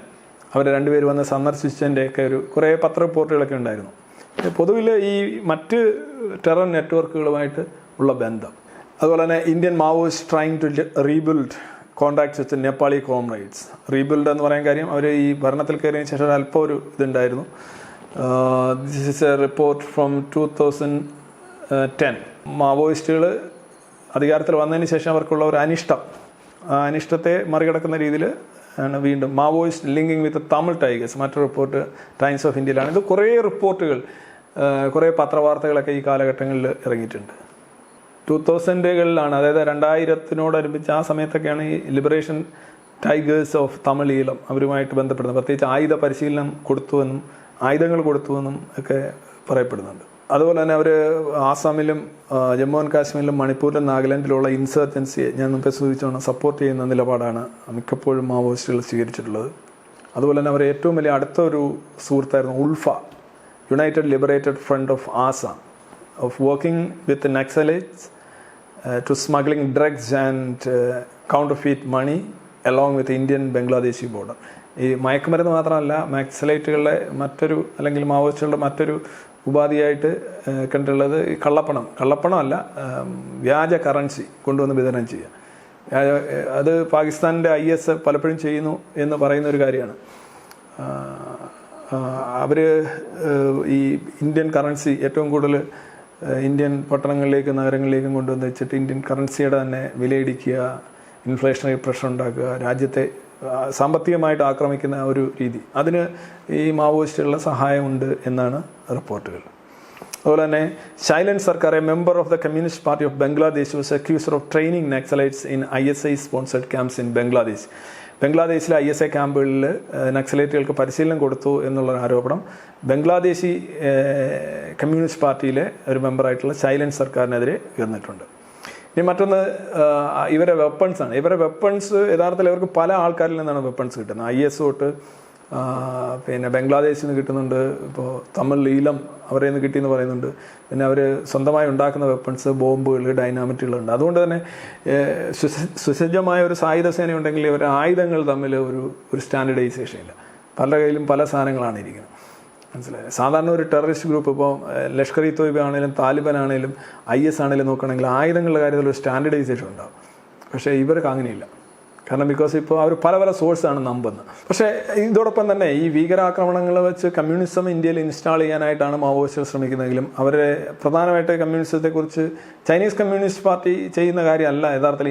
അവർ രണ്ടുപേർ വന്ന് സന്ദർശിച്ചതിൻ്റെയൊക്കെ കുറേ റിപ്പോർട്ടുകളൊക്കെ ഉണ്ടായിരുന്നു. പൊതുവിൽ ഈ മറ്റ് ടെറർ നെറ്റ്വർക്കുകളുമായിട്ട് ഉള്ള ബന്ധം, അതുപോലെ തന്നെ Indian Maoist trying to rebuild contacts with Nepali comrades. Rebuild എന്ന് പറയാൻ കാര്യം അവർ ഈ ഭരണത്തിൽ കയറിയതിന് ശേഷം അല്പം ഒരു ഇതുണ്ടായിരുന്നു. This is A report from 2010. മാവോയിസ്റ്റുകൾ അധികാരത്തിൽ വന്നതിന് ശേഷം അവർക്കുള്ള ഒരു അനിഷ്ടം, ആ അനിഷ്ടത്തെ മറികടക്കുന്ന രീതിയിൽ ആണ് വീണ്ടും മാവോയിസ്റ്റ് ലിങ്കിങ് വിത്ത് തമിഴ് ടൈഗേഴ്സ്. മറ്റൊരു റിപ്പോർട്ട് ടൈംസ് ഓഫ് ഇന്ത്യയിലാണ്. ഇത് കുറേ റിപ്പോർട്ടുകൾ, കുറേ പത്രവാർത്തകളൊക്കെ ഈ കാലഘട്ടങ്ങളിൽ ഇറങ്ങിയിട്ടുണ്ട്. 2000-കളിലാണ്, അതായത് 2000-നോടനുബന്ധിച്ച് ആ സമയത്തൊക്കെയാണ് ഈ ലിബറേഷൻ ടൈഗേഴ്സ് ഓഫ് തമിഴ് ഈളം അവരുമായിട്ട് ബന്ധപ്പെടുന്നത്. പ്രത്യേകിച്ച് ആയുധ പരിശീലനം കൊടുത്തുവെന്നും ആയുധങ്ങൾ കൊടുത്തുവെന്നും ഒക്കെ പറയപ്പെടുന്നുണ്ട്. അതുപോലെ തന്നെ അവർ ആസാമിലും ജമ്മു ആൻഡ് കാശ്മീരിലും മണിപ്പൂരിലും നാഗാലാൻഡിലുള്ള ഇൻസർജൻസിയെ ഞാൻ മുമ്പേ സൂചിപ്പിച്ചോണം സപ്പോർട്ട് ചെയ്യുന്ന നിലപാടാണ് മിക്കപ്പോഴും മാവോയിസ്റ്റുകൾ സ്വീകരിച്ചിട്ടുള്ളത്. അതുപോലെ തന്നെ അവർ ഏറ്റവും വലിയ അടുത്തൊരു സുഹൃത്തായിരുന്നു ULFA, United Liberated Front of Assam, of working with Naxalites to smuggling drugs and counterfeit money along with Indian Bangladeshi border. ഈ മയക്കുമരുന്ന് മാത്രമല്ല, നക്സലൈറ്റുകളുടെ മറ്റൊരു അല്ലെങ്കിൽ മാവോയിസ്റ്റുകളുടെ മറ്റൊരു ഉപാധിയായിട്ട് കണ്ടുള്ളത് ഈ കള്ളപ്പണമല്ല, വ്യാജ കറൻസി കൊണ്ടുവന്ന് വിതരണം ചെയ്യുക. അത് പാകിസ്ഥാനിൻ്റെ IS പലപ്പോഴും ചെയ്യുന്നു എന്ന് പറയുന്ന ഒരു കാര്യമാണ്. അവർ ഈ ഇന്ത്യൻ കറൻസി ഏറ്റവും കൂടുതൽ ഇന്ത്യൻ പട്ടണങ്ങളിലേക്കും നഗരങ്ങളിലേക്കും കൊണ്ടുവന്ന് വെച്ചിട്ട് ഇന്ത്യൻ കറൻസിയുടെ തന്നെ വിലയിടിക്കുക, ഇൻഫ്ലേഷണറി പ്രഷർ ഉണ്ടാക്കുക, രാജ്യത്തെ സാമ്പത്തികമായിട്ട് ആക്രമിക്കുന്ന ഒരു രീതി, അതിന് ഈ മാവോയിസ്റ്റുകളുടെ സഹായമുണ്ട് എന്നാണ് റിപ്പോർട്ടുകൾ. അതുപോലെ തന്നെ Shailan Sarkar, a member of the Communist Party of Bangladesh, was accused of training Naxalites in ISI sponsored camps in Bangladesh. ബംഗ്ലാദേശിലെ ISI ക്യാമ്പുകളിൽ നക്സലൈറ്റുകൾക്ക് പരിശീലനം കൊടുത്തു എന്നുള്ള ആരോപണം ബംഗ്ലാദേശി കമ്മ്യൂണിസ്റ്റ് പാർട്ടിയിലെ ഒരു മെമ്പറായിട്ടുള്ള ശൈലൻ സർക്കാരിനെതിരെ ഉയർന്നിട്ടുണ്ട്. ഇനി മറ്റൊന്ന് ഇവരെ വെപ്പൺസാണ്. ഇവരെ വെപ്പൺസ് യഥാർത്ഥത്തിൽ ഇവർക്ക് പല ആൾക്കാരിൽ നിന്നാണ് വെപ്പൺസ് കിട്ടുന്നത്. IS തൊട്ട് പിന്നെ ബംഗ്ലാദേശിൽ നിന്ന് കിട്ടുന്നുണ്ട്, ഇപ്പോൾ തമിഴ് ഈലം അവരെ നിന്ന് കിട്ടിയെന്ന് പറയുന്നുണ്ട്. പിന്നെ അവർ സ്വന്തമായി ഉണ്ടാക്കുന്ന വെപ്പൺസ്, ബോംബുകൾ, ഡൈനാമിറ്റുകളുണ്ട്. അതുകൊണ്ട് തന്നെ സുസജ്ജമായ ഒരു സായുധ സേന ഉണ്ടെങ്കിൽ ഇവർ ആയുധങ്ങൾ തമ്മിൽ ഒരു സ്റ്റാൻഡർഡൈസേഷൻ ഇല്ല. പല കയ്യിലും പല സാധനങ്ങളാണ് ഇരിക്കുന്നത്, മനസ്സിലായത്. സാധാരണ ഒരു ടെററിസ്റ്റ് ഗ്രൂപ്പ്, ഇപ്പോൾ ലഷ്കർ-ഇ-തോയ്ബ ആണെങ്കിലും താലിബാൻ ആണെങ്കിലും IS ആണെങ്കിലും നോക്കുകയാണെങ്കിൽ ആയുധങ്ങളുടെ കാര്യത്തിൽ ഒരു സ്റ്റാൻഡർഡൈസേഷൻ ഉണ്ടാകും. പക്ഷേ ഇവർക്ക് അങ്ങനെയില്ല. കാരണം ബിക്കോസ് ഇപ്പോൾ അവർ പല സോഴ്സാണ് നമ്പുന്നത്. പക്ഷേ ഇതോടൊപ്പം തന്നെ ഈ ഭീകരാക്രമണങ്ങൾ വെച്ച് കമ്മ്യൂണിസം ഇന്ത്യയിൽ ഇൻസ്റ്റാൾ ചെയ്യാനായിട്ടാണ് മാവോയിസ്റ്റുകൾ ശ്രമിക്കുന്നതെങ്കിലും അവരെ പ്രധാനമായിട്ട് കമ്മ്യൂണിസത്തെക്കുറിച്ച് ചൈനീസ് കമ്മ്യൂണിസ്റ്റ് പാർട്ടി ചെയ്യുന്ന കാര്യമല്ല യഥാർത്ഥത്തിൽ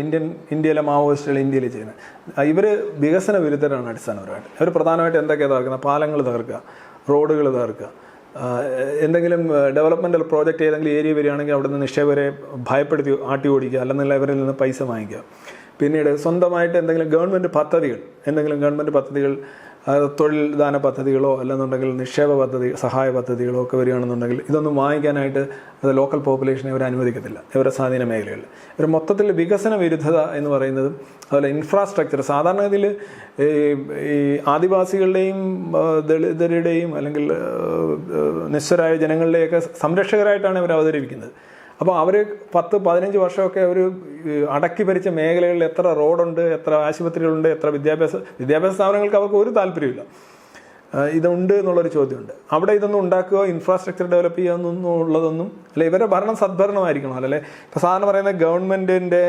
ഇന്ത്യയിലെ മാവോയിസ്റ്റുകൾ ഇന്ത്യയിൽ ചെയ്യുന്നത്. ഇവർ വികസന വിരുദ്ധരാണ് അടിസ്ഥാനപരമായിട്ട്. അവർ പ്രധാനമായിട്ട് എന്തൊക്കെയാണ് തകർക്കുന്നത്? പാലങ്ങൾ തകർക്കുക, റോഡുകൾ തകർക്കുക, എന്തെങ്കിലും ഡെവലപ്മെൻ്റൽ പ്രോജക്റ്റ് ഏതെങ്കിലും ഏരിയ വരികയാണെങ്കിൽ അവിടെ നിന്ന് നിക്ഷേപകരെ ഭയപ്പെടുത്തി ആട്ടി ഓടിക്കുക, അല്ലെന്നുള്ള അവരിൽ നിന്ന് പൈസ വാങ്ങിക്കുക. പിന്നീട് സ്വന്തമായിട്ട് എന്തെങ്കിലും ഗവൺമെൻറ് പദ്ധതികൾ, തൊഴിൽ ദാന പദ്ധതികളോ അല്ലെന്നുണ്ടെങ്കിൽ നിക്ഷേപ പദ്ധതി, സഹായ പദ്ധതികളോ ഒക്കെ വരികയാണെന്നുണ്ടെങ്കിൽ ഇതൊന്നും വാങ്ങിക്കാനായിട്ട് അത് ലോക്കൽ പോപ്പുലേഷനെ ഇവർ അനുവദിക്കത്തില്ല. ഇവരുടെ സ്വാധീന മേഖലകളിൽ ഇവർ മൊത്തത്തിൽ വികസന വിരുദ്ധത എന്ന് പറയുന്നതും അതുപോലെ ഇൻഫ്രാസ്ട്രക്ചർ, സാധാരണഗതിയിൽ ഈ ആദിവാസികളുടെയും ദളിതരുടെയും അല്ലെങ്കിൽ നിസ്വരായ ജനങ്ങളുടെയൊക്കെ സംരക്ഷകരായിട്ടാണ് ഇവർ അവതരിപ്പിക്കുന്നത്. അപ്പോൾ അവർ 10-15 വർഷമൊക്കെ അവർ അടക്കി ഭരിച്ച മേഖലകളിൽ എത്ര റോഡുണ്ട്, എത്ര ആശുപത്രികളുണ്ട്, എത്ര വിദ്യാഭ്യാസ സ്ഥാപനങ്ങൾക്ക് അവർക്ക് ഒരു താല്പര്യമില്ല. ഇതുണ്ട് എന്നുള്ളൊരു ചോദ്യമുണ്ട്. അവിടെ ഇതൊന്നും ഉണ്ടാക്കുക, ഇൻഫ്രാസ്ട്രക്ചർ ഡെവലപ്പ് ചെയ്യുക ഉള്ളതൊന്നും അല്ലെ. ഇവരുടെ ഭരണം സദ്ഭരണമായിരിക്കണം. അല്ലേ ഇപ്പോൾ സാധാരണ പറയുന്നത് ഗവൺമെൻറ്റിൻ്റെ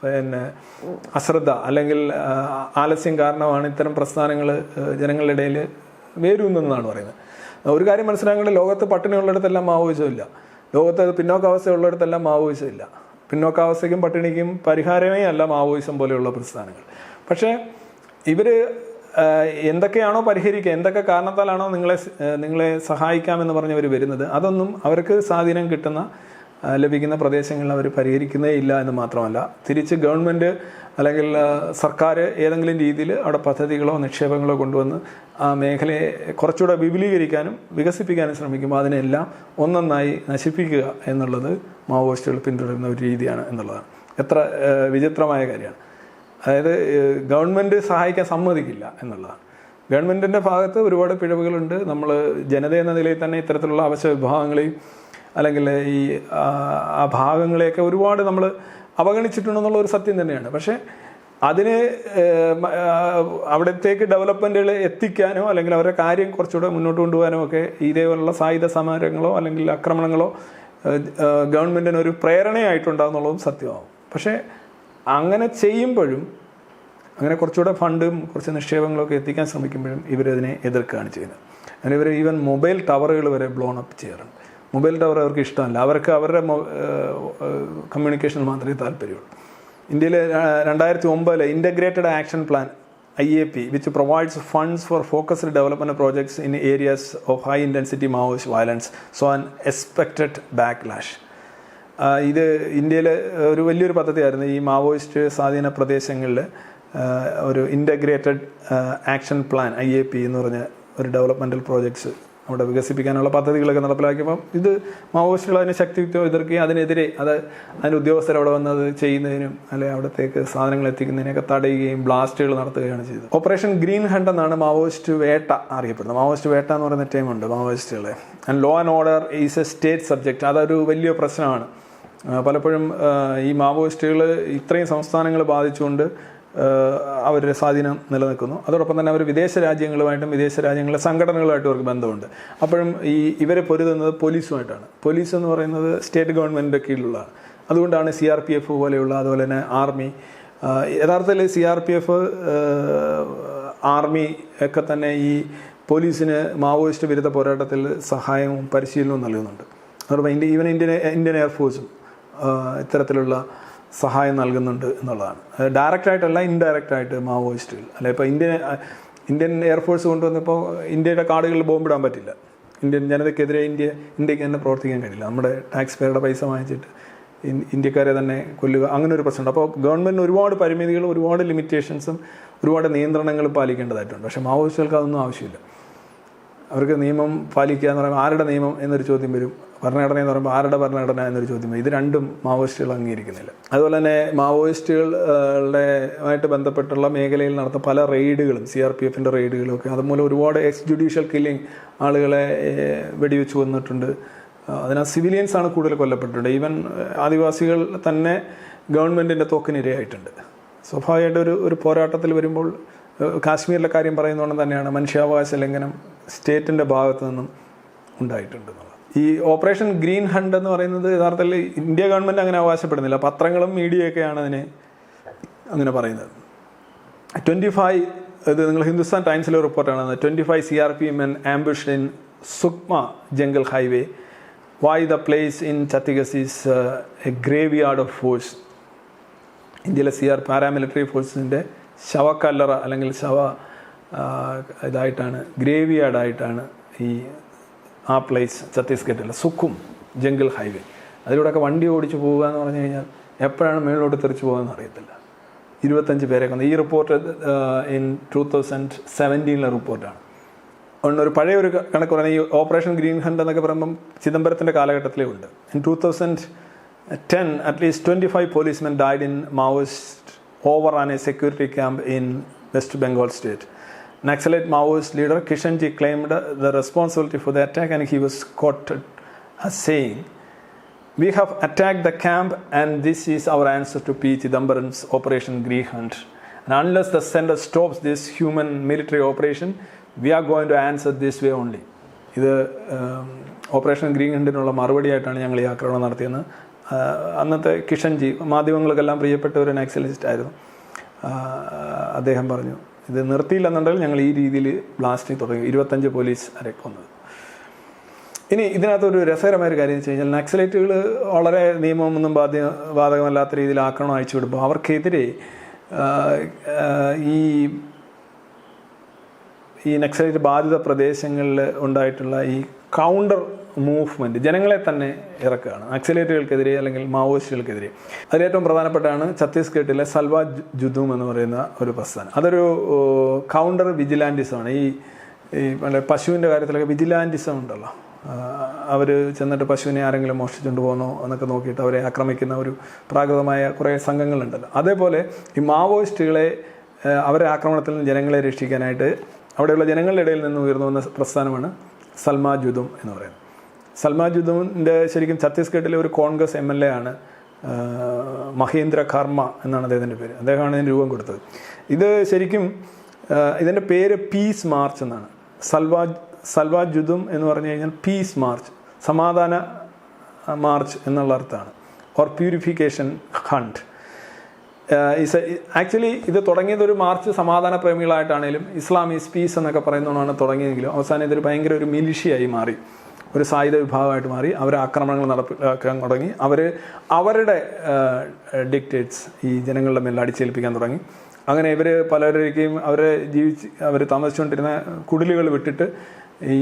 പിന്നെ അശ്രദ്ധ അല്ലെങ്കിൽ ആലസ്യം കാരണമാണ് ഇത്തരം പ്രസ്ഥാനങ്ങൾ ജനങ്ങളുടെ ഇടയിൽ വേരൂന്നെന്നാണ് പറയുന്നത്. ഒരു കാര്യം മനസ്സിലാക്കേണ്ടത്, ലോകത്ത് പട്ടിണി ഉള്ളിടത്തെല്ലാം മാവോയിസം ഇല്ല. ലോകത്ത് പിന്നോക്കാവസ്ഥ ഉള്ളിടത്തെല്ലാം മാവോയിസം ഇല്ല. പിന്നോക്കാവസ്ഥയ്ക്കും പട്ടിണിക്കും പരിഹാരമേ അല്ല മാവോയിസം പോലെയുള്ള പ്രസ്ഥാനങ്ങൾ. പക്ഷേ ഇവർ എന്തൊക്കെയാണോ പരിഹരിക്കുക, എന്തൊക്കെ കാരണത്താലാണോ നിങ്ങളെ സഹായിക്കാമെന്ന് പറഞ്ഞവർ വരുന്നത്, അതൊന്നും അവർക്ക് സ്വാധീനം ലഭിക്കുന്ന പ്രദേശങ്ങളിൽ അവർ പരിഹരിക്കുന്നേ ഇല്ല എന്ന് മാത്രമല്ല, തിരിച്ച് ഗവൺമെൻറ് അല്ലെങ്കിൽ സർക്കാർ ഏതെങ്കിലും രീതിയിൽ അവിടെ പദ്ധതികളോ നിക്ഷേപങ്ങളോ കൊണ്ടുവന്ന് ആ മേഖലയെ കുറച്ചുകൂടെ വിപുലീകരിക്കാനും വികസിപ്പിക്കാനും ശ്രമിക്കുമ്പോൾ അതിനെല്ലാം ഒന്നൊന്നായി നശിപ്പിക്കുക എന്നുള്ളത് മാവോയിസ്റ്റുകൾ പിന്തുടരുന്ന ഒരു രീതിയാണ് എന്നുള്ളതാണ്. എത്ര വിചിത്രമായ കാര്യമാണ്. അതായത് ഗവൺമെൻറ് സഹായിക്കാൻ സമ്മതിക്കില്ല എന്നുള്ളതാണ്. ഗവൺമെൻറ്റിൻ്റെ ഭാഗത്ത് ഒരുപാട് പിഴവുകളുണ്ട്. നമ്മൾ ജനത എന്ന നിലയിൽ തന്നെ ഇത്തരത്തിലുള്ള അവശ്യ വിഭാഗങ്ങളെയും അല്ലെങ്കിൽ ഈ ആ ഭാഗങ്ങളെയൊക്കെ ഒരുപാട് നമ്മൾ അവഗണിച്ചിട്ടുണ്ടെന്നുള്ള ഒരു സത്യം തന്നെയാണ്. പക്ഷേ അതിന് അവിടത്തേക്ക് ഡെവലപ്മെൻറ്റുകൾ എത്തിക്കാനോ അല്ലെങ്കിൽ അവരുടെ കാര്യം കുറച്ചുകൂടെ മുന്നോട്ട് കൊണ്ടുപോകാനോ ഒക്കെ ഇതേപോലുള്ള സായുധ സമരങ്ങളോ അല്ലെങ്കിൽ ആക്രമണങ്ങളോ ഗവൺമെൻറ്റിനൊരു പ്രേരണയായിട്ടുണ്ടാകുന്നുള്ളതും സത്യമാവും. പക്ഷേ അങ്ങനെ ചെയ്യുമ്പോഴും, അങ്ങനെ കുറച്ചുകൂടെ ഫണ്ടും കുറച്ച് നിക്ഷേപങ്ങളൊക്കെ എത്തിക്കാൻ ശ്രമിക്കുമ്പോഴും ഇവരതിനെ എതിർക്കുകയാണ് ചെയ്യുന്നത്. അങ്ങനെ ഇവർ ഈവൻ മൊബൈൽ ടവറുകൾ വരെ ബ്ലോൺ അപ്പ് ചെയ്യാറുണ്ട്. മൊബൈൽ ടവർ അവർക്ക് ഇഷ്ടമല്ല, അവർക്ക് അവരുടെ കമ്മ്യൂണിക്കേഷനിൽ മാത്രമേ താല്പര്യമുള്ളൂ. ഇന്ത്യയിൽ 2009 integrated action plan IAP, which provides funds for focused development projects in areas of high intensity Maoist violence, saw an expected backlash. ഇത് ഇന്ത്യയിലെ ഒരു വലിയൊരു പദ്ധതിയായിരുന്നു. ഈ മാവോയിസ്റ്റ് സ്വാധീന പ്രദേശങ്ങളിൽ ഒരു ഇൻ്റഗ്രേറ്റഡ് ആക്ഷൻ പ്ലാൻ IAP എന്ന് പറഞ്ഞ ഒരു ഡെവലപ്മെൻറ്റൽ പ്രോജക്ട്സ് അവിടെ വികസിപ്പിക്കാനുള്ള പദ്ധതികളൊക്കെ നടപ്പിലാക്കിയപ്പം ഇത് മാവോയിസ്റ്റുകൾ അതിനെ ശക്തിയുക്തം എതിർക്കുകയും അതിനെതിരെ അതിൻ്റെ ഉദ്യോഗസ്ഥർ അവിടെ വന്നത് ചെയ്യുന്നതിനും അല്ലെങ്കിൽ അവിടത്തേക്ക് സാധനങ്ങൾ എത്തിക്കുന്നതിനൊക്കെ തടയുകയും ബ്ലാസ്റ്റുകൾ നടത്തുകയാണ് ചെയ്തത്. ഓപ്പറേഷൻ ഗ്രീൻ ഹണ്ട് എന്നാണ് മാവോയിസ്റ്റ് വേട്ട അറിയപ്പെടുന്നത്. മാവോയിസ്റ്റ് വേട്ട എന്ന് പറയുന്ന ടൈമുണ്ട് മാവോയിസ്റ്റുകളെ. And law and order is A state subject. അതൊരു വലിയ പ്രശ്നമാണ്. പലപ്പോഴും ഈ മാവോയിസ്റ്റുകൾ ഇത്രയും സംസ്ഥാനങ്ങൾ ബാധിച്ചുകൊണ്ട് അവരുടെ സ്വാധീനം നിലനിൽക്കുന്നു. അതോടൊപ്പം തന്നെ അവർ വിദേശ രാജ്യങ്ങളുമായിട്ടും വിദേശ രാജ്യങ്ങളിലെ സംഘടനകളുമായിട്ടും അവർക്ക് ബന്ധമുണ്ട്. അപ്പോഴും ഇവരെ പൊരുതുന്നത് പോലീസുമായിട്ടാണ്. പോലീസ് എന്ന് പറയുന്നത് സ്റ്റേറ്റ് ഗവൺമെൻറ്റിൻ്റെ കീഴിലുള്ളതാണ്. അതുകൊണ്ടാണ് CRPF പോലെയുള്ള, അതുപോലെ തന്നെ ആർമി, യഥാർത്ഥത്തിൽ CRPF ആർമി ഒക്കെ തന്നെ ഈ പോലീസിന് മാവോയിസ്റ്റ് വിരുദ്ധ പോരാട്ടത്തിൽ സഹായവും പരിശീലനവും നൽകുന്നുണ്ട്. അതോടൊപ്പം ഈവൻ ഇന്ത്യൻ എയർഫോഴ്സും ഇത്തരത്തിലുള്ള സഹായം നൽകുന്നുണ്ട് എന്നുള്ളതാണ്. ഡയറക്റ്റായിട്ടല്ല, ഇൻഡയറക്റ്റായിട്ട് മാവോയിസ്റ്റുകൾ അല്ലെ. ഇപ്പോൾ ഇന്ത്യൻ എയർഫോഴ്സ് കൊണ്ടുവന്നപ്പോൾ ഇന്ത്യയുടെ കാടുകളിൽ ബോംബിടാൻ പറ്റില്ല. ഇന്ത്യൻ ജനതയ്ക്കെതിരെ ഇന്ത്യക്ക് തന്നെ പ്രവർത്തിക്കാൻ കഴിയില്ല. നമ്മുടെ ടാക്സ് പേരുടെ പൈസ വാങ്ങിച്ചിട്ട് ഇന്ത്യക്കാരെ തന്നെ കൊല്ലുക, അങ്ങനെ ഒരു പ്രശ്നമുണ്ട്. അപ്പോൾ ഗവൺമെൻറ്റിന് ഒരുപാട് പരിമിതികളും ഒരുപാട് ലിമിറ്റേഷൻസും ഒരുപാട് നിയന്ത്രണങ്ങളും പാലിക്കേണ്ടതായിട്ടുണ്ട്. പക്ഷേ മാവോയിസ്റ്റുകൾക്ക് അതൊന്നും ആവശ്യമില്ല. അവർക്ക് നിയമം പാലിക്കുക എന്ന് പറയുമ്പോൾ ആരുടെ നിയമം എന്നൊരു ചോദ്യം വരും, ഭരണഘടന എന്ന് പറയുമ്പോൾ ആരുടെ ഭരണഘടന എന്നൊരു ചോദ്യം വരും. ഇത് രണ്ടും മാവോയിസ്റ്റുകൾ അംഗീകരിക്കുന്നില്ല. അതുപോലെ തന്നെ മാവോയിസ്റ്റുകളുമായിട്ട് ബന്ധപ്പെട്ടുള്ള മേഖലയിൽ നടത്തുന്ന പല റെയ്ഡുകളും, CRPFൻ്റെ റെയ്ഡുകളും ഒക്കെ, അതുമൂലം ഒരുപാട് എക്സ് ജുഡീഷ്യൽ കില്ലിങ്, ആളുകളെ വെടിവെച്ച് കൊന്നിട്ടുണ്ട്. അതിനാൽ സിവിലിയൻസാണ് കൂടുതൽ കൊല്ലപ്പെട്ടിട്ടുണ്ട്. ഈവൻ ആദിവാസികൾ തന്നെ ഗവൺമെൻറ്റിൻ്റെ തോക്കിനിരയായിട്ടുണ്ട്. സ്വാഭാവികമായിട്ട് ഒരു പോരാട്ടത്തിൽ വരുമ്പോൾ കാശ്മീരിലെ കാര്യം പറയുന്നതുകൊണ്ട് തന്നെയാണ് മനുഷ്യാവകാശ ലംഘനം സ്റ്റേറ്റിൻ്റെ ഭാഗത്തു നിന്നും ഉണ്ടായിട്ടുണ്ടെന്നുള്ളത്. ഈ ഓപ്പറേഷൻ ഗ്രീൻ ഹണ്ട് എന്ന് പറയുന്നത് യഥാർത്ഥത്തിൽ ഇന്ത്യ ഗവൺമെൻറ് അങ്ങനെ അവകാശപ്പെടുന്നില്ല. പത്രങ്ങളും മീഡിയയൊക്കെയാണ് അതിനെ അങ്ങനെ പറയുന്നത്. 25 ഇത് നിങ്ങൾ ഹിന്ദുസ്ഥാൻ ടൈംസിലെ റിപ്പോർട്ടാണ്. 25 CRP men ambushed in Sukma jungle highway. Why the place in Chhattisgarh is a graveyard of force. ഇന്ത്യയിലെ പാരാമിലിറ്ററി ഫോഴ്സിൻ്റെ ശവക്കല്ലറ അല്ലെങ്കിൽ ഇതായിട്ടാണ്, ഗ്രേവിയാർഡായിട്ടാണ് ആ പ്ലേസ് ഛത്തീസ്ഗഡിലെ സുക്കും ജംഗിൾ ഹൈവേ. അതിലൂടെയൊക്കെ വണ്ടി ഓടിച്ച് പോവുക എന്ന് പറഞ്ഞു കഴിഞ്ഞാൽ എപ്പോഴാണ് മേളിലോട്ട് തെറിച്ച് പോകുകയെന്ന് അറിയത്തില്ല. 25 പേരെ കൊന്നു. ഈ റിപ്പോർട്ട് ഇൻ 2017 റിപ്പോർട്ടാണ്. ഒരു പഴയ ഒരു കണക്ക് പറഞ്ഞാൽ ഈ ഓപ്പറേഷൻ ഗ്രീൻ ഹണ്ട് എന്നൊക്കെ പറയുമ്പം ചിദംബരത്തിൻ്റെ കാലഘട്ടത്തിലേ ഉണ്ട്. In 2010 at least 25 policemen died in Maoist overrun a security camp in West Bengal state. Naxalite Maoist leader Kishanji claimed the responsibility for the attack, and he was quoted as saying, "We have attacked the camp and this is our answer to P. Chidambaram's Operation Green Hunt. And unless the center stops this human military operation, we are going to answer this way only." ഇത് operation green ഹണ്ടിനുള്ള മറുപടിയായിട്ടാണ് ഞങ്ങൾ ഈ ആക്രമണം നടത്തിയെന്ന് അന്നത്തെ കിഷൻജി, മാധ്യമങ്ങൾക്കെല്ലാം പ്രിയപ്പെട്ട ഒരു നക്സലിസ്റ്റ് ആയിരുന്നു, അദ്ദേഹം പറഞ്ഞു. ഇത് നിർത്തിയില്ലെന്നുണ്ടെങ്കിൽ ഞങ്ങൾ ഈ രീതിയിൽ ബ്ലാസ്റ്റിംഗ് തുടങ്ങി. 25 പോലീസ് കൊന്നത്. ഇനി ഇതിനകത്തൊരു രസകരമായൊരു കാര്യം വെച്ച് കഴിഞ്ഞാൽ, നക്സലൈറ്റുകൾ വളരെ നിയമമൊന്നും ബാധകമല്ലാത്ത രീതിയിൽ ആക്രമണം അയച്ചു വിടുമ്പോൾ അവർക്കെതിരെ ഈ ഈ നക്സലൈറ്റ് ബാധിത പ്രദേശങ്ങളിൽ ഉണ്ടായിട്ടുള്ള ഈ കൗണ്ടർ മൂവ്മെൻറ്റ് ജനങ്ങളെ തന്നെ ഇറക്കുകയാണ് നക്സലൈറ്റുകൾക്കെതിരെ അല്ലെങ്കിൽ മാവോയിസ്റ്റുകൾക്കെതിരെ. അതിലേറ്റവും പ്രധാനപ്പെട്ടാണ് ഛത്തീസ്ഗഡിലെ സൽവാ ജുദൂം എന്ന് പറയുന്ന ഒരു പ്രസ്ഥാനം. അതൊരു കൗണ്ടർ വിജിലാൻറ്റിസമാണ്. ഈ പശുവിൻ്റെ കാര്യത്തിലൊക്കെ വിജിലാൻറ്റിസം ഉണ്ടല്ലോ, അവർ ചെന്നിട്ട് പശുവിനെ ആരെങ്കിലും മോഷ്ടിച്ചുകൊണ്ട് പോകുന്നോ എന്നൊക്കെ നോക്കിയിട്ട് അവരെ ആക്രമിക്കുന്ന ഒരു പ്രാകൃതമായ കുറേ സംഘങ്ങളുണ്ടല്ലോ. അതേപോലെ ഈ മാവോയിസ്റ്റുകളെ അവരെ ആക്രമണത്തിൽ നിന്ന് ജനങ്ങളെ രക്ഷിക്കാനായിട്ട് അവിടെയുള്ള ജനങ്ങളുടെ ഇടയിൽ നിന്ന് ഉയർന്നു വന്ന പ്രസ്ഥാനമാണ് സൽമാ ജുദൂം എന്ന് പറയുന്നത്. സൽമാ ജുദൂമിൻ്റെ ശരിക്കും ഛത്തീസ്ഗഡിലെ ഒരു കോൺഗ്രസ് MLA ആണ് മഹേന്ദ്ര കർമ്മ എന്നാണ് അദ്ദേഹത്തിൻ്റെ പേര്. അദ്ദേഹമാണ് ഇതിന് രൂപം കൊടുത്തത്. ഇത് ശരിക്കും ഇതിൻ്റെ പേര് പീസ് മാർച്ച് എന്നാണ്. സൽവാ ജുദൂം എന്ന് പറഞ്ഞു കഴിഞ്ഞാൽ പീസ് മാർച്ച്, സമാധാന മാർച്ച് എന്നുള്ള അർത്ഥമാണ്. Or purification hunt. ആക്ച്വലി ഇത് തുടങ്ങിയത് ഒരു മാർച്ച് സമാധാന പ്രേമികളായിട്ടാണെങ്കിലും ഇസ്ലാം ഈസ് പീസ് എന്നൊക്കെ പറയുന്നതാണ് തുടങ്ങിയെങ്കിലും അവസാനം ഇതൊരു ഭയങ്കര ഒരു മിലിഷ്യയായി മാറി, ഒരു സായുധ വിഭാഗമായിട്ട് മാറി. അവർ ആക്രമണങ്ങൾ നടപ്പിലാക്കാൻ തുടങ്ങി. അവരുടെ ഡിക്റ്റേറ്റ്സ് ഈ ജനങ്ങളുടെ മേൽ അടിച്ചേൽപ്പിക്കാൻ തുടങ്ങി. അങ്ങനെ ഇവർ പലരെയും അവർ താമസിച്ചുകൊണ്ടിരുന്ന കുടിലുകൾ വിട്ടിട്ട് ഈ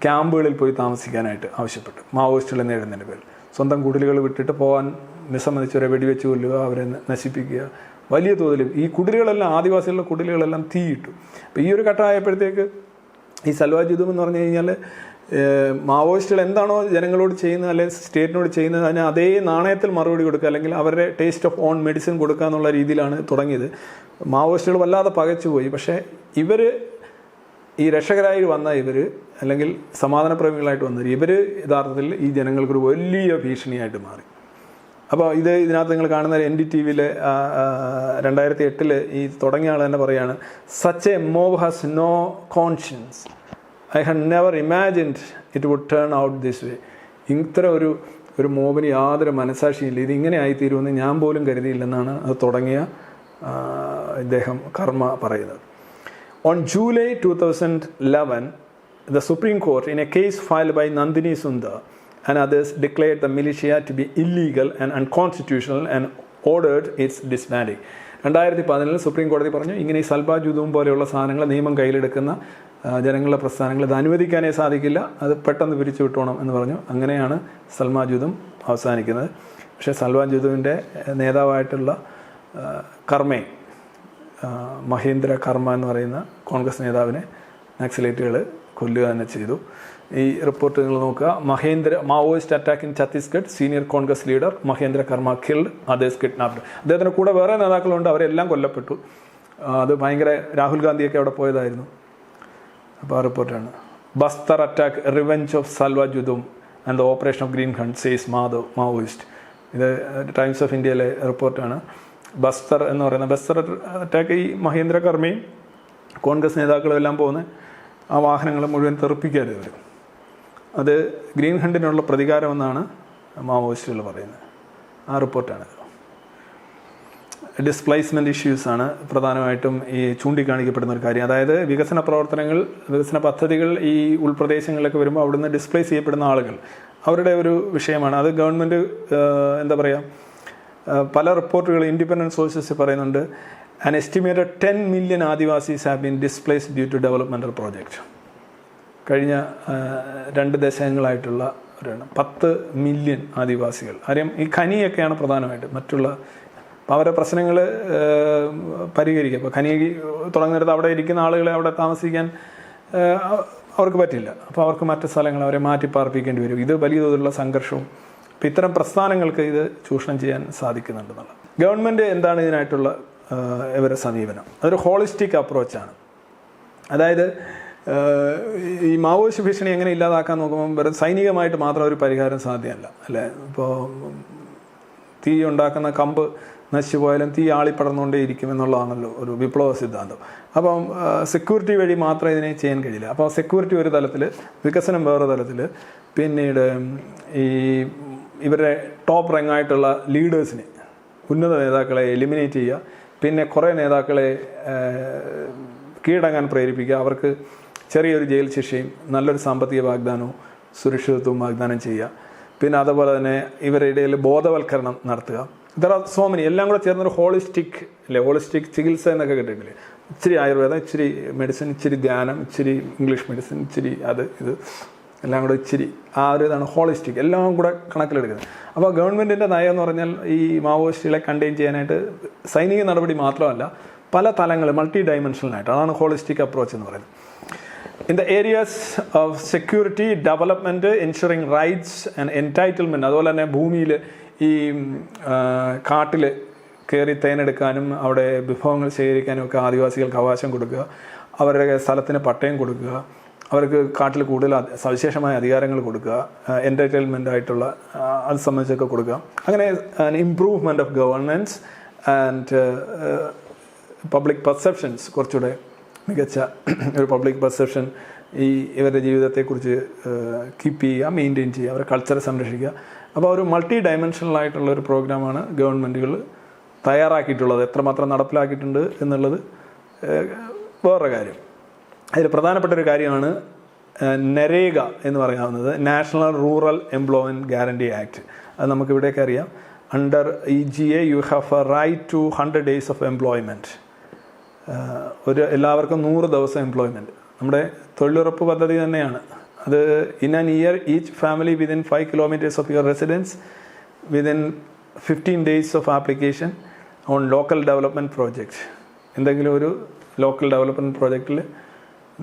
ക്യാമ്പുകളിൽ പോയി താമസിക്കാനായിട്ട് ആവശ്യപ്പെട്ടു. മാവോയിസ്റ്റുകളെ നേടുന്നതിൻ്റെ പേരിൽ സ്വന്തം കുടിലുകൾ വിട്ടിട്ട് പോകാൻ വിസമ്മതിച്ചവരെ വെടിവെച്ച് കൊല്ലുക, അവരെ നശിപ്പിക്കുക. വലിയ തോതിലും ഈ കുടിലുകളെല്ലാം, ആദിവാസികളുടെ കുടിലുകളെല്ലാം തീയിട്ടു. അപ്പോൾ ഈ ഒരു ഘട്ടമായപ്പോഴത്തേക്ക് ഈ സൽവാ ജുദൂം എന്ന് പറഞ്ഞു കഴിഞ്ഞാൽ മാവോയിസ്റ്റുകൾ എന്താണോ ജനങ്ങളോട് ചെയ്യുന്നത് അല്ലെങ്കിൽ സ്റ്റേറ്റിനോട് ചെയ്യുന്നത് അതിന് അതേ നാണയത്തിൽ മറുപടി കൊടുക്കുക, അല്ലെങ്കിൽ അവരുടെ ടേസ്റ്റ് ഓഫ് ഓൺ മെഡിസിൻ കൊടുക്കുക എന്നുള്ള രീതിയിലാണ് തുടങ്ങിയത്. മാവോയിസ്റ്റുകൾ വല്ലാതെ പകച്ചുപോയി. പക്ഷേ ഇവർ ഈ രക്ഷകരായി വന്ന ഇവർ, അല്ലെങ്കിൽ സമാധാനപ്രേമികളായിട്ട് വന്നവർ, ഇവർ യഥാർത്ഥത്തിൽ ഈ ജനങ്ങൾക്കൊരു വലിയ ഭീഷണിയായിട്ട് മാറി. അപ്പോൾ ഇതിനകത്ത് നിങ്ങൾ കാണുന്ന NDTVയിലെ 2008 ഈ തുടങ്ങിയ ആൾ തന്നെ പറയുകയാണ്, such a mob has no conscience, I had never imagined it would turn out this way. ഇത്ര ഒരു മോബിന് യാതൊരു മനസാക്ഷിയില്ല, ഇതിങ്ങനെ ആയിത്തീരുമെന്ന് ഞാൻ പോലും കരുതിയില്ലെന്നാണ് അത് തുടങ്ങിയ ഇദ്ദേഹം കർമ്മ പറയുന്നത്. On July 2011, the Supreme Court, in a case filed by Nandini Sundar and others, declared the militia to be illegal and unconstitutional and ordered its disbanding. 2011 supreme കോടതി പറഞ്ഞു, ഇങ്ങനെ ഈ സൽവാ ജുദൂം പോലെയുള്ള സാധനങ്ങൾ നിയമം കയ്യിലെടുക്കുന്ന ജനങ്ങളുടെ പ്രസ്ഥാനങ്ങൾ ഇത് അനുവദിക്കാനേ സാധിക്കില്ല, അത് പെട്ടെന്ന് പിരിച്ചു വിട്ടോണം എന്ന് പറഞ്ഞു. അങ്ങനെയാണ് സൽമാ ജുദൂം അവസാനിക്കുന്നത്. പക്ഷേ സൽവാ ജുദൂമിൻ്റെ നേതാവായിട്ടുള്ള കർമ്മേ, മഹേന്ദ്ര കർമ്മ എന്ന് പറയുന്ന കോൺഗ്രസ് നേതാവിനെ നക്സലൈറ്റുകൾ കൊല്ലുക തന്നെ ചെയ്തു. ഈ റിപ്പോർട്ട് നിങ്ങൾ നോക്കുക. Maoist attack in Chhattisgarh, senior Congress leader Mahendra കർമ്മ കിൽഡ്, അതേഴ്സ് കിഡ്നാപ്ഡ്. അദ്ദേഹത്തിൻ്റെ കൂടെ വേറെ നേതാക്കളുണ്ട്, അവരെല്ലാം കൊല്ലപ്പെട്ടു. അത് ഭയങ്കര, രാഹുൽ ഗാന്ധിയൊക്കെ അവിടെ പോയതായിരുന്നു. അപ്പോൾ ആ റിപ്പോർട്ടാണ്. Bastar attack, revenge of Salwa Judum and the operation of Green Hunt says Maoist. ഇത് ടൈംസ് ഓഫ് ഇന്ത്യയിലെ റിപ്പോർട്ടാണ്. ബസ്തർ എന്ന് പറയുന്ന ബസ്തർ അറ്റാക്ക്, ഈ മഹേന്ദ്ര കർമ്മയും കോൺഗ്രസ് നേതാക്കളും എല്ലാം പോകുന്ന ആ വാഹനങ്ങൾ മുഴുവൻ തെറിപ്പിക്കാതെ വരും. അത് ഗ്രീൻ ഹണ്ടിനുള്ള പ്രതികാരമെന്നാണ് മാവോയിസ്റ്റുകൾ പറയുന്നത്. ആ റിപ്പോർട്ടാണ്. ഡിസ്പ്ലേസ്മെൻറ്റ് ഇഷ്യൂസാണ് പ്രധാനമായിട്ടും ഈ ചൂണ്ടിക്കാണിക്കപ്പെടുന്ന ഒരു കാര്യം. അതായത് വികസന പ്രവർത്തനങ്ങൾ, വികസന പദ്ധതികൾ ഈ ഉൾപ്രദേശങ്ങളിലൊക്കെ വരുമ്പോൾ അവിടുന്ന് ഡിസ്പ്ലേസ് ചെയ്യപ്പെടുന്ന ആളുകൾ, അവരുടെ ഒരു വിഷയമാണ്. അത് ഗവൺമെൻറ് എന്താ പറയുക, പല റിപ്പോർട്ടുകൾ ഇൻഡിപെൻഡൻറ്റ് സോഴ്സസ് പറയുന്നുണ്ട്, an estimated 10 million Adivasis have been displaced due to developmental project. കഴിഞ്ഞ 2 ദശകങ്ങളായിട്ടുള്ള 10 million ആദിവാസികൾ. കാര്യം ഈ ഖനിയൊക്കെയാണ് പ്രധാനമായിട്ട്, മറ്റുള്ള അവരുടെ പ്രശ്നങ്ങൾ പരിഹരിക്കുക. അപ്പോൾ ഖനി തുടങ്ങുന്നിടത്ത് അവിടെ ഇരിക്കുന്ന ആളുകളെ അവിടെ താമസിക്കാൻ അവർക്ക് പറ്റില്ല. അപ്പോൾ അവർക്ക് മറ്റ് സ്ഥലങ്ങൾ അവരെ മാറ്റി പാർപ്പിക്കേണ്ടി വരും. ഇത് വലിയ തോതിലുള്ള സംഘർഷവും. അപ്പോൾ ഇത്തരം പ്രസ്ഥാനങ്ങൾക്ക് ഇത് ചൂഷണം ചെയ്യാൻ സാധിക്കുന്നുണ്ടെന്നുള്ള. ഗവൺമെൻറ് എന്താണ് ഇതിനായിട്ടുള്ള ഇവരുടെ സമീപനം? അതൊരു ഹോളിസ്റ്റിക് അപ്രോച്ചാണ്. അതായത് ഈ മാവോയിസ്റ്റ് ഭീഷണി എങ്ങനെ ഇല്ലാതാക്കാൻ നോക്കുമ്പോൾ വെറും സൈനികമായിട്ട് മാത്രം ഒരു പരിഹാരം സാധ്യമല്ല, അല്ലേ? ഇപ്പോൾ തീ ഉണ്ടാക്കുന്ന കമ്പ് നശിച്ചു പോയാലും തീ ആളിപ്പടർന്നുകൊണ്ടേ ഇരിക്കും എന്നുള്ളതാണല്ലോ ഒരു വിപ്ലവ സിദ്ധാന്തം. അപ്പം സെക്യൂരിറ്റി വഴി മാത്രം ഇതിനെ ചെയ്യാൻ കഴിയില്ല. അപ്പോൾ സെക്യൂരിറ്റി ഒരു തലത്തിൽ, വികസനം വേറെ തലത്തിൽ, പിന്നീട് ഈ ഇവരുടെ ടോപ്പ് റാങ്കായിട്ടുള്ള ലീഡേഴ്സിനെ, ഉന്നത നേതാക്കളെ എലിമിനേറ്റ് ചെയ്യുക, പിന്നെ കുറേ നേതാക്കളെ കീഴടങ്ങാൻ പ്രേരിപ്പിക്കുക, അവർക്ക് ചെറിയൊരു ജയിൽ ശിക്ഷയും നല്ലൊരു സാമ്പത്തിക വാഗ്ദാനവും സുരക്ഷിതത്വവും വാഗ്ദാനം ചെയ്യുക. പിന്നെ അതുപോലെ തന്നെ ഇവരുടെ ഇടയിൽ ബോധവൽക്കരണം നടത്തുക. ദർ ആർ സോ മെനി, എല്ലാം കൂടെ ചേർന്നൊരു ഹോളിസ്റ്റിക് ചികിത്സ എന്നൊക്കെ കേട്ടിട്ടില്ലേ? ഇച്ചിരി ആയുർവേദം, ഇച്ചിരി മെഡിസിൻ, ഇച്ചിരി ധ്യാനം, ഇച്ചിരി ഇംഗ്ലീഷ് മെഡിസിൻ, ഇച്ചിരി അത് ഇത് എല്ലാം കൂടെ ഇച്ചിരി ആ ഒരു ഇതാണ് ഹോളിസ്റ്റിക്, എല്ലാം കൂടെ കണക്കിലെടുക്കുന്നത്. അപ്പോൾ ഗവൺമെൻറ്റിൻ്റെ നയം എന്ന് പറഞ്ഞാൽ ഈ മാവോയിസ്റ്റുകളെ കണ്ടെയ്ൻ ചെയ്യാനായിട്ട് സൈനിക നടപടി മാത്രമല്ല, പല തലങ്ങൾ മൾട്ടി ഡയമെൻഷനലായിട്ട്, അതാണ് ഹോളിസ്റ്റിക് അപ്രോച്ച് എന്ന് പറയുന്നത്. In the areas of security, development, ensuring rights and entitlement, അതുപോലെ തന്നെ ഭൂമിയിൽ ഈ കാട്ടിൽ കയറി തേനെടുക്കാനും അവിടെ വിഭവങ്ങൾ ശേഖരിക്കാനും ഒക്കെ ആദിവാസികൾക്ക് അവകാശം കൊടുക്കുക, അവരുടെ സ്ഥലത്തിന് പട്ടയം കൊടുക്കുക, അവർക്ക് കാട്ടിൽ കൂടുതൽ സവിശേഷമായ അധികാരങ്ങൾ കൊടുക്കുക, എൻ്റർടൈൻമെൻ്റ് ആയിട്ടുള്ള അത് സംബന്ധിച്ചൊക്കെ കൊടുക്കുക. അങ്ങനെ improvement of governance and public perceptions, കുറച്ചുകൂടെ മികച്ച ഒരു പബ്ലിക് പെർസെപ്ഷൻ ഈ ഇവരുടെ ജീവിതത്തെക്കുറിച്ച് കീപ്പ് ചെയ്യുക, മെയിൻറ്റെയിൻ ചെയ്യുക, അവരുടെ കൾച്ചറെ സംരക്ഷിക്കുക. അപ്പോൾ ഒരു മൾട്ടി ഡയമെൻഷനലായിട്ടുള്ള ഒരു പ്രോഗ്രാമാണ് ഗവൺമെൻറ്റുകൾ തയ്യാറാക്കിയിട്ടുള്ളത്. എത്രമാത്രം നടപ്പിലാക്കിയിട്ടുണ്ട് എന്നുള്ളത് വേറൊരു കാര്യം. അതിൽ പ്രധാനപ്പെട്ട ഒരു കാര്യമാണ് നരേഗ എന്ന് പറയാവുന്നത്, national rural employment guarantee act. അത് നമുക്കിവിടെയൊക്കെ അറിയാം. Under EGA you have a right to 100 days of employment. എല്ലാവർക്കും 100 ദിവസം എംപ്ലോയ്മെൻറ്റ്. നമ്മുടെ തൊഴിലുറപ്പ് പദ്ധതി തന്നെയാണ് അത്. In an year each family within 5 kilometers of your residence within 15 days of application on local development project. എന്തെങ്കിലും ഒരു ലോക്കൽ ഡെവലപ്മെൻറ്റ് പ്രോജക്റ്റിൽ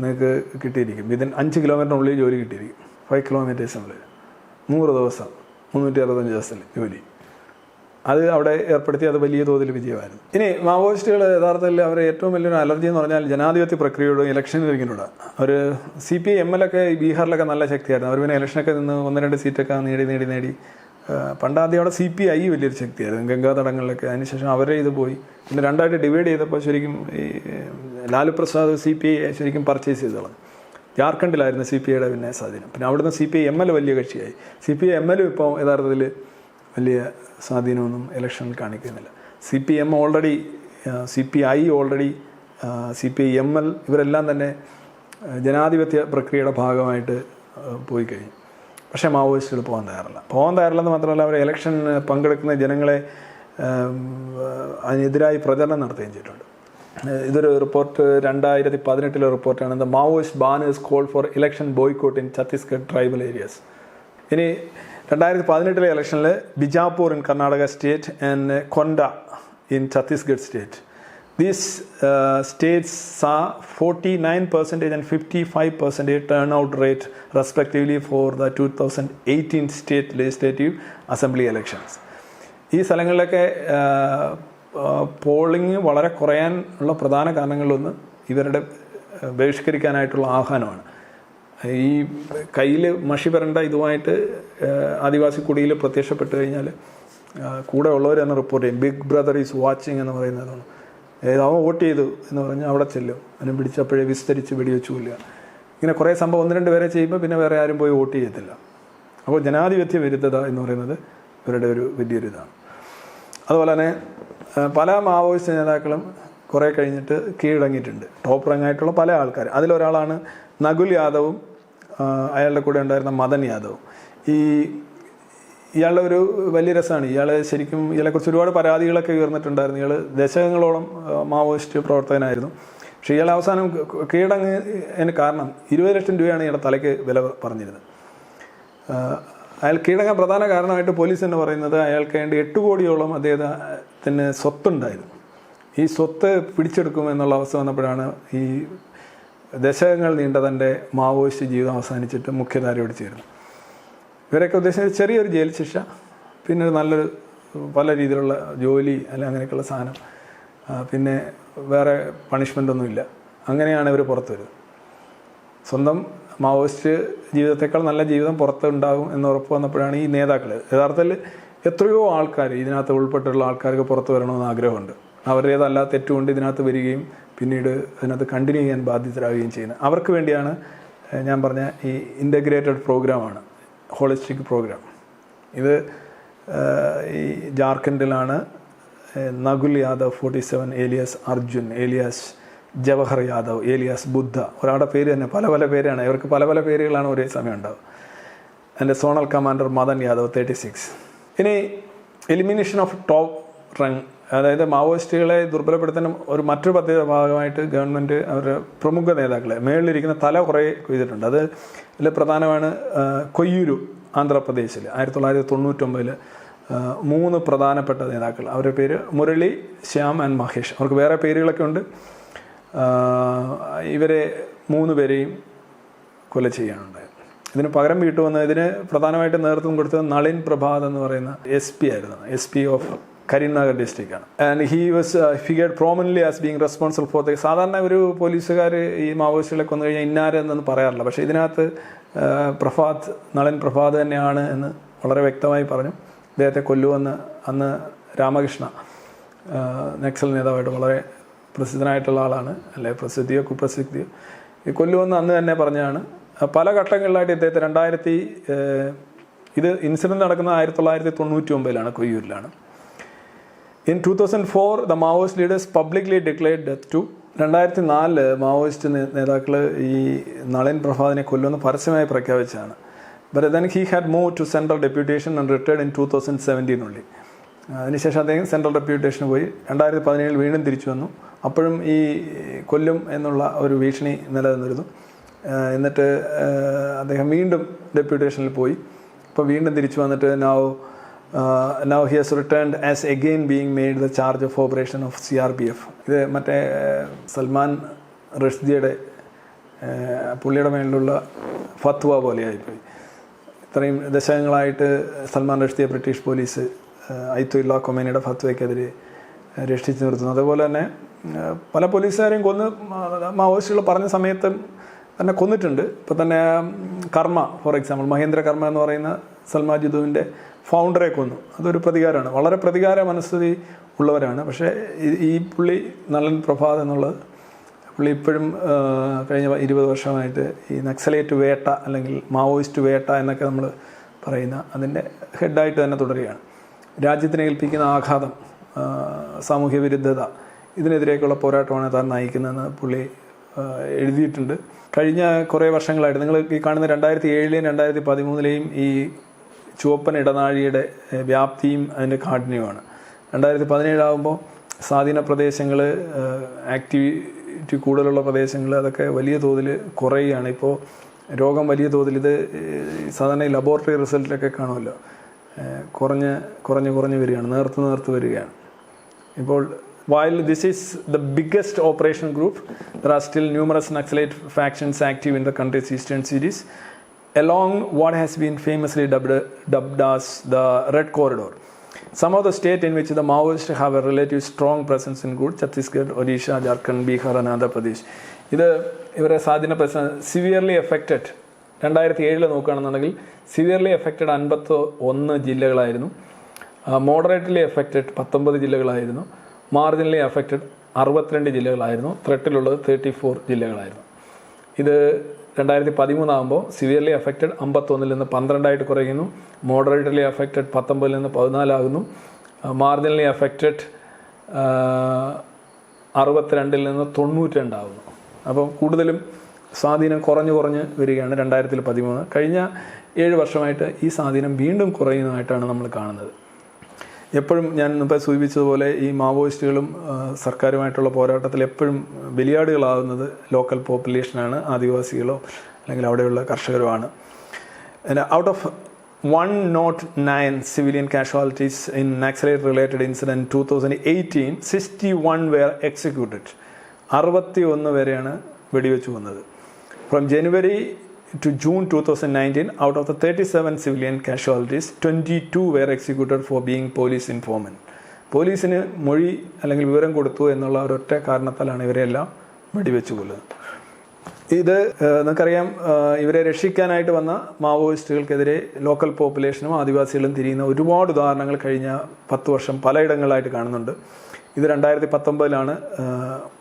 നിങ്ങൾക്ക് കിട്ടിയിരിക്കും. വിതിൻ 5 kilometerനുള്ളിൽ ജോലി കിട്ടിയിരിക്കും. 5 kilometersനുള്ളിൽ 100 ദിവസം 365 ദിവസത്തിൽ ജോലി. അത് അവിടെ ഏർപ്പെടുത്തി. അത് വലിയ തോതിൽ വിജയമായിരുന്നു. ഇനി മാവോയിസ്റ്റുകൾ യഥാർത്ഥത്തിൽ അവരെ ഏറ്റവും വലിയൊരു അലർജി എന്ന് പറഞ്ഞാൽ ജനാധിപത്യ പ്രക്രിയയോടും ഇലക്ഷൻ ഇരിക്കുന്നുണ്ട്. ഒരു CPI-ML ഒക്കെ ബീഹാറിലൊക്കെ നല്ല ശക്തിയായിരുന്നു. അവർ പിന്നെ ഇലക്ഷനൊക്കെ നിന്ന് 1-2 സീറ്റൊക്കെ നേടി. പണ്ടാദ്യം അവിടെ CPI വലിയൊരു ശക്തിയായിരുന്നു, ഗംഗാതടങ്ങളിലൊക്കെ. അതിനുശേഷം അവരെ ഇത് പോയി. പിന്നെ രണ്ടായിട്ട് ഡിവൈഡ് ചെയ്തപ്പോൾ ശരിക്കും ഈ ലാലു പ്രസാദ് CPI ശരിക്കും പർച്ചേസ് ചെയ്തോളാം. ജാർഖണ്ഡിലായിരുന്നു CPIയുടെ പിന്നെ സ്വാധീനം. പിന്നെ അവിടുന്ന് CPI-ML വലിയ കക്ഷിയായി. CPI-ML ഇപ്പോൾ യഥാർത്ഥത്തിൽ വലിയ സ്വാധീനമൊന്നും ഇലക്ഷനിൽ കാണിക്കുന്നില്ല. CPI ഓൾറെഡി, CPI-ML ഇവരെല്ലാം തന്നെ ജനാധിപത്യ പ്രക്രിയയുടെ ഭാഗമായിട്ട് പോയി കഴിഞ്ഞു. പക്ഷേ മാവോയിസ്റ്റുകൾ പോകാൻ തയ്യാറില്ലെന്ന് മാത്രമല്ല, അവർ ഇലക്ഷൻ പങ്കെടുക്കുന്ന ജനങ്ങളെ അതിനെതിരായി പ്രചരണം നടത്തുകയും ചെയ്തിട്ടുണ്ട്. ഇതൊരു റിപ്പോർട്ട് 2018 റിപ്പോർട്ടാണ്. The Maoist banners call for election boycott in Chhattisgarh tribal areas. ഇനി 2018 ഇലക്ഷനിൽ Bijapur in Karnataka state and Konta in Chhattisgarh state. These states saw 49% and 55% turnout rate respectively for the 2018 state legislative assembly elections. ഈ സ്ഥലങ്ങളിലൊക്കെ പോളിംഗ് വളരെ കുറയാൻ ഉള്ള പ്രധാന കാരണങ്ങളിലൊന്ന് ഇവരുടെ ബഹിഷ്കരിക്കാനായിട്ടുള്ള ആഹ്വാനമാണ്. ഈ കയ്യിൽ മഷി വരേണ്ട ഇതുമായിട്ട് ആദിവാസി കുടിയിൽ പ്രത്യക്ഷപ്പെട്ട് കഴിഞ്ഞാൽ കൂടെ ഉള്ളവർ തന്നെ റിപ്പോർട്ട് ചെയ്യും. ബിഗ് ബ്രദർ ഈസ് വാച്ചിങ് എന്ന് പറയുന്നതാണ്. അവൻ വോട്ട് ചെയ്തു എന്ന് പറഞ്ഞാൽ അവിടെ ചെല്ലും, അവനെ പിടിച്ചപ്പോഴേ വിസ്തരിച്ച് വെടിവെച്ചു കൊല്ലുക. ഇങ്ങനെ കുറേ സംഭവം 1-2 പേരെ ചെയ്യുമ്പോൾ പിന്നെ വേറെ ആരും പോയി വോട്ട് ചെയ്യത്തില്ല. അപ്പോൾ ജനാധിപത്യ വിരുദ്ധത എന്ന് പറയുന്നത് ഇവരുടെ ഒരു വലിയൊരു ഇതാണ്. അതുപോലെ തന്നെ പല മാവോയിസ്റ്റ് നേതാക്കളും കുറേ കഴിഞ്ഞിട്ട് കീഴടങ്ങിയിട്ടുണ്ട്. ടോപ്പ് റാങ്കായിട്ടുള്ള പല ആൾക്കാർ. അതിലൊരാളാണ് നകുൽ യാദവും അയാളുടെ കൂടെ ഉണ്ടായിരുന്ന മദൻ യാദവും. ഇയാളുടെ ഒരു വലിയ രസമാണ്. ഇയാളെക്കുറിച്ച് ഒരുപാട് പരാതികളൊക്കെ ഉയർന്നിട്ടുണ്ടായിരുന്നു. ഇയാൾ ദശകങ്ങളോളം മാവോയിസ്റ്റ് പ്രവർത്തകനായിരുന്നു. പക്ഷേ ഇയാൾ അവസാനം കീഴടങ്ങിയതിന് കാരണം 20 ലക്ഷം രൂപയാണ് ഇയാളുടെ തലയ്ക്ക് വില പറഞ്ഞിരുന്നത്. അയാൾ കീഴടങ്ങാൻ പ്രധാന കാരണമായിട്ട് പോലീസ് തന്നെ പറയുന്നത് അയാൾക്ക് വേണ്ടി 8 കോടിയോളം അദ്ദേഹത്തിന് സ്വത്തുണ്ടായിരുന്നു. ഈ സ്വത്ത് പിടിച്ചെടുക്കുമെന്നുള്ള അവസ്ഥ വന്നപ്പോഴാണ് ഈ ദശകങ്ങൾ നീണ്ട തൻ്റെ മാവോയിസ്റ്റ് ജീവിതം അവസാനിച്ചിട്ട് മുഖ്യധാരയോട് ചേർന്നു. ഇവരൊക്കെ ഉദ്ദേശിച്ചത് ചെറിയൊരു ജയിൽ ശിക്ഷ, പിന്നെ നല്ലൊരു പല രീതിയിലുള്ള ജോലി അല്ല അങ്ങനെയൊക്കെയുള്ള സാധനം, പിന്നെ വേറെ പണിഷ്മെൻ്റൊന്നുമില്ല. അങ്ങനെയാണ് ഇവർ പുറത്ത് വരുന്നത്. സ്വന്തം മാവോയിസ്റ്റ് ജീവിതത്തേക്കാൾ നല്ല ജീവിതം പുറത്തുണ്ടാകും എന്ന് ഉറപ്പ് വന്നപ്പോഴാണ് ഈ നേതാക്കൾ, യഥാർത്ഥത്തിൽ എത്രയോ ആൾക്കാർ ഇതിനകത്ത് ഉൾപ്പെട്ടുള്ള ആൾക്കാർക്ക് പുറത്ത് വരണമെന്ന് ആഗ്രഹമുണ്ട്. അവരുടേതല്ല തെറ്റുകൊണ്ട് ഇതിനകത്ത് വരികയും പിന്നീട് അതിനകത്ത് കണ്ടിന്യൂ ചെയ്യാൻ ബാധ്യതരാകുകയും ചെയ്യുന്നത്. അവർക്ക് വേണ്ടിയാണ് ഞാൻ പറഞ്ഞ ഈ ഇൻ്റഗ്രേറ്റഡ് പ്രോഗ്രാമാണ്, ഹോളിസ്റ്റിക് പ്രോഗ്രാം. ഇത് ഈ ജാർഖണ്ഡിലാണ്. നകുൽ യാദവ് 47, ഏലിയാസ് അർജുൻ, ഏലിയാസ് ജവഹർ യാദവ്, ഏലിയാസ് ബുദ്ധ, ഒരാളുടെ പേര് തന്നെ പല പല പേരാണ്. ഇവർക്ക് പല പല പേരുകളാണ് ഒരേ സമയം ഉണ്ടാവുക. എൻ്റെ സോണൽ കമാൻഡർ മദൻ യാദവ് 36. ഇനി എലിമിനേഷൻ ഓഫ് ടോപ്പ് റൺ, അതായത് മാവോയിസ്റ്റുകളെ ദുർബലപ്പെടുത്താൻ ഒരു മറ്റൊരു പദ്ധതിയുടെ ഭാഗമായിട്ട് ഗവൺമെൻറ് അവരുടെ പ്രമുഖ നേതാക്കളെ മേളിലിരിക്കുന്ന തല കുറേ കൊയ്തിട്ടുണ്ട്. അതിൽ പ്രധാനമാണ് കൊയ്യൂരു, ആന്ധ്രാപ്രദേശിൽ 1999 3 പ്രധാനപ്പെട്ട നേതാക്കൾ. അവരുടെ പേര് മുരളി, ശ്യാം ആൻഡ് മഹേഷ്. അവർക്ക് വേറെ പേരുകളൊക്കെ ഉണ്ട്. ഇവരെ 3 പേരെയും കൊല ചെയ്യാനുണ്ടായത്. ഇതിന് പകരം വീട്ടുവന്നതിന് പ്രധാനമായിട്ട് നേതൃത്വം കൊടുത്തത് നളിൻ പ്രഭാത് എന്ന് പറയുന്ന SP ആയിരുന്നു, SP ഓഫ് കരീംനഗർ ഡിസ്ട്രിക്റ്റ് ആണ്. And he was figured prominently as being responsible for the. സാധാരണ ഒരു പോലീസുകാർ ഈ മാവോയിസ്റ്റുകളെ കൊന്നു കഴിഞ്ഞാൽ ഇന്നാരെന്നൊന്നും പറയാറില്ല. പക്ഷേ ഇതിനകത്ത് നളിൻ പ്രഭാത് തന്നെയാണ് എന്ന് വളരെ വ്യക്തമായി പറഞ്ഞു. അദ്ദേഹത്തെ കൊല്ലുമെന്ന് അന്ന് രാമകൃഷ്ണ, നക്സൽ നേതാവായിട്ട് വളരെ പ്രസിദ്ധനായിട്ടുള്ള ആളാണ്, അല്ലെ പ്രസിദ്ധിയോ കുപ്രസിദ്ധിയോ, ഈ കൊല്ലുമെന്ന് അന്ന് തന്നെ പറഞ്ഞാണ്. പല ഘട്ടങ്ങളിലായിട്ട് ഇദ്ദേഹത്തെ ഇത് ഇൻസിഡൻറ്റ് നടക്കുന്നത് 1999 കൊയ്യൂരിലാണ്. In 2004 the Maoist leaders publicly declared death to. 2004 Maoist നേതാക്കൾ ഈ നളിൻ പ്രഭാതിനെ കൊല്ലുമെന്ന് പരസ്യമായി പ്രഖ്യാപിച്ചതാണ്. But then he had moved to central deputation and returned in 2017 only. അതിനുശേഷം അദ്ദേഹം സെൻട്രൽ ഡെപ്യൂട്ടേഷന് പോയി. 2017 വീണ്ടും തിരിച്ചു വന്നു. അപ്പോഴും ഈ കൊല്ലും എന്നുള്ള ഒരു ഭീഷണി നിലനിന്നിരുന്നു. എന്നിട്ട് അദ്ദേഹം വീണ്ടും ഡെപ്യൂട്ടേഷനിൽ പോയി. ഇപ്പോൾ വീണ്ടും തിരിച്ചു വന്നിട്ട് now he has returned as again being made the charge of operation of CRPF. ഇത് മറ്റേ സൽമാൻ റഷ്ദിയുടെ പുള്ളിയുടെ മേലിലുള്ള ഫത്വ പോലെയായിപ്പോയി. ഇത്രയും ദശകങ്ങളായിട്ട് സൽമാൻ റഷ്ദിയെ ബ്രിട്ടീഷ് പോലീസ് അയ്ത്തുല്ല കൊമേനിയുടെ ഫത്വയ്ക്കെതിരെ രക്ഷിച്ചു നിർത്തുന്നു. അതുപോലെ തന്നെ പല പോലീസുകാരെയും കൊന്ന് മാവോയിസ്റ്റുകൾ പറഞ്ഞ സമയത്ത് തന്നെ കൊന്നിട്ടുണ്ട്. ഇപ്പോൾ തന്നെ കർമ്മ, ഫോർ എക്സാമ്പിൾ മഹേന്ദ്ര കർമ്മ എന്ന് പറയുന്ന സൽമാൻ ജുദുവിൻ്റെ ഫൗണ്ടറെ കൊന്നു. അതൊരു പ്രതികാരമാണ്, വളരെ പ്രതികാര മനസ്ഥിതി ഉള്ളവരാണ്. പക്ഷേ ഈ പുള്ളി നളിൻ പ്രഭാത് എന്നുള്ളത് പുള്ളി ഇപ്പോഴും കഴിഞ്ഞ 20 വർഷമായിട്ട് ഈ നക്സലേറ്റ് വേട്ട അല്ലെങ്കിൽ മാവോയിസ്റ്റ് വേട്ട എന്നൊക്കെ നമ്മൾ പറയുന്ന അതിൻ്റെ ഹെഡായിട്ട് തന്നെ തുടരുകയാണ്. രാജ്യത്തിനെ ഏൽപ്പിക്കുന്ന ആഘാതം, സാമൂഹ്യ വിരുദ്ധത, ഇതിനെതിരേക്കുള്ള പോരാട്ടമാണ് താൻ നയിക്കുന്നതെന്ന് പുള്ളി എഴുതിയിട്ടുണ്ട്. കഴിഞ്ഞ കുറേ വർഷങ്ങളായിട്ട് നിങ്ങൾ ഈ കാണുന്ന 2007 2013 ഈ ചുവപ്പൻ ഇടനാഴിയുടെ വ്യാപ്തിയും അതിൻ്റെ കാഠിന്യമാണ്. 2017 ആകുമ്പോൾ സ്വാധീന പ്രദേശങ്ങൾ, ആക്ടിവിറ്റി കൂടുതലുള്ള പ്രദേശങ്ങൾ, അതൊക്കെ വലിയ തോതിൽ കുറയുകയാണ്. ഇപ്പോൾ രോഗം വലിയ തോതിൽ, ഇത് സാധാരണ ലബോറട്ടറി റിസൾട്ടിലൊക്കെ കാണുമല്ലോ, കുറഞ്ഞ് വരികയാണ്, നേർത്ത് വരികയാണ്. ഇപ്പോൾ while this is the biggest operation group, there are still numerous Naxalite factions active in the country's eastern cities along what has been famously dubbed as the Red Corridor. Some of the states in which the Maoists have a relatively strong presence include Chhattisgarh, Odisha, Jharkhand, Bihar and Andhra Pradesh. ഇത് ഇവരെ സ്വാധീന പ്രശ്നം severely affected 2007 നോക്കുകയാണെന്നുണ്ടെങ്കിൽ severely affected 51 ജില്ലകളായിരുന്നു, moderately affected 19 ജില്ലകളായിരുന്നു, marginally affected 62 ജില്ലകളായിരുന്നു, ത്രെട്ടിലുള്ളത് 34 ജില്ലകളായിരുന്നു. ഇത് 2013 ആകുമ്പോൾ സിവിയർലി അഫക്റ്റഡ് 51 നിന്ന് 12 കുറയുന്നു, മോഡറേറ്റ്ലി അഫക്റ്റഡ് 19 നിന്ന് 14 ആകുന്നു, മാർജിനലി അഫക്റ്റഡ് 62 നിന്ന് 92 ആകുന്നു. അപ്പം കൂടുതലും സ്വാധീനം കുറഞ്ഞ് വരികയാണ് 2013. കഴിഞ്ഞ 7 വർഷമായിട്ട് ഈ സ്വാധീനം വീണ്ടും കുറയുന്നതായിട്ടാണ് നമ്മൾ കാണുന്നത്. എപ്പോഴും ഞാൻ മുമ്പ് സൂചിപ്പിച്ചതുപോലെ ഈ മാവോയിസ്റ്റുകളും സർക്കാരുമായിട്ടുള്ള പോരാട്ടത്തിൽ എപ്പോഴും ബലിയാടുകളാകുന്നത് ലോക്കൽ പോപ്പുലേഷനാണ്, ആദിവാസികളോ അല്ലെങ്കിൽ അവിടെയുള്ള കർഷകരുമാണ്. Out of 109 civilian casualties in Naxalite related incident in 2018, 61 were executed. 61 പേരെയാണ് വെടിവെച്ച് കൊന്നത്. From January to June 2019, out of the 37 civilian casualties, 22 were executed for being police informant. പോലീസിന് മൊഴി അല്ലെങ്കിൽ വിവരം കൊടുത്തു എന്നുള്ള ഒരൊറ്റ കാരണത്താലാണ് ഇവരെല്ലാം വെടിവെച്ച് കൊല്ലുന്നത്. ഇത് നിങ്ങൾക്കറിയാം, ഇവരെ രക്ഷിക്കാനായിട്ട് വന്ന മാവോയിസ്റ്റുകൾക്കെതിരെ ലോക്കൽ പോപ്പുലേഷനും ആദിവാസികളും തിരിയുന്ന ഒരുപാട് ഉദാഹരണങ്ങൾ കഴിഞ്ഞ 10 വർഷം പലയിടങ്ങളിലായിട്ട് കാണുന്നുണ്ട്. ഇത് 2019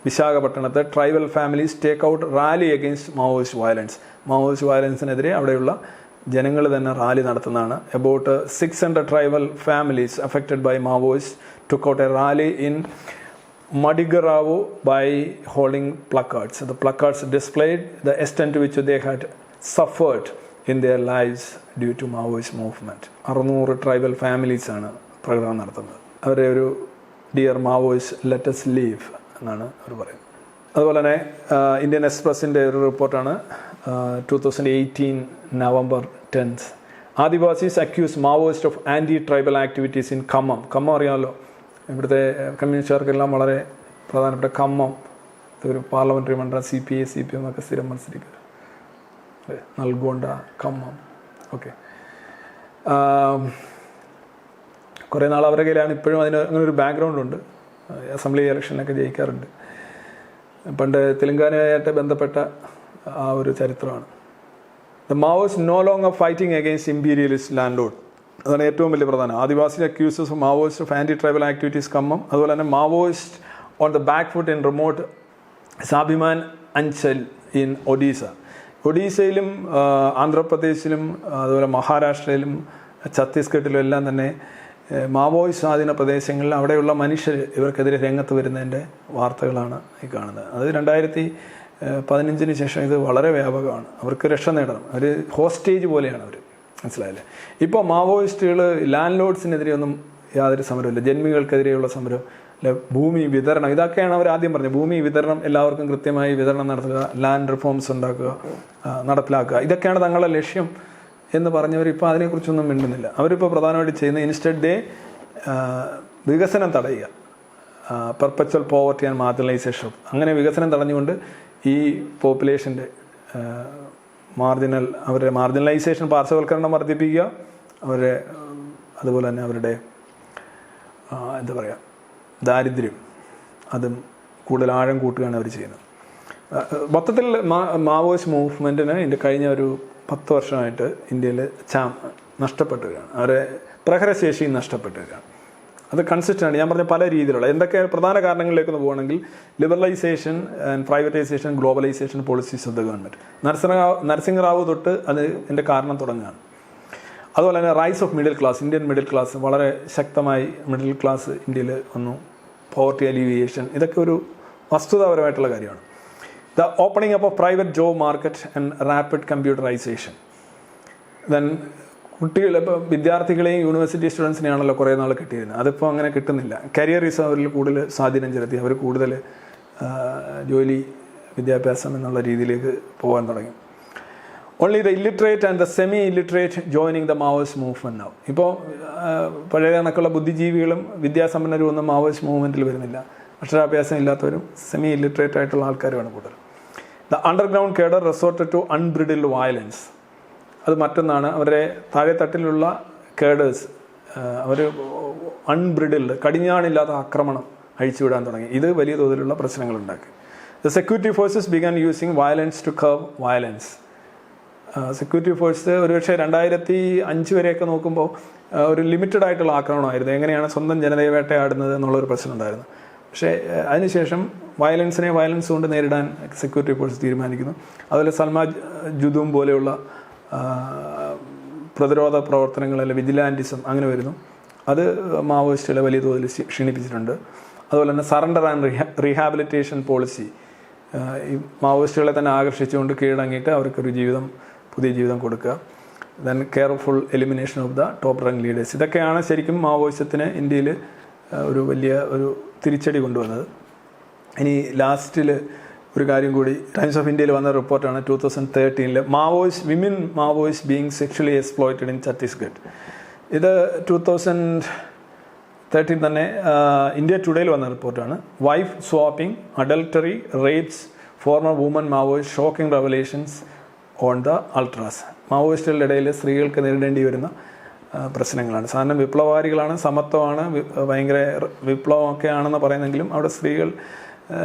വിശാഖപട്ടണത്ത് tribal families take out rally against Maoist violence. Maoist വയലൻസിനെതിരെ അവിടെയുള്ള ജനങ്ങൾ തന്നെ റാലി നടത്തുന്നതാണ്. About 600 tribal families affected by Maoist took out a rally in Madigaravu by holding placards. The placards displayed the extent to which they had suffered in their lives due to Maoist movement. 600 tribal ഫാമിലീസാണ് പ്രകടനം നടത്തുന്നത്. അവരെ ഒരു dear Maoist let's leave എന്നാണ് അവർ പറയുന്നത്. അതുപോലെ തന്നെ Indian എക്സ്പ്രസിൻ്റെ ഒരു റിപ്പോർട്ടാണ് 2018 November 10th. Adivasis accuse Maoist of anti tribal activities in Khammam. Khammam അറിയാമല്ലോ, ഇവിടുത്തെ കമ്മ്യൂണിസ്റ്റുകാർക്കെല്ലാം വളരെ പ്രധാനപ്പെട്ട ഖമ്മം ഒരു പാർലമെൻ്ററി മണ്ഡലം CPI CPM ഒക്കെ സ്ഥിരം മത്സരിക്കുക. നൽഗോണ്ട, ഖമ്മം, ഓക്കെ. കുറേ നാൾ അവരുടെ കയ്യിലാണ്. ഇപ്പോഴും അതിന് അങ്ങനെ ഒരു ബാക്ക്ഗ്രൗണ്ട് ഉണ്ട്. അസംബ്ലി ഇലക്ഷനിലൊക്കെ ജയിക്കാറുണ്ട്. പണ്ട് തെലുങ്കാനയായിട്ട് ബന്ധപ്പെട്ട ആ ഒരു ചരിത്രമാണ്. The Maoist no longer fighting against imperialist landlord. അതാണ് ഏറ്റവും വലിയ പ്രധാനം. Adivasi accuses of Maoist of anti tribal activities Khammam. അതുപോലെ തന്നെ Maoist on the back foot in remote Swabhiman Anchal in Odisha. ഒഡീസയിലും ആന്ധ്രാപ്രദേശിലും അതുപോലെ മഹാരാഷ്ട്രയിലും ഛത്തീസ്ഗഡിലും എല്ലാം തന്നെ മാവോയിസ്റ്റ് സ്വാധീന പ്രദേശങ്ങളിൽ അവിടെയുള്ള മനുഷ്യർ ഇവർക്കെതിരെ രംഗത്ത് വരുന്നതിൻ്റെ വാർത്തകളാണ് ഈ കാണുന്നത്. അത് 2015 ശേഷം ഇത് വളരെ വ്യാപകമാണ്. അവർക്ക് രക്ഷ നേടണം. അവർ ഹോസ്റ്റേജ് പോലെയാണ് അവർ, മനസ്സിലായില്ലേ? ഇപ്പോൾ മാവോയിസ്റ്റുകൾ ലാൻഡ് ലോഡ്സിനെതിരെ ഒന്നും യാതൊരു സമരമില്ല. ജന്മികൾക്കെതിരെയുള്ള സമരം, അല്ലെ ഭൂമി വിതരണം, ഇതൊക്കെയാണ് അവർ ആദ്യം പറഞ്ഞത്. ഭൂമി വിതരണം, എല്ലാവർക്കും കൃത്യമായി വിതരണം നടത്തുക, ലാൻഡ് റിഫോംസ് ഉണ്ടാക്കുക, നടപ്പിലാക്കുക, ഇതൊക്കെയാണ് തങ്ങളുടെ ലക്ഷ്യം എന്ന് പറഞ്ഞവർ ഇപ്പോൾ അതിനെക്കുറിച്ചൊന്നും മിണ്ടുന്നില്ല. അവരിപ്പോൾ പ്രധാനമായിട്ട് ചെയ്യുന്നത് ഇൻസ്റ്റഡ് ഡേ വികസനം തടയുക, പെർപ്പച്വൽ പോവർട്ടി ആൻഡ് മാർജിനലൈസേഷൻ. അങ്ങനെ വികസനം തടഞ്ഞുകൊണ്ട് ഈ പോപ്പുലേഷൻ്റെ അവരുടെ മാർജിനലൈസേഷൻ, പാർശ്വവൽക്കരണം വർദ്ധിപ്പിക്കുക, അവരെ അതുപോലെ തന്നെ അവരുടെ എന്താ പറയുക ദാരിദ്ര്യം അതും കൂടുതൽ ആഴം കൂട്ടുകയാണ് അവർ ചെയ്യുന്നത്. മൊത്തത്തിൽ മാവോയിസ്റ്റ് മൂവ്മെൻറ്റിന് ഇതിൻ്റെ കഴിഞ്ഞ ഒരു 10 വർഷമായിട്ട് ഇന്ത്യയിൽ നഷ്ടപ്പെട്ടു വരികയാണ്. അവരെ പ്രഹരശേഷി നഷ്ടപ്പെട്ടു വരികയാണ്. അത് കൺസിസ്റ്റൻ്റ്. ഞാൻ പറഞ്ഞ പല രീതിയിലുള്ള എന്തൊക്കെ പ്രധാന കാരണങ്ങളിലേക്കൊന്ന് പോകണമെങ്കിൽ liberalisation and privatisation, globalisation policies of the government. Narasimha Rao തൊട്ട് അതിൻ്റെ കാരണം തുടങ്ങുകയാണ്. അതുപോലെ തന്നെ rise of middle class, Indian middle class വളരെ ശക്തമായി മിഡിൽ ക്ലാസ് ഇന്ത്യയിൽ വന്നു. പോവർട്ടി അലീവിയേഷൻ, ഇതൊക്കെ ഒരു വസ്തുതാപരമായിട്ടുള്ള കാര്യമാണ്. The opening up of private job market and rapid computerisation. Then കുട്ടികൾ, ഇപ്പോൾ വിദ്യാർത്ഥികളെയും യൂണിവേഴ്സിറ്റി സ്റ്റുഡൻസിനെയാണല്ലോ കുറേ നാൾ കിട്ടിയിരുന്നത്. അതിപ്പോൾ അങ്ങനെ കിട്ടുന്നില്ല. കരിയറിസം അവരിൽ കൂടുതൽ സ്വാധീനം ചെലുത്തി. അവർ കൂടുതൽ ജോലി, വിദ്യാഭ്യാസം എന്നുള്ള രീതിയിലേക്ക് പോകാൻ തുടങ്ങി. Only the illiterate and the semi illiterate joining the Maoist movement now. ഇപ്പോൾ പഴയ കണക്കുള്ള ബുദ്ധിജീവികളും വിദ്യാസമ്പന്നരും ഒന്നും മാവോയിസ്റ്റ് മൂവ്മെൻറ്റിൽ വരുന്നില്ല. അക്ഷരാഭ്യാസം ഇല്ലാത്തവരും സെമി ഇല്ലിറ്ററേറ്റ് ആയിട്ടുള്ള ആൾക്കാരുമാണ് കൂടുതൽ. The underground cadre resorted to unbridled violence. അത് മറ്റൊന്നാണ്. അവരുടെ താഴെത്തട്ടിലുള്ള കേഡേഴ്സ് അവർ അൺബ്രിഡിൽഡ്, കടിഞ്ഞാണില്ലാത്ത ആക്രമണം അഴിച്ചുവിടാൻ തുടങ്ങി. ഇത് വലിയ തോതിലുള്ള പ്രശ്നങ്ങളുണ്ടാക്കി. The security forces began using violence to curb violence. Security force ഒരുപക്ഷെ 2005 വരെയൊക്കെ നോക്കുമ്പോൾ ഒരു ലിമിറ്റഡ് ആയിട്ടുള്ള ആക്രമണമായിരുന്നു. എങ്ങനെയാണ് സ്വന്തം ജനതയെ വേട്ടയാടുന്നത് എന്നുള്ളൊരു പ്രശ്നം ഉണ്ടായിരുന്നു. പക്ഷേ അതിനുശേഷം വയലൻസിനെ വയലൻസ് കൊണ്ട് നേരിടാൻ സെക്യൂരിറ്റി ഫോഴ്സ് തീരുമാനിക്കുന്നു. അതുപോലെ സൽമാ ജുദൂം പോലെയുള്ള പ്രതിരോധ പ്രവർത്തനങ്ങൾ, അല്ലെങ്കിൽ വിജിലാൻറ്റിസം അങ്ങനെ വരുന്നു. അത് മാവോയിസ്റ്റുകളെ വലിയ തോതിൽ ക്ഷീണിപ്പിച്ചിട്ടുണ്ട്. അതുപോലെ തന്നെ സറണ്ടർ ആൻഡ് റീഹാബിലിറ്റേഷൻ പോളിസി, ഈ മാവോയിസ്റ്റുകളെ തന്നെ ആകർഷിച്ചുകൊണ്ട് കീഴടങ്ങിയിട്ട് അവർക്കൊരു പുതിയ ജീവിതം കൊടുക്കുക. Then careful elimination of the top rank leaders. ഇതൊക്കെയാണ് ശരിക്കും മാവോയിസത്തിന് ഇന്ത്യയിൽ ഒരു വലിയ ഒരു തിരിച്ചടി കൊണ്ടുവന്നത്. ഇനി ലാസ്റ്റിൽ ഒരു കാര്യം കൂടി, ടൈംസ് ഓഫ് ഇന്ത്യയിൽ വന്ന റിപ്പോർട്ടാണ് 2013 women Maoist being sexually exploited in Chhattisgarh. ഇത് 2013 തന്നെ ഇന്ത്യ ടുഡേയിൽ വന്ന റിപ്പോർട്ടാണ്. Wife swapping, adultery, rapes, former woman Maoist, shocking revelations on the ultras. മാവോയിസ്റ്റുകളുടെ ഇടയിൽ സ്ത്രീകൾക്ക് നേരിടേണ്ടി വരുന്ന പ്രശ്നങ്ങളാണ്. സാധാരണ വിപ്ലവകാരികളാണ്, സമത്വമാണ്, ഭയങ്കര വിപ്ലവമൊക്കെ ആണെന്ന് പറയുന്നെങ്കിലും അവിടെ സ്ത്രീകൾ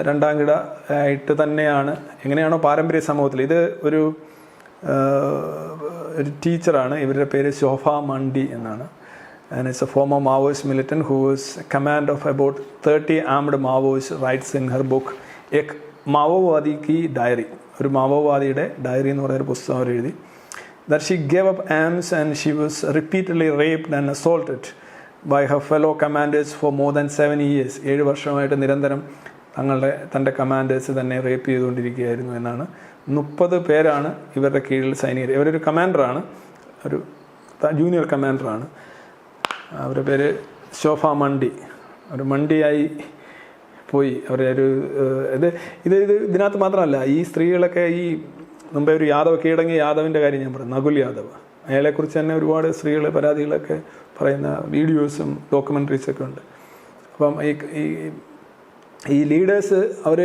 രണ്ടാം കിട ആയിട്ട് തന്നെയാണ്. എങ്ങനെയാണോ പാരമ്പര്യ സമൂഹത്തിൽ. ഇത് ഒരു ടീച്ചറാണ്, ഇവരുടെ പേര് ശോഭ മണ്ഡി എന്നാണ്. And it's a former Maoist militant who was command of about 30 armed Maoist writes in her book Ek Maovadi Ki Diary. ഒരു മാവോവാദിയുടെ ഡയറി എന്ന് പറയുന്നൊരു പുസ്തകം അവർ എഴുതി. That she gave up arms and she was repeatedly raped and assaulted by her fellow commanders for more than 7 years. 7 വർഷമായിട്ട് നിരന്തരം തൻ്റെ commanders തന്നെ റേപ്പ് ചെയ്തുകൊണ്ടിരിക്കുകയായിരുന്നു എന്നാണ്. 30 പേരാണ് ഇവരുടെ കീഴിൽ സൈനികർ. ഇവരൊരു കമാൻഡറാണ്, ഒരു ജൂനിയർ കമാൻഡറാണ്. അവരുടെ പേര് ശോഭ മണ്ഡി. ഒരു മണ്ടിയായി പോയി അവരെ ഒരു ഇതിനകത്ത് മാത്രമല്ല, ഈ സ്ത്രീകളൊക്കെ ഈ മുമ്പേ ഒരു യാദവ് കീഴടങ്ങിയ യാദവിൻ്റെ കാര്യം ഞാൻ പറഞ്ഞു, നകുൽ യാദവ്, അയാളെക്കുറിച്ച് തന്നെ ഒരുപാട് സ്ത്രീകൾ പരാതികളൊക്കെ പറയുന്ന വീഡിയോസും ഡോക്യുമെൻ്ററീസൊക്കെ ഉണ്ട്. അപ്പം ഈ ലീഡേഴ്സ് അവർ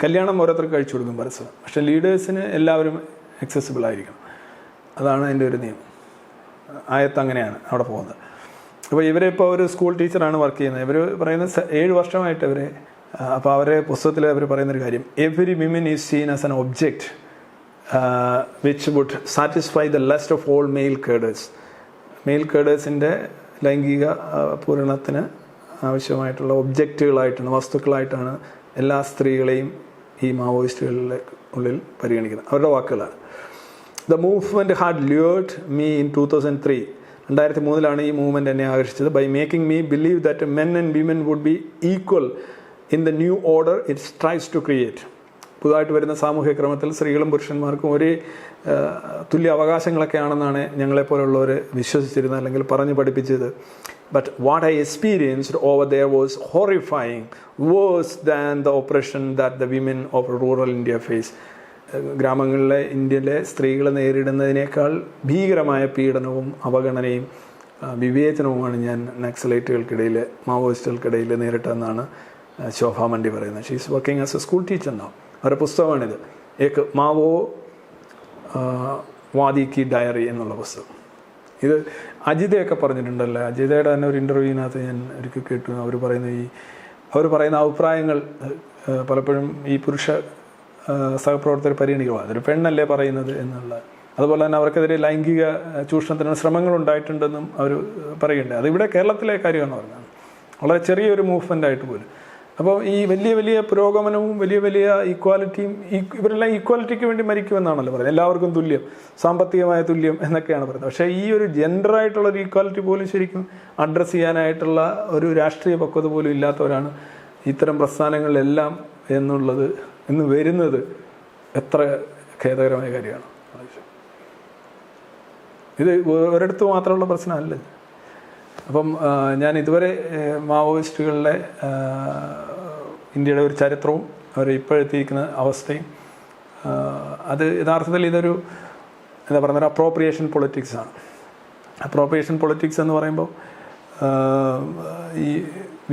കല്യാണം ഓരോരുത്തർക്ക് കഴിച്ചു കൊടുക്കും പരസ്പരം, പക്ഷെ ലീഡേഴ്സിന് എല്ലാവരും അക്സസിബിൾ ആയിരിക്കണം. അതാണ് അതിൻ്റെ ഒരു നിയമം. ആയത്ത് അങ്ങനെയാണ് അവിടെ പോകുന്നത്. അപ്പോൾ ഇവരിപ്പോൾ ഒരു സ്കൂൾ ടീച്ചറാണ് വർക്ക് ചെയ്യുന്നത്. ഇവർ പറയുന്നത് 7 വർഷമായിട്ട് ഇവരെ, അപ്പോൾ അവരെ പുസ്തകത്തിൽ അവർ പറയുന്നൊരു കാര്യം, every women is seen as an object which would satisfy the lust of all male cadres. Male കേഡേഴ്സിൻ്റെ ലൈംഗിക പൂരണത്തിന് ആവശ്യമായിട്ടുള്ള ഒബ്ജക്റ്റുകളായിട്ടാണ്, വസ്തുക്കളായിട്ടാണ് എല്ലാ സ്ത്രീകളെയും ഈ മാവോയിസ്റ്റുകളുടെ ഉള്ളിൽ പരിഗണിക്കുന്നത്. അവരുടെ വാക്കുകളാണ്. The movement had lured me in 2003. 2003 ഈ മൂവ്മെൻറ്റ് എന്നെ ആകർഷിച്ചത്. By making me believe that men and women would be equal in the new order it tries to create. പുതുതായിട്ട് വരുന്ന സാമൂഹ്യ ക്രമത്തിൽ സ്ത്രീകളും പുരുഷന്മാർക്കും ഒരേ തുല്യ അവകാശങ്ങളൊക്കെ ആണെന്നാണ് ഞങ്ങളെപ്പോലുള്ളവർ വിശ്വസിച്ചിരുന്നത്, അല്ലെങ്കിൽ പറഞ്ഞു പഠിപ്പിച്ചത്. But what I experienced over there was horrifying, worse than the oppression that the women of rural India face. ഗ്രാമങ്ങളിലെ ഇന്ത്യയിലെ സ്ത്രീകൾ നേരിടുന്നതിനേക്കാൾ ഭീകരമായ പീഡനവും അവഗണനയും വിവേചനവുമാണ് ഞാൻ നക്സലൈറ്റുകൾക്കിടയിൽ, മാവോയിസ്റ്റുകൾക്കിടയിൽ നേരിട്ടതെന്നാണ് ശോഭ മണ്ഡി പറയുന്നത്. She is working as A school teacher now. അവരുടെ പുസ്തകമാണിത്, ഏക് മാവോ വാദി കി ഡയറി എന്നുള്ള പുസ്തകം. ഇത് അജിതയൊക്കെ പറഞ്ഞിട്ടുണ്ടല്ലോ. അജിതയുടെ തന്നെ ഒരു ഇൻ്റർവ്യൂവിനകത്ത് ഞാൻ ഒരിക്കൽ കേട്ടു. അവർ പറയുന്ന അഭിപ്രായങ്ങൾ പലപ്പോഴും ഈ പുരുഷ സഹപ്രവർത്തകർ പരിഗണിക്കുക, അതൊരു പെണ്ണല്ലേ പറയുന്നത് എന്നുള്ള. അതുപോലെ തന്നെ അവർക്കെതിരെ ലൈംഗിക ചൂഷണത്തിന് ശ്രമങ്ങളുണ്ടായിട്ടുണ്ടെന്നും അവർ പറയുന്നുണ്ട്. അതിവിടെ കേരളത്തിലെ കാര്യമാണ് പറഞ്ഞത്, വളരെ ചെറിയൊരു മൂവ്മെൻ്റ് ആയിട്ട് പോലും. അപ്പോൾ ഈ വലിയ പുരോഗമനവും വലിയ ഈക്വാലിറ്റിയും, ഇവരെല്ലാം ഈക്വാലിറ്റിക്ക് വേണ്ടി മരിക്കുമെന്നാണല്ലോ പറയുന്നത്. എല്ലാവർക്കും തുല്യം, സാമ്പത്തികമായ തുല്യം എന്നൊക്കെയാണ് പറയുന്നത്. പക്ഷേ ഈ ഒരു ജെൻഡറായിട്ടുള്ളൊരു ഈക്വാലിറ്റി പോലും ശരിക്കും അഡ്രസ്സ് ചെയ്യാനായിട്ടുള്ള ഒരു രാഷ്ട്രീയ പക്വത പോലും ഇല്ലാത്തവരാണ് ഇത്തരം പ്രസ്ഥാനങ്ങളിലെല്ലാം എന്നുള്ളത് ഇന്ന് വരുന്നത് എത്ര ഖേദകരമായ കാര്യമാണ്. ഇത് ഒരിടത്ത് മാത്രമുള്ള പ്രശ്നമല്ല. അപ്പം ഞാൻ ഇതുവരെ മാവോയിസ്റ്റുകളുടെ ഇന്ത്യയുടെ ഒരു ചരിത്രവും അവർ ഇപ്പോഴെത്തിയിരിക്കുന്ന അവസ്ഥയും, അത് യഥാർത്ഥത്തിൽ ഇതൊരു എന്താ പറയുക, ഒരു അപ്രോപ്രിയേഷൻ പൊളിറ്റിക്സാണ്. അപ്രോപ്രിയേഷൻ പൊളിറ്റിക്സ് എന്ന് പറയുമ്പോൾ ഈ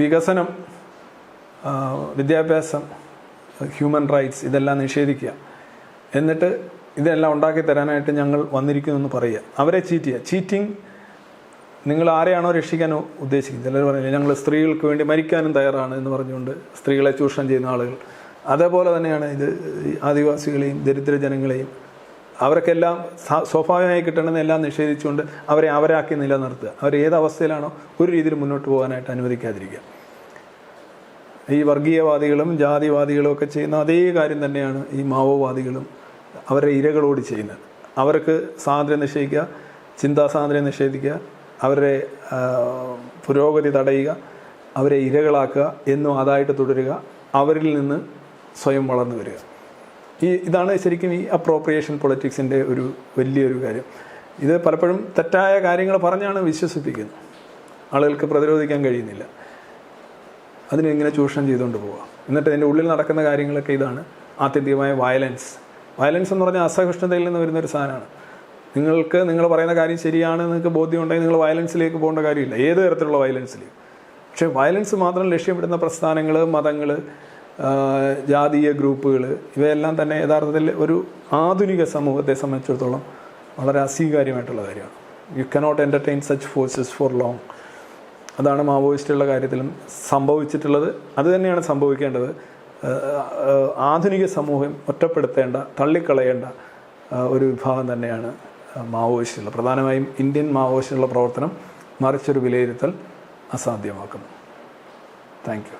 വികസനം, വിദ്യാഭ്യാസം, ഹ്യൂമൻ റൈറ്റ്സ് ഇതെല്ലാം നിഷേധിക്കുക, എന്നിട്ട് ഇതെല്ലാം ഉണ്ടാക്കി തരാനായിട്ട് ഞങ്ങൾ വന്നിരിക്കുന്നു എന്ന് പറയുക, അവരെ ചീറ്റിംഗ്. നിങ്ങൾ ആരെയാണോ രക്ഷിക്കാൻ ഉദ്ദേശിക്കുന്നത്, ചിലർ പറയുന്നത് ഞങ്ങൾ സ്ത്രീകൾക്ക് വേണ്ടി മരിക്കാനും തയ്യാറാണ് എന്ന് പറഞ്ഞുകൊണ്ട് സ്ത്രീകളെ ചൂഷണം ചെയ്യുന്ന ആളുകൾ. അതേപോലെ തന്നെയാണ് ഇത് ആദിവാസികളെയും ദരിദ്ര ജനങ്ങളെയും അവർക്കെല്ലാം സ്വാഭാവികമായി കിട്ടണമെന്നെല്ലാം നിഷേധിച്ചുകൊണ്ട് അവരെ അവരാക്കി നിലനിർത്തുക. അവർ ഏത് അവസ്ഥയിലാണോ ഒരു രീതിയിൽ മുന്നോട്ട് പോകാനായിട്ട് അനുവദിക്കാതിരിക്കുക. ഈ വർഗീയവാദികളും ജാതിവാദികളും ഒക്കെ ചെയ്യുന്ന അതേ കാര്യം തന്നെയാണ് ഈ മാവോവാദികളും അവരുടെ ഇരകളോട് ചെയ്യുന്നത്. അവർക്ക് സ്വാതന്ത്ര്യം നിഷേധിക്കുക, ചിന്താ സ്വാതന്ത്ര്യം നിഷേധിക്കുക, അവരുടെ പുരോഗതി തടയുക, അവരെ ഇരകളാക്കുക എന്നും അതായിട്ട് തുടരുക, അവരിൽ നിന്ന് സ്വയം വളർന്നു വരിക. ഇതാണ് ശരിക്കും ഈ അപ്രോപ്രിയേഷൻ പൊളിറ്റിക്സിൻ്റെ ഒരു വലിയൊരു കാര്യം. ഇത് പലപ്പോഴും തെറ്റായ കാര്യങ്ങൾ പറഞ്ഞാണ് വിശ്വസിപ്പിക്കുന്നത്. ആളുകൾക്ക് പ്രതിരോധിക്കാൻ കഴിയുന്നില്ല. അതിനിങ്ങനെ ചൂഷണം ചെയ്തുകൊണ്ട് പോവുക. എന്നിട്ട് അതിൻ്റെ ഉള്ളിൽ നടക്കുന്ന കാര്യങ്ങളൊക്കെ ഇതാണ് ആത്യന്തികമായ വയലൻസ്. വയലൻസ് എന്ന് പറഞ്ഞാൽ അസഹിഷ്ണുതയിൽ നിന്ന് വരുന്നൊരു സാധനമാണ്. നിങ്ങൾ പറയുന്ന കാര്യം ശരിയാണ് നിങ്ങൾക്ക് ബോധ്യമുണ്ടെങ്കിൽ നിങ്ങൾ വയലൻസിലേക്ക് പോകേണ്ട കാര്യമില്ല, ഏത് തരത്തിലുള്ള വയലൻസിലേക്ക്. പക്ഷേ വയലൻസ് മാത്രം ലക്ഷ്യമിടുന്ന പ്രസ്ഥാനങ്ങൾ, മതങ്ങൾ, ജാതീയ ഗ്രൂപ്പുകൾ, ഇവയെല്ലാം തന്നെ യഥാർത്ഥത്തിൽ ഒരു ആധുനിക സമൂഹത്തെ സംബന്ധിച്ചിടത്തോളം വളരെ അസ്വീകാര്യമായിട്ടുള്ള കാര്യമാണ്. You cannot entertain such forces for long. അതാണ് മാവോയിസ്റ്റുകളുടെ കാര്യത്തിലും സംഭവിച്ചിട്ടുള്ളത്. അത് തന്നെയാണ് സംഭവിക്കേണ്ടത്. ആധുനിക സമൂഹം ഒറ്റപ്പെടുത്തേണ്ട, തള്ളിക്കളയേണ്ട ഒരു വിഭാഗം തന്നെയാണ് മാവോയിസ്റ്റുകൾ. പ്രധാനമായും ഇന്ത്യൻ മാവോയിസ്റ്റുകളുടെ പ്രവർത്തനം മറിച്ചൊരു വിലയിരുത്തൽ അസാധ്യമാക്കുന്നു. Thank you.